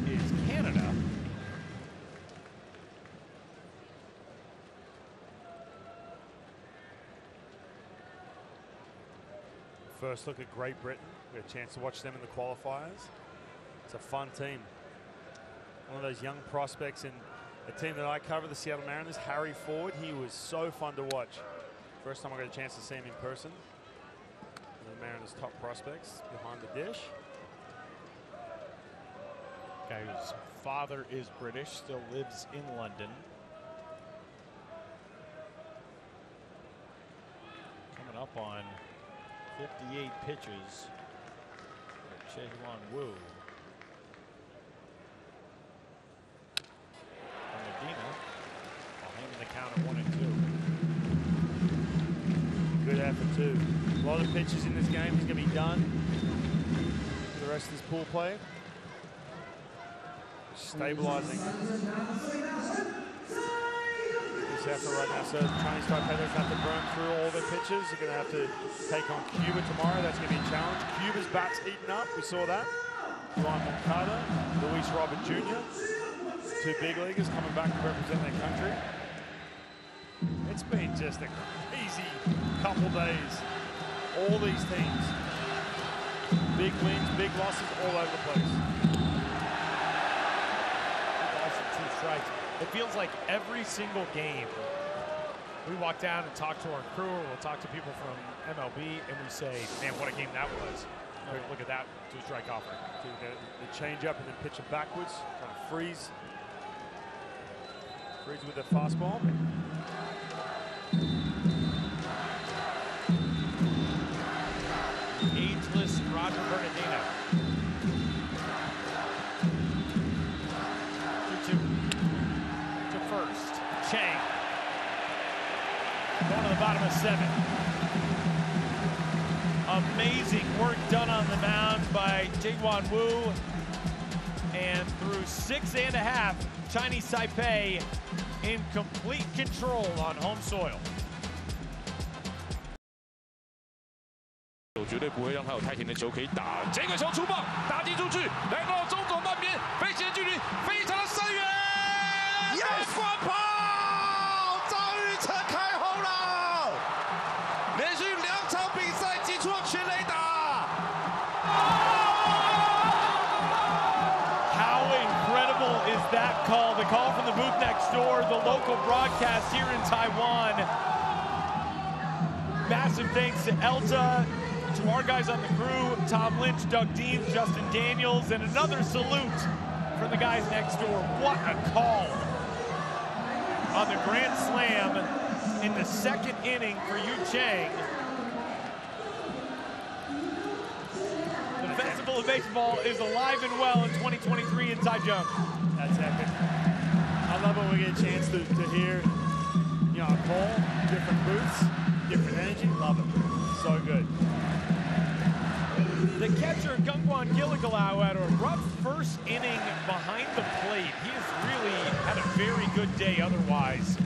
is Canada. First look at Great Britain. We had a chance to watch them in the qualifiers. It's a fun team. One of those young prospects in a team that I cover, the Seattle Mariners, Harry Ford. He was so fun to watch. First time I got a chance to see him in person. The Mariners' top prospects behind the dish. Guy whose father is British, still lives in London. Coming up on 58 pitches for Jae-Hwan Woo. Medina, while hanging the count at 1-2. Good effort too. A lot of pitches in this game. He's going to be done for the rest of his pool play. Stabilizing this effort right now. So Chinese Taipei doesn't have to burn through all their pitches. They're going to have to take on Cuba tomorrow. That's going to be a challenge. Cuba's bat's eaten up. We saw that. Juan Moncada, Luis Robert Jr., two big leaguers coming back to represent their country. It's been just a crazy couple days. All these teams, big wins, big losses, all over the place. Two strikes. It feels like every single game we walk down and talk to our crew, or we'll talk to people from MLB, and we say, man, what a game that was. Look at that two-strike offer. The change up and then pitch it backwards, trying to freeze. Freeze with the fastball. Ageless Roger Bernardino. 2-2 to first. Chang going to the bottom of 7. Amazing work done on the mound by Jae-Hwan Woo. And through 6.5, Chinese Taipei in complete control on home soil. 绝对不会让他有太甜的球可以打。这个球出棒，打击出去，来到中左半边，飞行距离非常的深远。Yes， 灌炮，张育成开轰了，连续2场比赛击出了全垒打。How incredible is that call? The call from the booth next door, the local broadcast here in Taiwan. Massive thanks to Elta, to our guys on the crew, Tom Lynch, Doug Deans, Justin Daniels, and another salute from the guys next door. What a call on the grand slam in the 2nd inning for Yu Chang. The Festival of Baseball is alive and well in 2023 in Taichung. That's epic. I love when we get a chance to hear, you know, a call, different booths, different energy. Love it. So good. The catcher, Gungwan Gilligalau, had a rough first inning behind the plate. He has really had a very good day otherwise.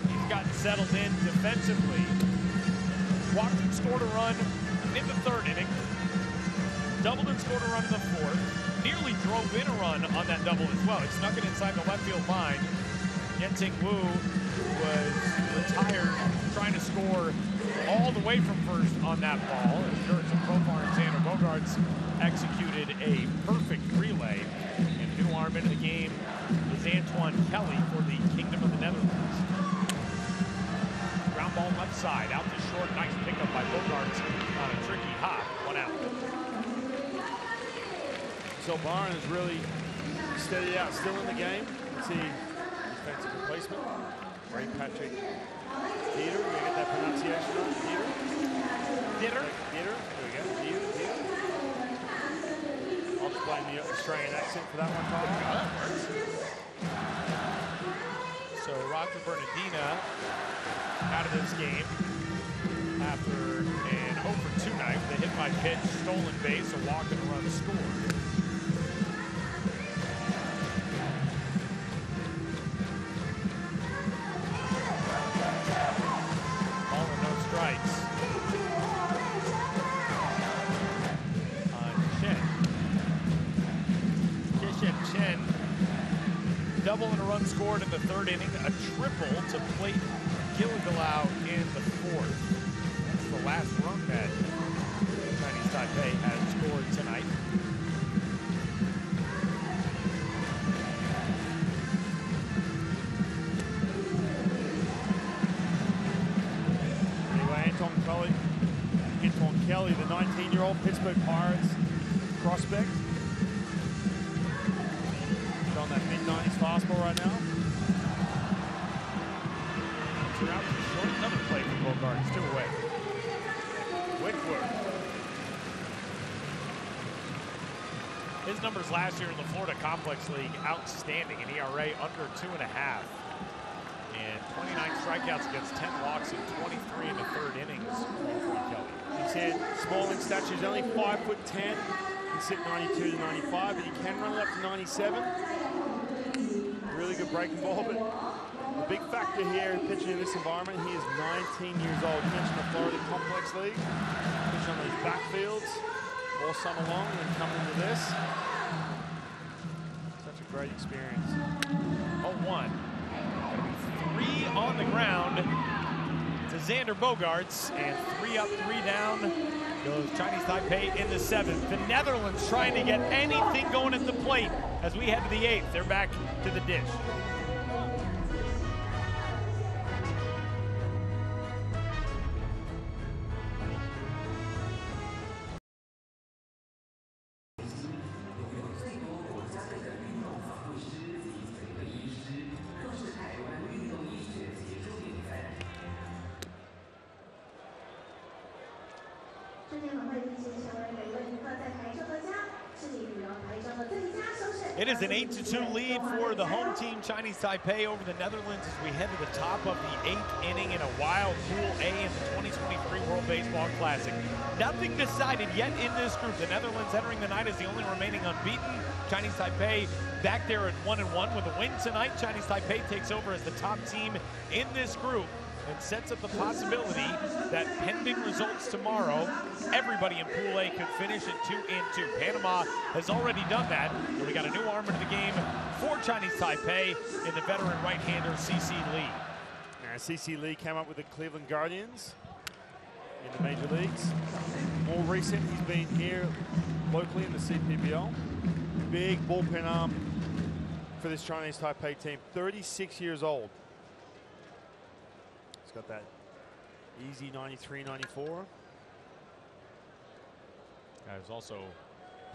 He's gotten settled in defensively. Walked and scored a run in the 3rd inning. Doubled and scored a run in the 4th. Nearly drove in a run on that double as well. He snuck it inside the left field line. Yenting Wu was retired, trying to score all the way from first on that ball. Endurance of Profar and Xander Bogaerts executed a perfect relay. And new arm into the game is Antoine Kelly for the Kingdom of the Netherlands. Ground ball left side, out to short. Nice pickup by Bogaerts on a tricky hop. 1 out. So Barron is really steadied out, still in the game. Let's see defensive replacement. Ray Patrick Dieter, we're gonna get that pronunciation on Dieter. Dieter. There we go. Dieter. I'll just blame the Australian accent for that one, Tom. That works. So Roger Bernardina out of this game after an 0-for-2 night. The hit by pitch, stolen base, a walk and a run scored. Double and a run scored in the 3rd inning, a triple to plate Gilligalau in the 4th. That's the last run that Chinese Taipei has scored tonight. Anyway, Anton Kelly Antoine Kelly, the 19-year-old Pittsburgh Pirates prospect. On that mid-90s fastball right now. Two out, too short. Another play from Bogarts. 2 away. Whitworth. His numbers last year in the Florida Complex League, outstanding. An ERA under 2.5. And 29 strikeouts against 10 walks in 23 in the 3rd innings for Antoine Kelly. He's had small in stature. He's only 5'10". He's hit 92 to 95, but he can run it up to 97. Really good breaking ball, but the big factor here in pitching in this environment, he is 19 years old. You mentioned the Florida Complex League, pitching on those backfields all summer long, and then coming into this. Such a great experience. 0-1. 3 on the ground to Xander Bogarts, and 3 up, 3 down goes Chinese Taipei in the 7th. The Netherlands trying to get anything going at the plate as we head to the 8th. They're back to the dish. It is an 8-2 lead for the home team, Chinese Taipei, over the Netherlands as we head to the top of the 8th inning in a wild Pool A in the 2023 World Baseball Classic. Nothing decided yet in this group. The Netherlands entering the night as the only remaining unbeaten. Chinese Taipei back there at 1-1 with a win tonight. Chinese Taipei takes over as the top team in this group and sets up the possibility that pending results tomorrow, everybody in Pool A could finish at 2-2. Panama has already done that, and we got a new arm into the game for Chinese Taipei in the veteran right-hander C.C. Lee. C.C. Lee came up with the Cleveland Guardians in the major leagues. More recent, he's been here locally in the CPBL. Big bullpen arm for this Chinese Taipei team. 36 years old. He's got that easy 93, 94. He's also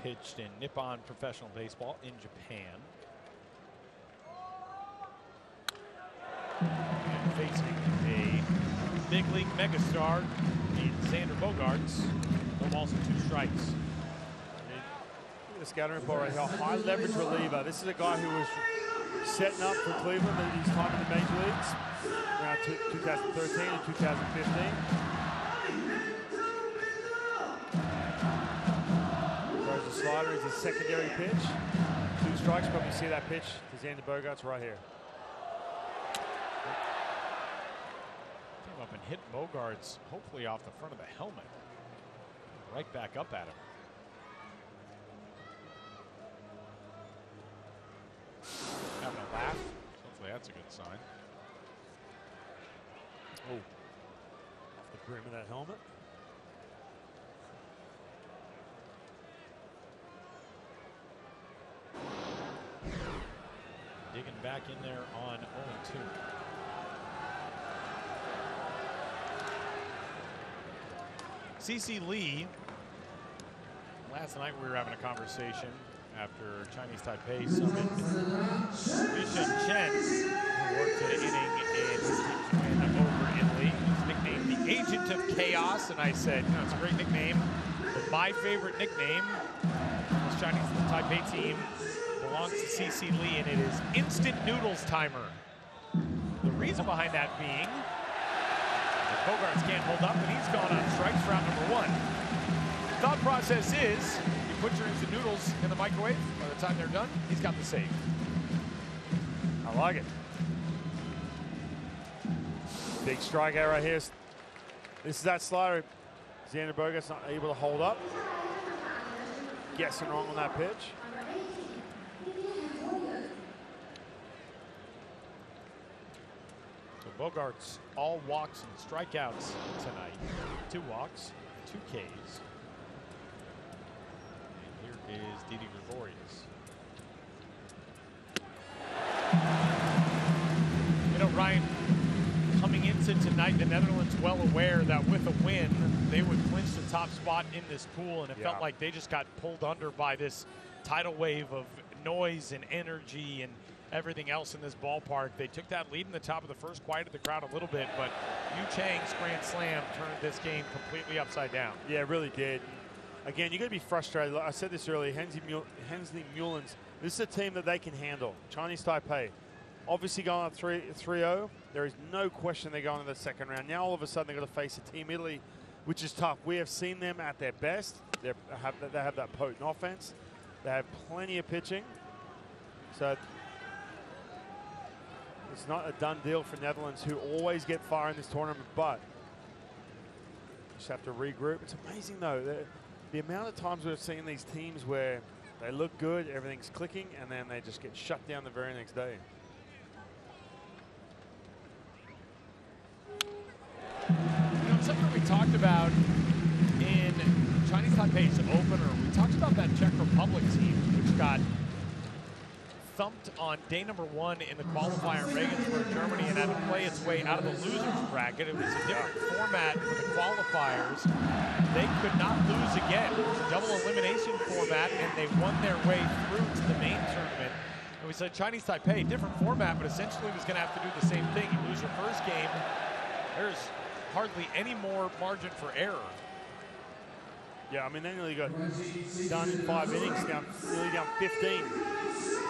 pitched in Nippon Professional Baseball in Japan. And facing a big league megastar in Xander Bogarts. No balls and 2 strikes. Look at the scattering ball right here. High leverage reliever. This is a guy who was setting up for Cleveland at his time in the major leagues around 2013 and 2015. Throws a slider as a secondary pitch. 2 strikes, probably see that pitch to Xander Bogarts right here. Came up and hit Bogarts, hopefully off the front of the helmet. Right back up at him. Having a laugh. Hopefully that's a good sign. Oh, off the brim of that helmet. Digging back in there on 0-2. C.C. Lee, last night we were having a conversation after Chinese Taipei summoned Vishen Chen, who worked an inning in his team's win over Italy. He's nicknamed the Agent of Chaos, and I said, you know, it's a great nickname, but my favorite nickname this Chinese Taipei team belongs to C.C. Lee, and it is Instant Noodles Timer. The reason behind that being that Bogarts can't hold up, and he's gone on strikes for round number 1. The thought process is, you put your instant noodles in the microwave, by the time they're done, he's got the save. I like it. Big strikeout right here. This is that slider. Xander Bogarts not able to hold up. Guessing wrong on that pitch. So Bogarts all walks and strikeouts tonight. 2 walks, 2 Ks. And here is Didi Gregorius. You know, Ryan, coming into rested tonight. The Netherlands well aware that with a win, they would clinch the top spot in this pool, and it felt like they just got pulled under by this tidal wave of noise and energy and everything else in this ballpark. They took that lead in the top of the first, quieted the crowd a little bit, but Yu Chang's grand slam turned this game completely upside down. Yeah, it really did. Again, you're going to be frustrated. I said this earlier, Hensley Mullins, this is a team that they can handle. Chinese Taipei, obviously going up 3-0. There is no question they're going to the second round. Now all of a sudden they've got to face a Team Italy, which is tough. We have seen them at their best. They have that potent offense. They have plenty of pitching. So it's not a done deal for Netherlands, who always get far in this tournament, but just have to regroup. It's amazing though, the amount of times we've seen these teams where they look good, everything's clicking, and then they just get shut down the very next day. You know, something we talked about in Chinese Taipei's opener, we talked about that Czech Republic team, which got thumped on day number 1 in the qualifier in Regensburg, Germany, and had to play its way out of the loser's bracket. It was a different format for the qualifiers. They could not lose again. It was a double elimination format, and they won their way through to the main tournament. And we said Chinese Taipei, different format, but essentially was going to have to do the same thing. You lose your first game, there's hardly any more margin for error. Yeah, I mean, they nearly got done in 5 innings, nearly down 15.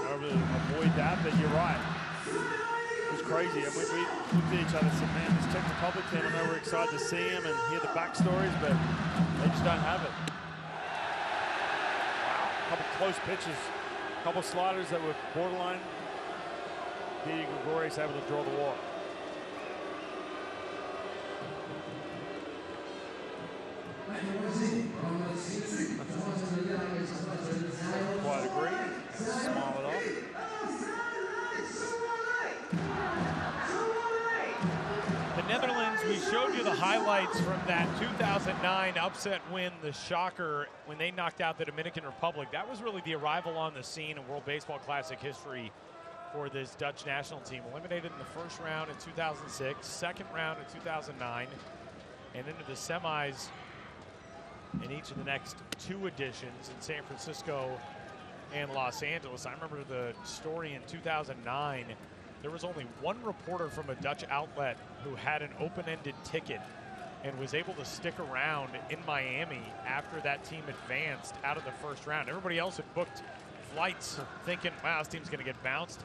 I really avoid that, but you're right. It was crazy. And we looked at each other and said, man, this Czech Republic team, I know we're excited to see them and hear the backstories, but they just don't have it. Wow, a couple close pitches, a couple sliders that were borderline. Didi Gregorius able to draw the walk. Quite agree. Smile it off. The Netherlands, we showed you the highlights from that 2009 upset win, the shocker, when they knocked out the Dominican Republic. That was really the arrival on the scene in World Baseball Classic history for this Dutch national team. Eliminated in the first round in 2006, second round in 2009, and into the semis in each of the next 2 editions in San Francisco and Los Angeles. I remember the story in 2009. There was only one reporter from a Dutch outlet who had an open-ended ticket and was able to stick around in Miami after that team advanced out of the first round. Everybody else had booked flights thinking, wow, this team's going to get bounced.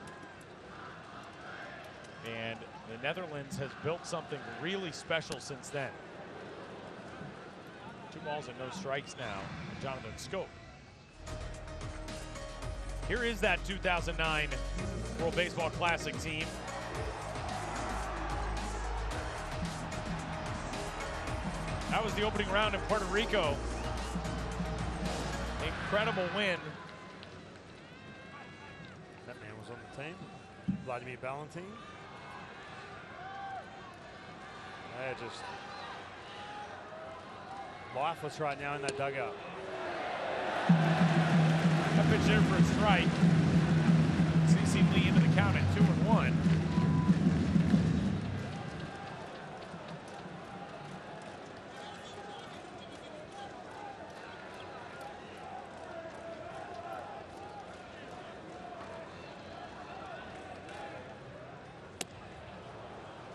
And the Netherlands has built something really special since then. 2 balls and no strikes now. Jonathan Scope. Here is that 2009 World Baseball Classic team. That was the opening round in Puerto Rico. Incredible win. That man was on the team. Vladimir Valentin. They're just lifeless right now in that dugout. That pitch there for a strike. CC Lee into the count at 2-1.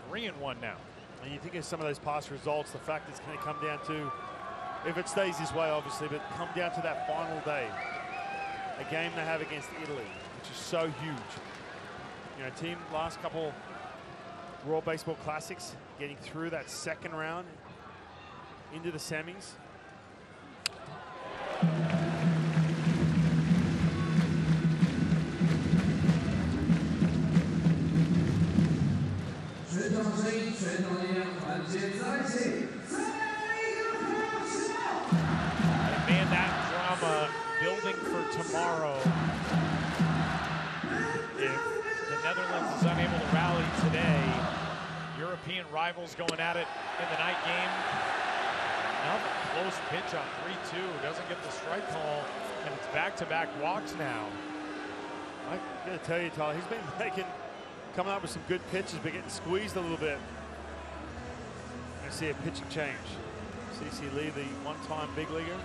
Three and one now. And you think of some of those past results, the fact it's going to come down to, if it stays this way, obviously, but come down to that final day. A game they have against Italy, which is so huge. You know, team last couple World Baseball Classics, getting through that second round into the semis. Man, that drama building for tomorrow. If the Netherlands is unable to rally today, European rivals going at it in the night game. Another close pitch on 3-2, doesn't get the strike call, and it's back-to-back walks now. I gotta tell you, Tyler, he's been coming up with some good pitches, but getting squeezed a little bit. I see a pitching change. CC Lee, the one-time big leaguer.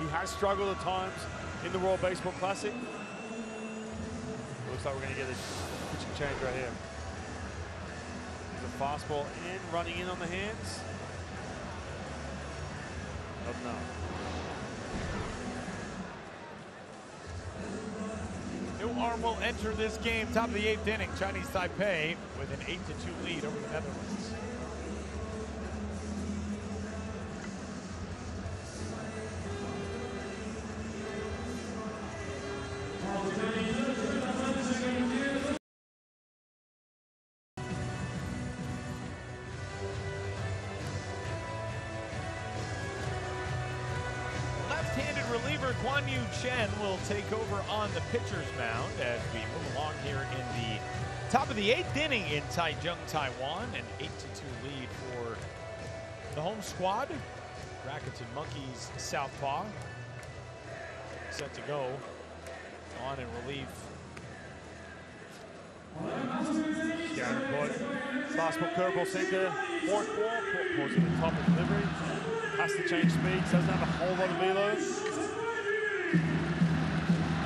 He has struggled at times in the World Baseball Classic. Looks like we're going to get a pitching change right here. There's a fastball in, running in on the hands. Oh, no. New arm will enter this game. Top of the 8th inning. Chinese Taipei with an 8-2 lead over the Netherlands. Left-handed reliever Guan Yu Chen will take over on the pitcher's mound as we move along here in the top of the 8th inning in Taichung, Taiwan. An 8-2 lead for the home squad. Rakuten Monkeys southpaw set to go on in relief. Fastball, curveball, center, fork ball, pulls in the top of delivery. Has to change speeds, doesn't have a whole lot of velo.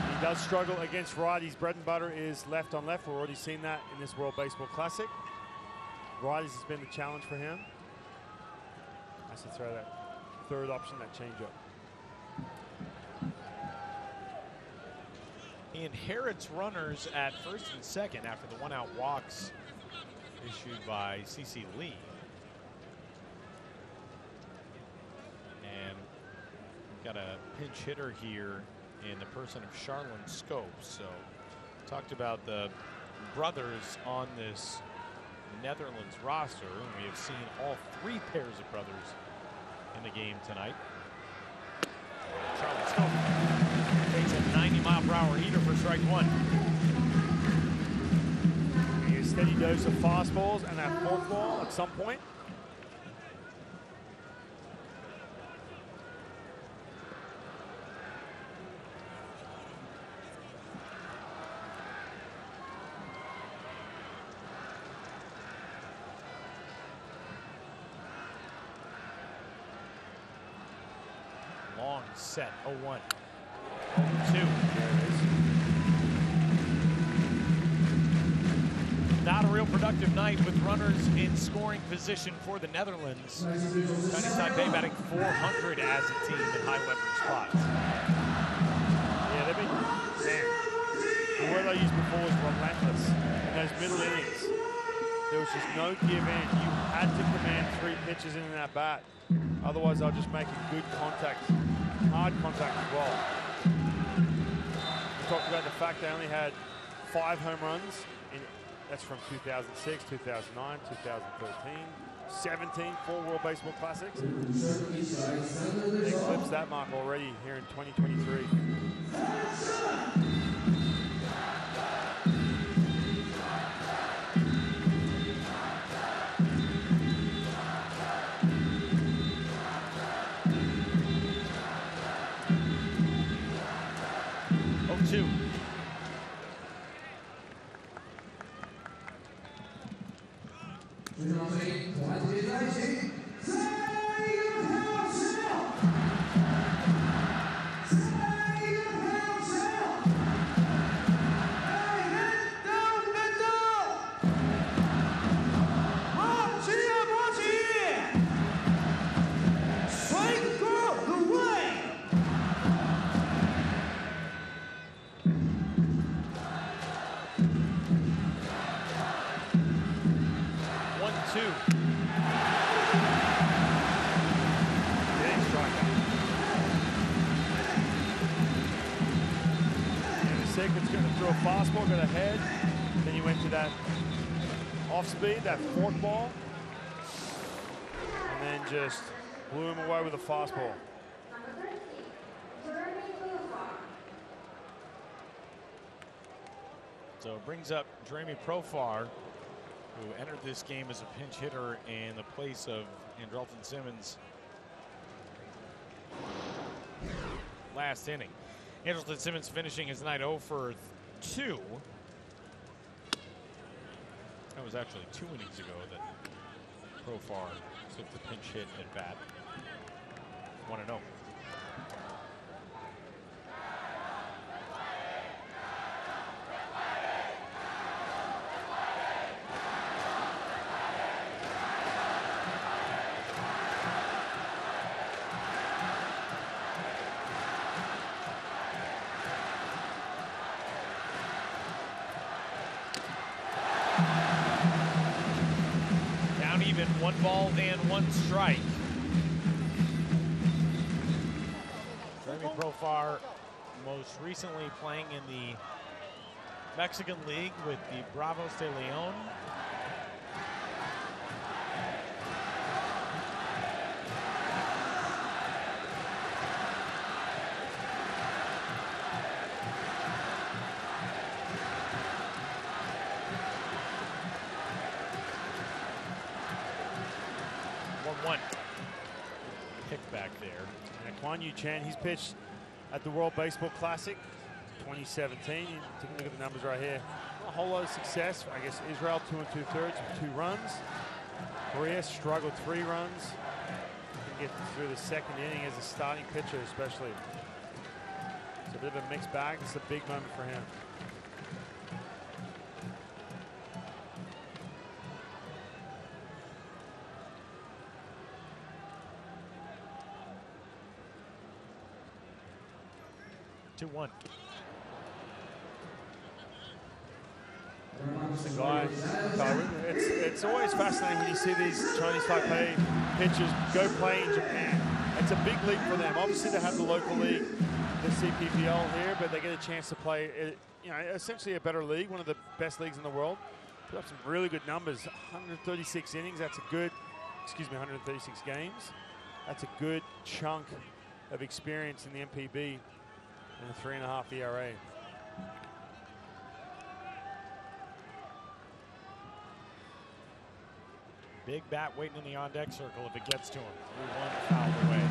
He does struggle against righties. Bread and butter is left on left. We've already seen that in this World Baseball Classic. Righties has been the challenge for him. Has to throw that third option, that changeup. He inherits runners at first and second after the one-out walks issued by CC Lee. And we've got a pinch hitter here in the person of Charlene Scopes. So talked about the brothers on this Netherlands roster, and we have seen all 3 pairs of brothers in the game tonight. Charlene Scopes takes a 90-mile-per-hour heater for strike 1. A steady dose of fastballs and that forkball at some point. Long set, 0-1. 2. Not a real productive night with runners in scoring position for the Netherlands. Chinese Taipei batting .400 as a team in high leverage spots. Yeah, they've been, the word I used before was relentless. In those middle innings, there was just no give in. You had to command 3 pitches in that bat. Otherwise, they'll just make a good contact, hard contact as well. We talked about the fact they only had 5 home runs. That's from 2006, 2009, 2013, 17, 4 World Baseball Classics. They eclipsed that mark already here in 2023. It's going to throw a fastball, got ahead. Then he went to that off speed, that fork ball, and then just blew him away with a fastball. So it brings up Jeremy Profar, who entered this game as a pinch hitter in the place of Andrelton Simmons last inning. Andrelton Simmons finishing his night 0 for 2. That was actually 2 innings ago that Profar took the pinch hit at bat. 1-0. Down even, 1 ball and 1 strike. Jeremy Profar, most recently playing in the Mexican League with the Bravos de Leon. Pick back there. And Kwan Yu Chan, he's pitched at the World Baseball Classic 2017. Take a look at the numbers right here. A whole lot of success. I guess Israel 2 2/3 with 2 runs. Korea struggled 3 runs. Can get through the second inning as a starting pitcher, especially. It's a bit of a mixed bag. It's a big moment for him. The guy, it's always fascinating when you see these Chinese Taipei pitchers go play in Japan. It's a big league for them. Obviously, they have the local league, the CPPL here, but they get a chance to play, you know, essentially a better league, one of the best leagues in the world. Put up some really good numbers. 136 innings. That's a good, 136 games. That's a good chunk of experience in the MPB. And a 3.5 ERA. Big bat waiting in the on-deck circle if it gets to him. 3-1 fouled away.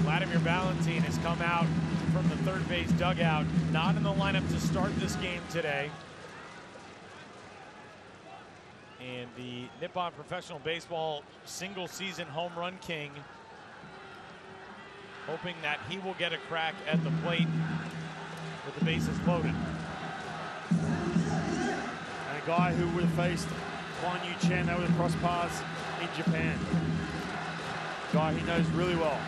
Vladimir Valentin has come out from the third base dugout, not in the lineup to start this game today. And the Nippon Professional Baseball single-season home run king, hoping that he will get a crack at the plate with the bases loaded. And a guy who would have faced Kwan Yu Chan, that would have crossed paths in Japan. A guy he knows really well.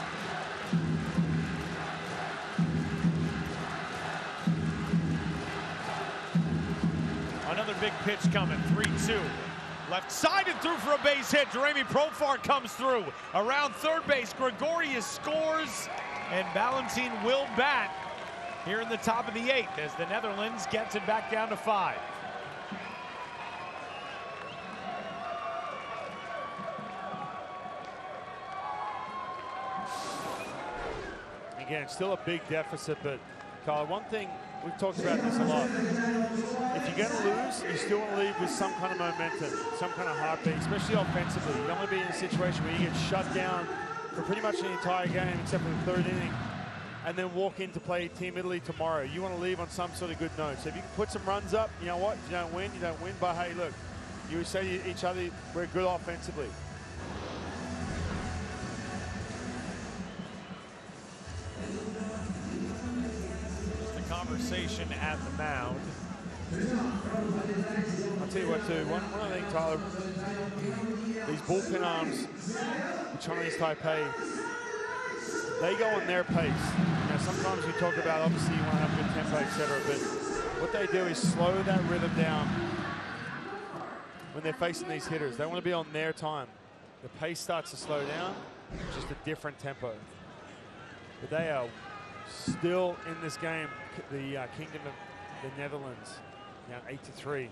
Another big pitch coming, 3-2. Left side and through for a base hit. Jeremy Profar comes through. Around third base, Gregorius scores, and Valentin will bat here in the top of the 8th as the Netherlands gets it back down to 5. Again, still a big deficit, but Carl, one thing, we've talked about this a lot. If you're going to lose, you still want to leave with some kind of momentum, some kind of heartbeat, especially offensively. You don't want to be in a situation where you get shut down for pretty much the entire game except for the 3rd inning and then walk in to play Team Italy tomorrow. You want to leave on some sort of good note. So if you can put some runs up, you know what? If you don't win, you don't win. But hey, look, you say to each other, we're good offensively. Conversation at the mound. I'll tell you what, too. One other thing, Tyler. These bullpen arms, the Chinese Taipei, they go on their pace. You know, sometimes we talk about, obviously, you want to have good tempo, etc. But what they do is slow that rhythm down when they're facing these hitters. They want to be on their time. The pace starts to slow down, just a different tempo. But they are still in this game, the Kingdom of the Netherlands, down 8-3.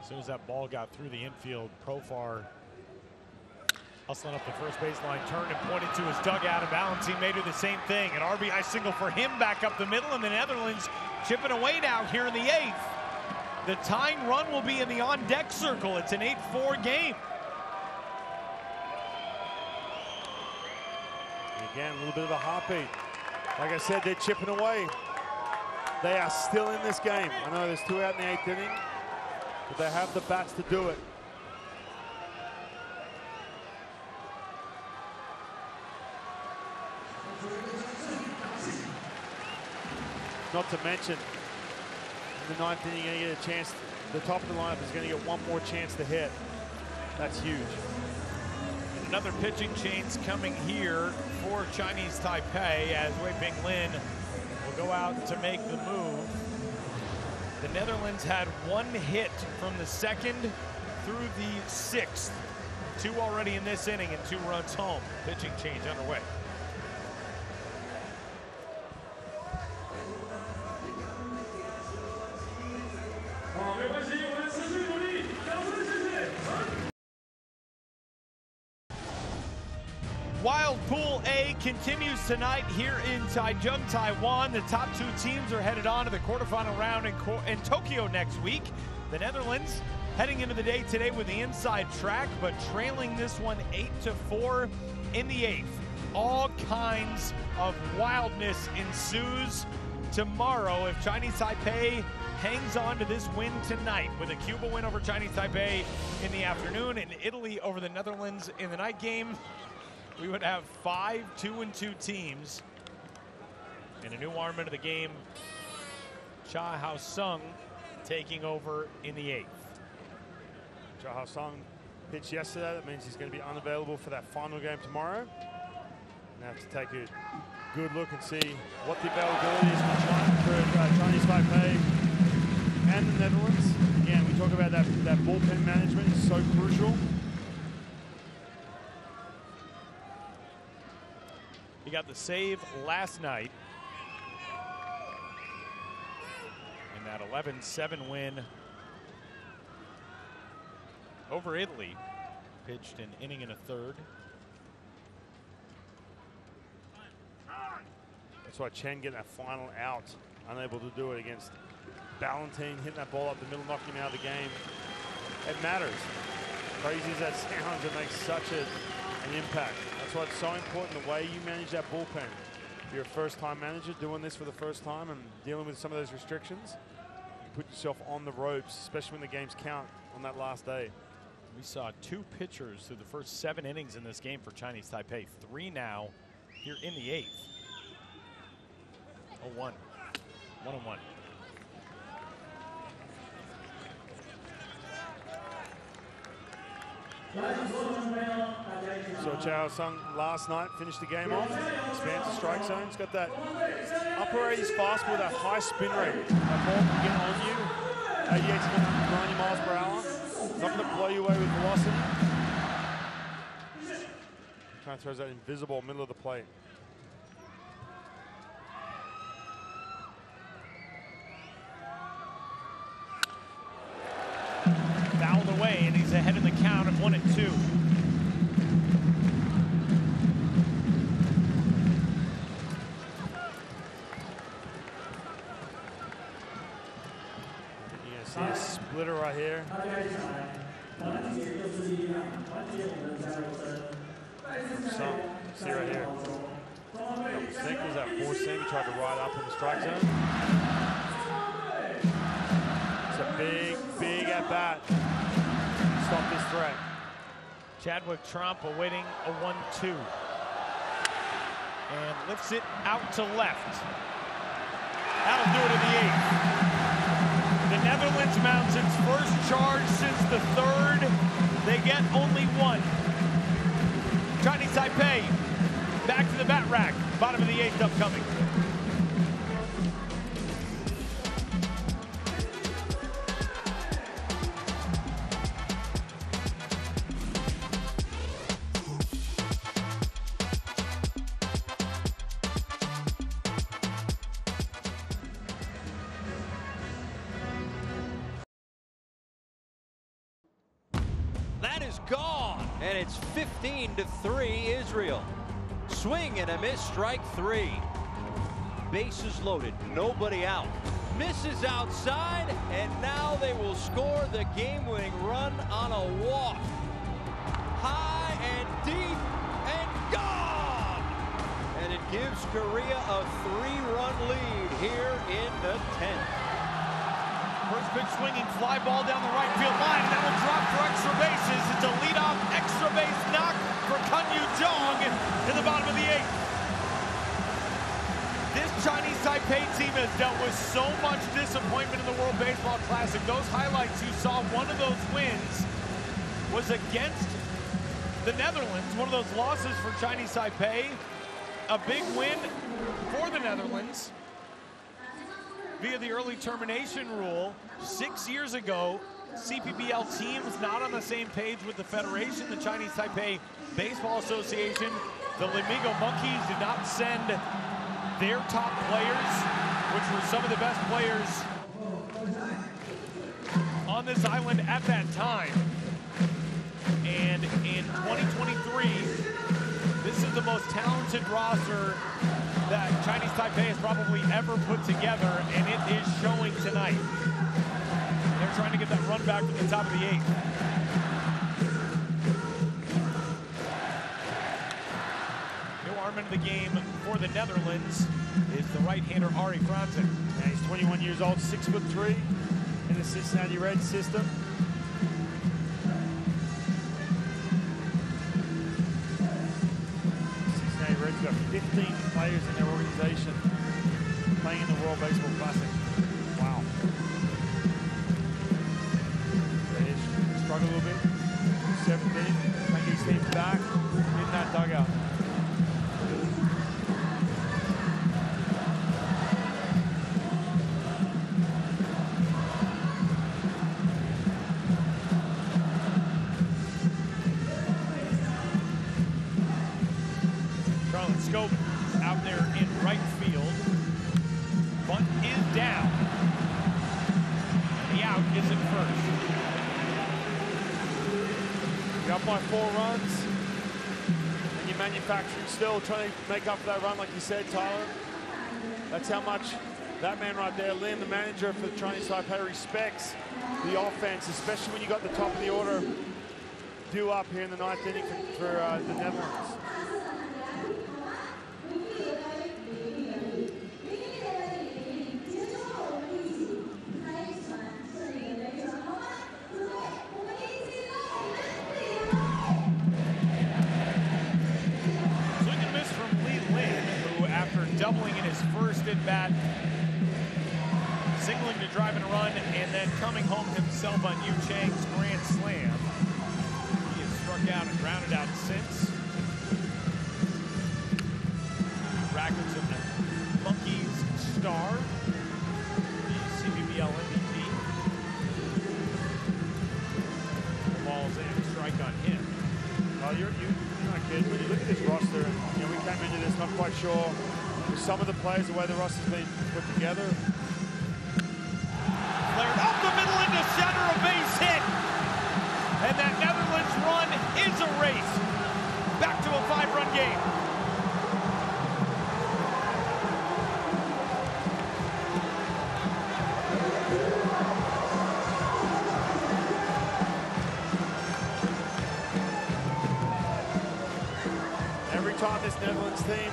As soon as that ball got through the infield, Profar hustling up the first baseline, turned and pointed to his dugout, and Valentin may do the same thing. An RBI single for him back up the middle, and the Netherlands chipping away now here in the 8th. The tying run will be in the on-deck circle. It's an 8-4 game. Again, a little bit of a heartbeat. Like I said, they're chipping away. They are still in this game. I know there's 2 out in the 8th inning, but they have the bats to do it. Not to mention, in the 9th inning, you're going to get a chance. The top of the lineup is going to get one more chance to hit. That's huge. And another pitching change coming here for Chinese Taipei as Wei Ping Lin will go out to make the move. The Netherlands had 1 hit from the 2nd through the 6th. 2 already in this inning and 2 runs home. Pitching change underway. Wild Pool A continues tonight here in Taichung, Taiwan. The top 2 teams are headed on to the quarterfinal round in Tokyo next week. The Netherlands heading into the day today with the inside track, but trailing this one 8-4 in the 8th. All kinds of wildness ensues tomorrow if Chinese Taipei hangs on to this win tonight with a Cuba win over Chinese Taipei in the afternoon and Italy over the Netherlands in the night game. We would have 5 2-2 teams. And a new arm into the game, Cha Hao-sung taking over in the 8th. Cha Hao-sung pitched yesterday. That means he's going to be unavailable for that final game tomorrow. And have to take a good look and see what the availability is for Chinese Taipei and the Netherlands. Again, we talk about that bullpen management is so crucial. He got the save last night in that 11-7 win over Italy. Pitched an inning and a 3rd. That's why Chen getting that final out, unable to do it against Ballantine, hitting that ball up the middle, knocking him out of the game. It matters. Crazy as that sounds, it makes such an impact. That's why it's so important, the way you manage that bullpen. If you're a first-time manager doing this for the first time and dealing with some of those restrictions, you put yourself on the ropes, especially when the games count on that last day. We saw 2 pitchers through the first 7 innings in this game for Chinese Taipei. 3 now here in the 8th. 0-1. 1-1. So Cha Hao-sung last night finished the game off, expands the strike zone. He's got that upper 80s fastball, that high spin rate. That ball can get on you, 88 to 90 miles per hour. Not going to blow you away with velocity. Kind of throws that invisible middle of the plate. Fouled away, and he's ahead in the count of 1-2. See a splitter right here. See right here. I think was that 4-seam he tried to ride up in the strike zone. It's a big at bat. Stop this threat. Chadwick Trump awaiting a 1-2. And lifts it out to left. That'll do it in the 8th. The Netherlands mounts its first charge since the 3rd. They get only 1. Chinese Taipei back to the bat rack. Bottom of the 8th upcoming. That is gone, and it's 15-3 Israel. Swing and a miss, strike 3. Bases loaded, nobody out. Misses outside, and now they will score the game-winning run on a walk. High and deep and gone! And it gives Korea a 3-run lead here in the 10th. First pitch swinging, fly ball down the right field line, and that will drop for extra bases. It's a leadoff extra base knock for Kunyu Jong in the bottom of the 8th. This Chinese Taipei team has dealt with so much disappointment in the World Baseball Classic. Those highlights you saw, one of those wins was against the Netherlands, one of those losses for Chinese Taipei. A big win for the Netherlands via the early termination rule. 6 years ago, CPBL teams not on the same page with the Federation, the Chinese Taipei Baseball Association. The Lemigo Monkeys did not send their top players, which were some of the best players on this island at that time. And in 2023, this is the most talented roster that Chinese Taipei has probably ever put together, and it is showing tonight. They're trying to get that run back from the top of the 8th. New arm into the game for the Netherlands is the right-hander Ari Franzen. And he's 21 years old, 6'3" in the Cincinnati Reds system. Reds got 15 players in their organization playing in the World Baseball Classic. Wow. They struggle a little bit. 17, take his team back in that dugout. Scope out there in right field. Bunt is down. And the out is at first. You're up by 4 runs. And you're manufacturing still, trying to make up for that run, like you said, Tyler. That's how much that man right there, Lin, the manager for the Chinese Taipei, respects the offense, especially when you got the top of the order due up here in the 9th inning for the Netherlands. Doubling in his first at-bat, singling to drive and run, and then coming home himself on Yu Chang's grand slam. He has struck out and grounded out since. Rackets of the Monkeys star, the CPBL MVP. The ball's in, strike on him. Well, you're not kidding. When you look at this roster, we came into this not quite sure some of the players, the way the roster's been put together. Flared up the middle into center, a base hit. And that Netherlands run is erased. Back to a 5-run game. Every time this Netherlands team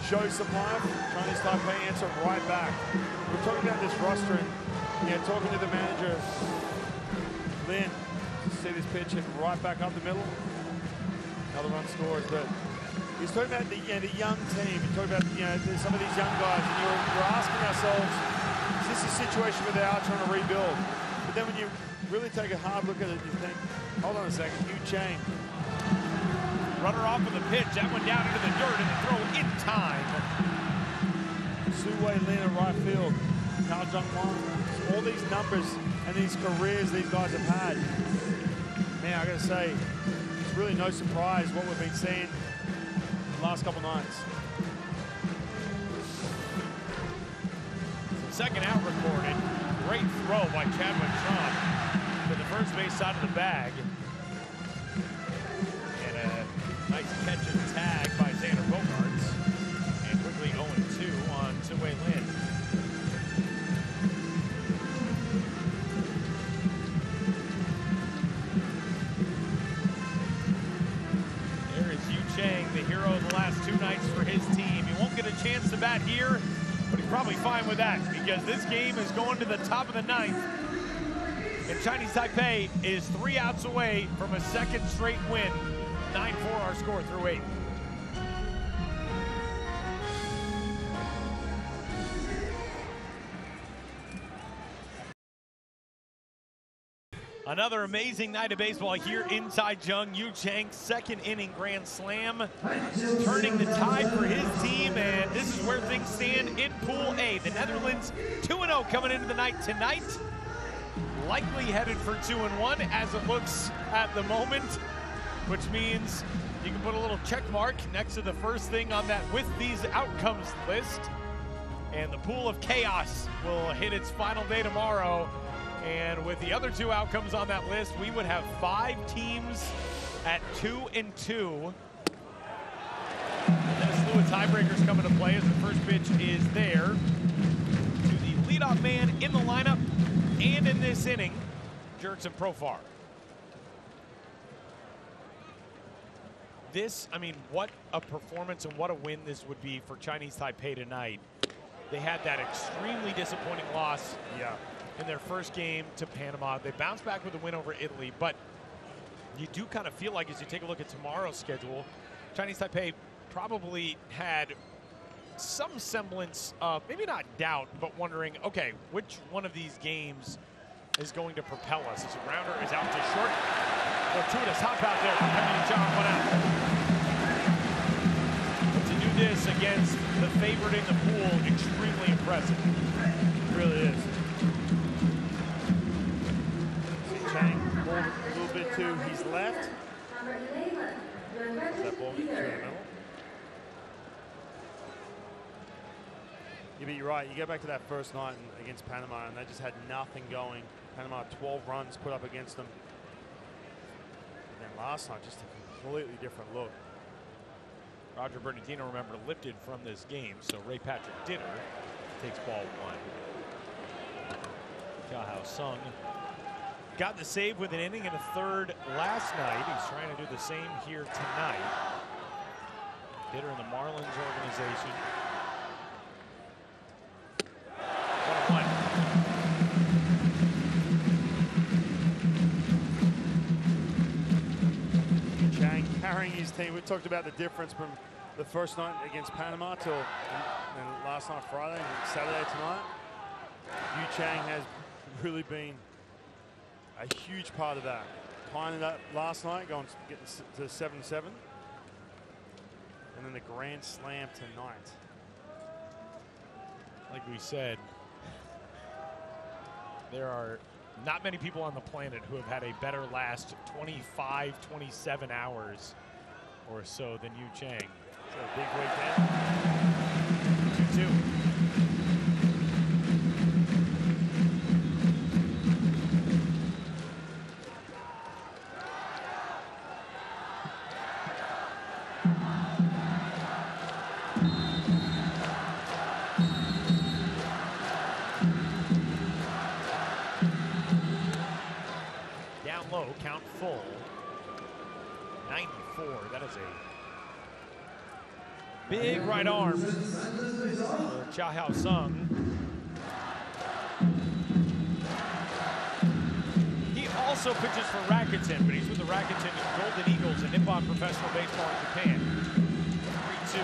shows some life, Chinese Taipei answer right back. We're talking about this roster and talking to the manager, Lin, see this pitch hit right back up the middle. Another run scores, but he's talking about the young team. He's talking about some of these young guys, and you're asking ourselves, is this a situation where they are trying to rebuild? But then when you really take a hard look at it, you think, hold on a second, Yu Chang. Runner off of the pitch, that one down into the dirt, and the throw in time. Su-Wei Lin at right field. Cao Jung-Won. All these numbers and these careers these guys have had. Man, I gotta say, it's really no surprise what we've been seeing the last couple nights. Second out recorded. Great throw by Chadwick Trump to the first base side of the bag. And a nice catch and tag by Xander Bogaerts. And quickly 0-2 on Su-Wei Lin. There is Yu Chang, the hero of the last 2 nights for his team. He won't get bat here, but he's probably fine with that because this game is going to the top of the ninth. And Chinese Taipei is 3 outs away from a second straight win. 9-4 our score through 8. Another amazing night of baseball here inside Jung. Yu Chang's second inning grand slam, turning the tide for his team, and this is where things stand in Pool A. The Netherlands 2-0 coming into the night tonight. Likely headed for 2-1 as it looks at the moment, which means you can put a little check mark next to the first thing on that with these outcomes list. And the pool of chaos will hit its final day tomorrow. And with the other 2 outcomes on that list, we would have 5 teams at 2-2. And then a slew of tiebreakers come into play as the first pitch is there to the leadoff man in the lineup and in this inning, Jurickson Profar. This, I mean, what a performance and what a win this would be for Chinese Taipei tonight. They had that extremely disappointing loss in their first game to Panama. They bounced back with a win over Italy, but you do kind of feel like as you take a look at tomorrow's schedule, Chinese Taipei probably had some semblance of, maybe not doubt, but wondering, okay, which one of these games is going to propel us? As a rounder is out to short. Fortuitous hop out there from Henry John, 1 out. But to do this against the favorite in the pool, extremely impressive. It really is. Chang pulled a little bit to his left. That ball through the middle. Yeah, but you're right. You go back to that first night against Panama, and they just had nothing going. Panama 12 runs put up against them. And then last night, just a completely different look. Roger Bernardino, remember, lifted from this game, so Ray Patrick Dinner takes ball 1. Jiahao Sung got the save with an inning and a third last night. He's trying to do the same here tonight. Hitter in the Marlins organization. 1-1. Chang carrying his team. We talked about the difference from the first night against Panama till and last night Friday and Saturday tonight. Yu Chang has really been a huge part of that. Tying it up last night, getting to 7-7. And then the grand slam tonight. Like we said, there are not many people on the planet who have had a better last 25, 27 hours or so than Yu Chang. So a big weekend. 2-2. Count full. 94. That is a big right arm for Jiahao Sung. He also pitches for Rakuten, but he's with the Rakuten Golden Eagles in Nippon Professional Baseball in Japan. 3-2.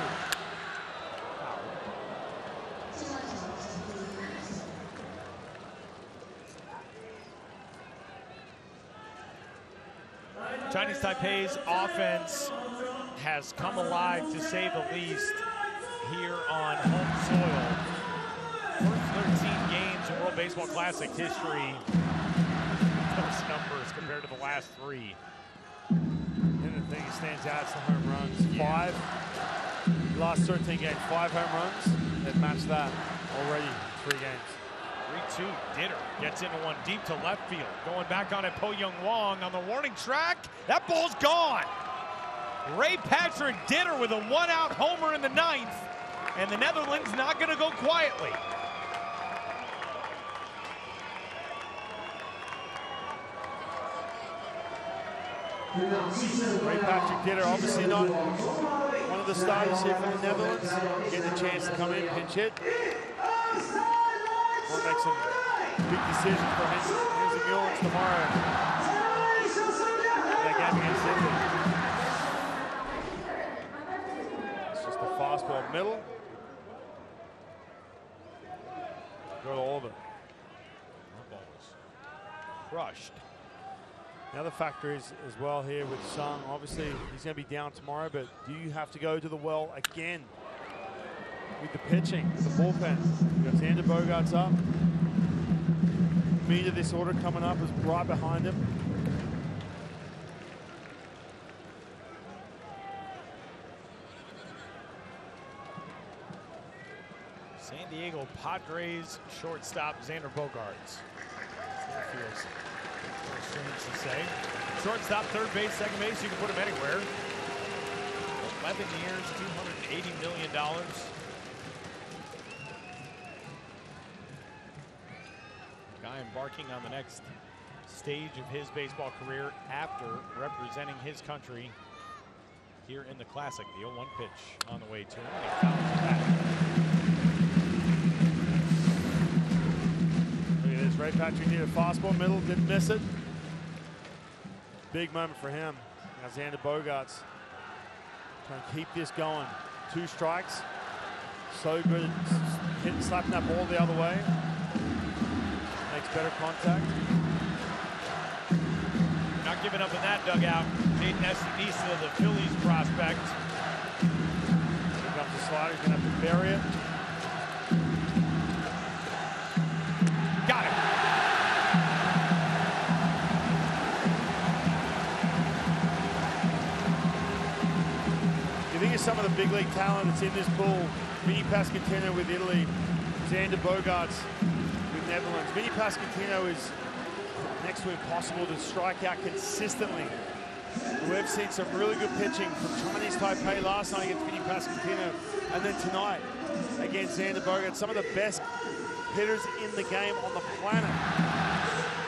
Chinese Taipei's offense has come alive, to say the least, here on home soil. First 13 games in World Baseball Classic history. Those numbers compared to the last 3. And the thing that stands out is the home runs. 5. Last 13 games, 5 home runs. They've matched that already in 3 games. 3-2, Ditter gets into one deep to left field. Going back on it, Po Young Wong on the warning track. That ball's gone. Ray Patrick Ditter with a 1-out homer in the 9th. And the Netherlands not going to go quietly. Ray Patrick Ditter, obviously not one of the starters here for the Netherlands. Getting a chance to come in, pinch hit. Might make some big decisions for Henry Mullins tomorrow. That game against Italy. It's just a fastball middle. Go to all of it. That ball was crushed. The other factor is as well here with Sung. Obviously, he's going to be down tomorrow, but do you have to go to the well again with the pitching, the bullpen? You've got Xander Bogaerts up. Meat of this order coming up is right behind him. San Diego Padres shortstop Xander Bogaerts. That feels strange to say. Shortstop, third base, second base, you can put him anywhere. 11 years, $280 million. Guy embarking on the next stage of his baseball career after representing his country here in the Classic. The 0-1 pitch on the way to him. And he fouls the bat. Look at this, Ray Patrick needed a fastball middle, didn't miss it. Big moment for him. Now Xander Bogaerts trying to keep this going. 2 strikes. So good at hitting, slapping that ball the other way. Makes better contact. Not giving up in that dugout. Hayden Estenisa, the Phillies prospect. Here comes the slider, he's gonna have to bury it. Got it. You think of some of the big league talent that's in this pool. Vinny Pasquantino with Italy, Xander Bogaerts with Netherlands. Vinny Pasquantino is next to impossible to strike out consistently. We've seen some really good pitching from Chinese Taipei last night against Vinny Pasquantino, and then tonight against Xander Bogaerts. Some of the best hitters in the game on the planet.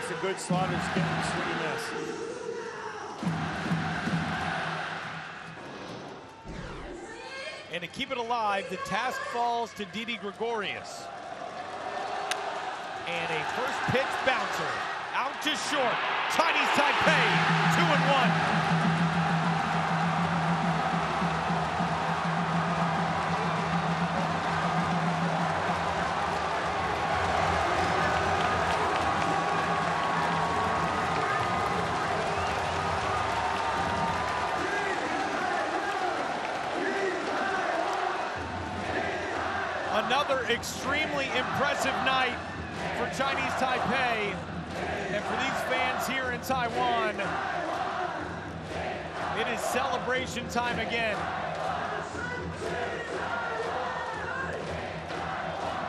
It's a good slider, just getting the swing and miss. And to keep it alive, the task falls to Didi Gregorius. And a first pitch bouncer out to short. Chinese Taipei, 2-1. Another extremely impressive night for Chinese Taipei, and for these fans here in Taiwan, it is celebration time again.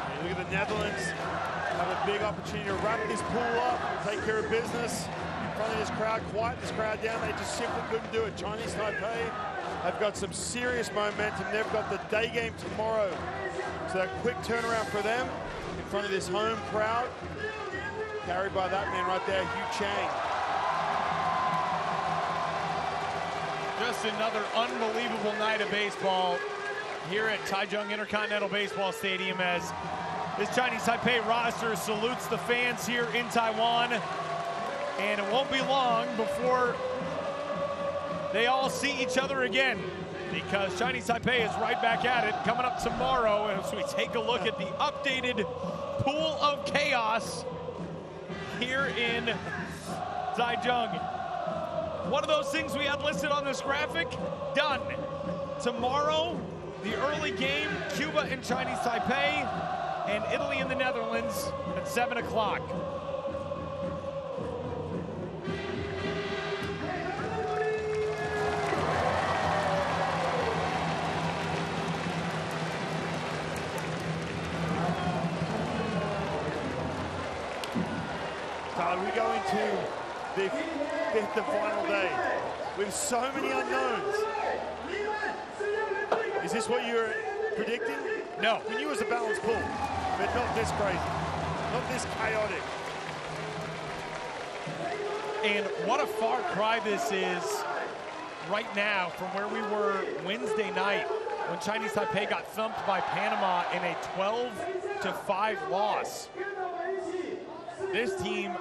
Hey, look at the Netherlands have a big opportunity to wrap this pool up, take care of business in front of this crowd, quiet this crowd down. They just simply couldn't do it. Chinese Taipei have got some serious momentum. They've got the day game tomorrow. So that quick turnaround for them in front of this home crowd, carried by that man right there, Hugh Chang. Just another unbelievable night of baseball here at Taichung Intercontinental Baseball Stadium as this Chinese Taipei roster salutes the fans here in Taiwan. And it won't be long before they all see each other again, because Chinese Taipei is right back at it coming up tomorrow as we take a look at the updated pool of chaos here in Taichung. One of those things we had listed on this graphic, done. Tomorrow, the early game, Cuba and Chinese Taipei, and Italy and the Netherlands at 7 o'clock. We go into the 5th and final day with so many unknowns. Is this what you're predicting? No. We knew it was a balanced pool, but not this crazy, not this chaotic. And what a far cry this is right now from where we were Wednesday night when Chinese Taipei got thumped by Panama in a 12-5 loss. This team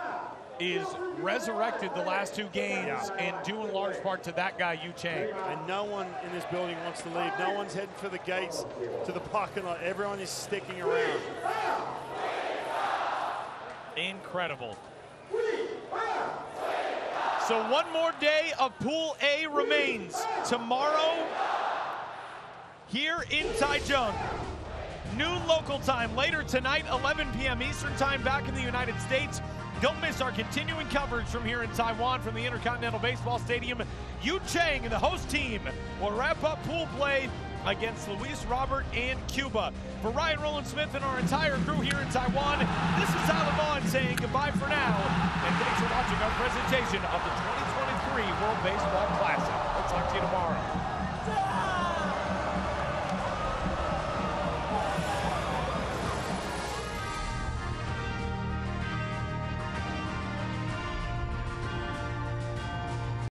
is resurrected the last two games and due in large part to that guy, Yu Chang. And no one in this building wants to leave. No one's heading for the gates to the parking lot. Everyone is sticking around. Incredible. So one more day of Pool A remains. Tomorrow, here in Taichung, noon local time. Later tonight, 11 p.m. Eastern time, back in the United States. Don't miss our continuing coverage from here in Taiwan from the Intercontinental Baseball Stadium. Yu Chang and the host team will wrap up pool play against Luis Robert and Cuba. For Ryan Rowland-Smith and our entire crew here in Taiwan, this is Alan Vaughn saying goodbye for now. And thanks for watching our presentation of the 2023 World Baseball Classic. We'll talk to you tomorrow.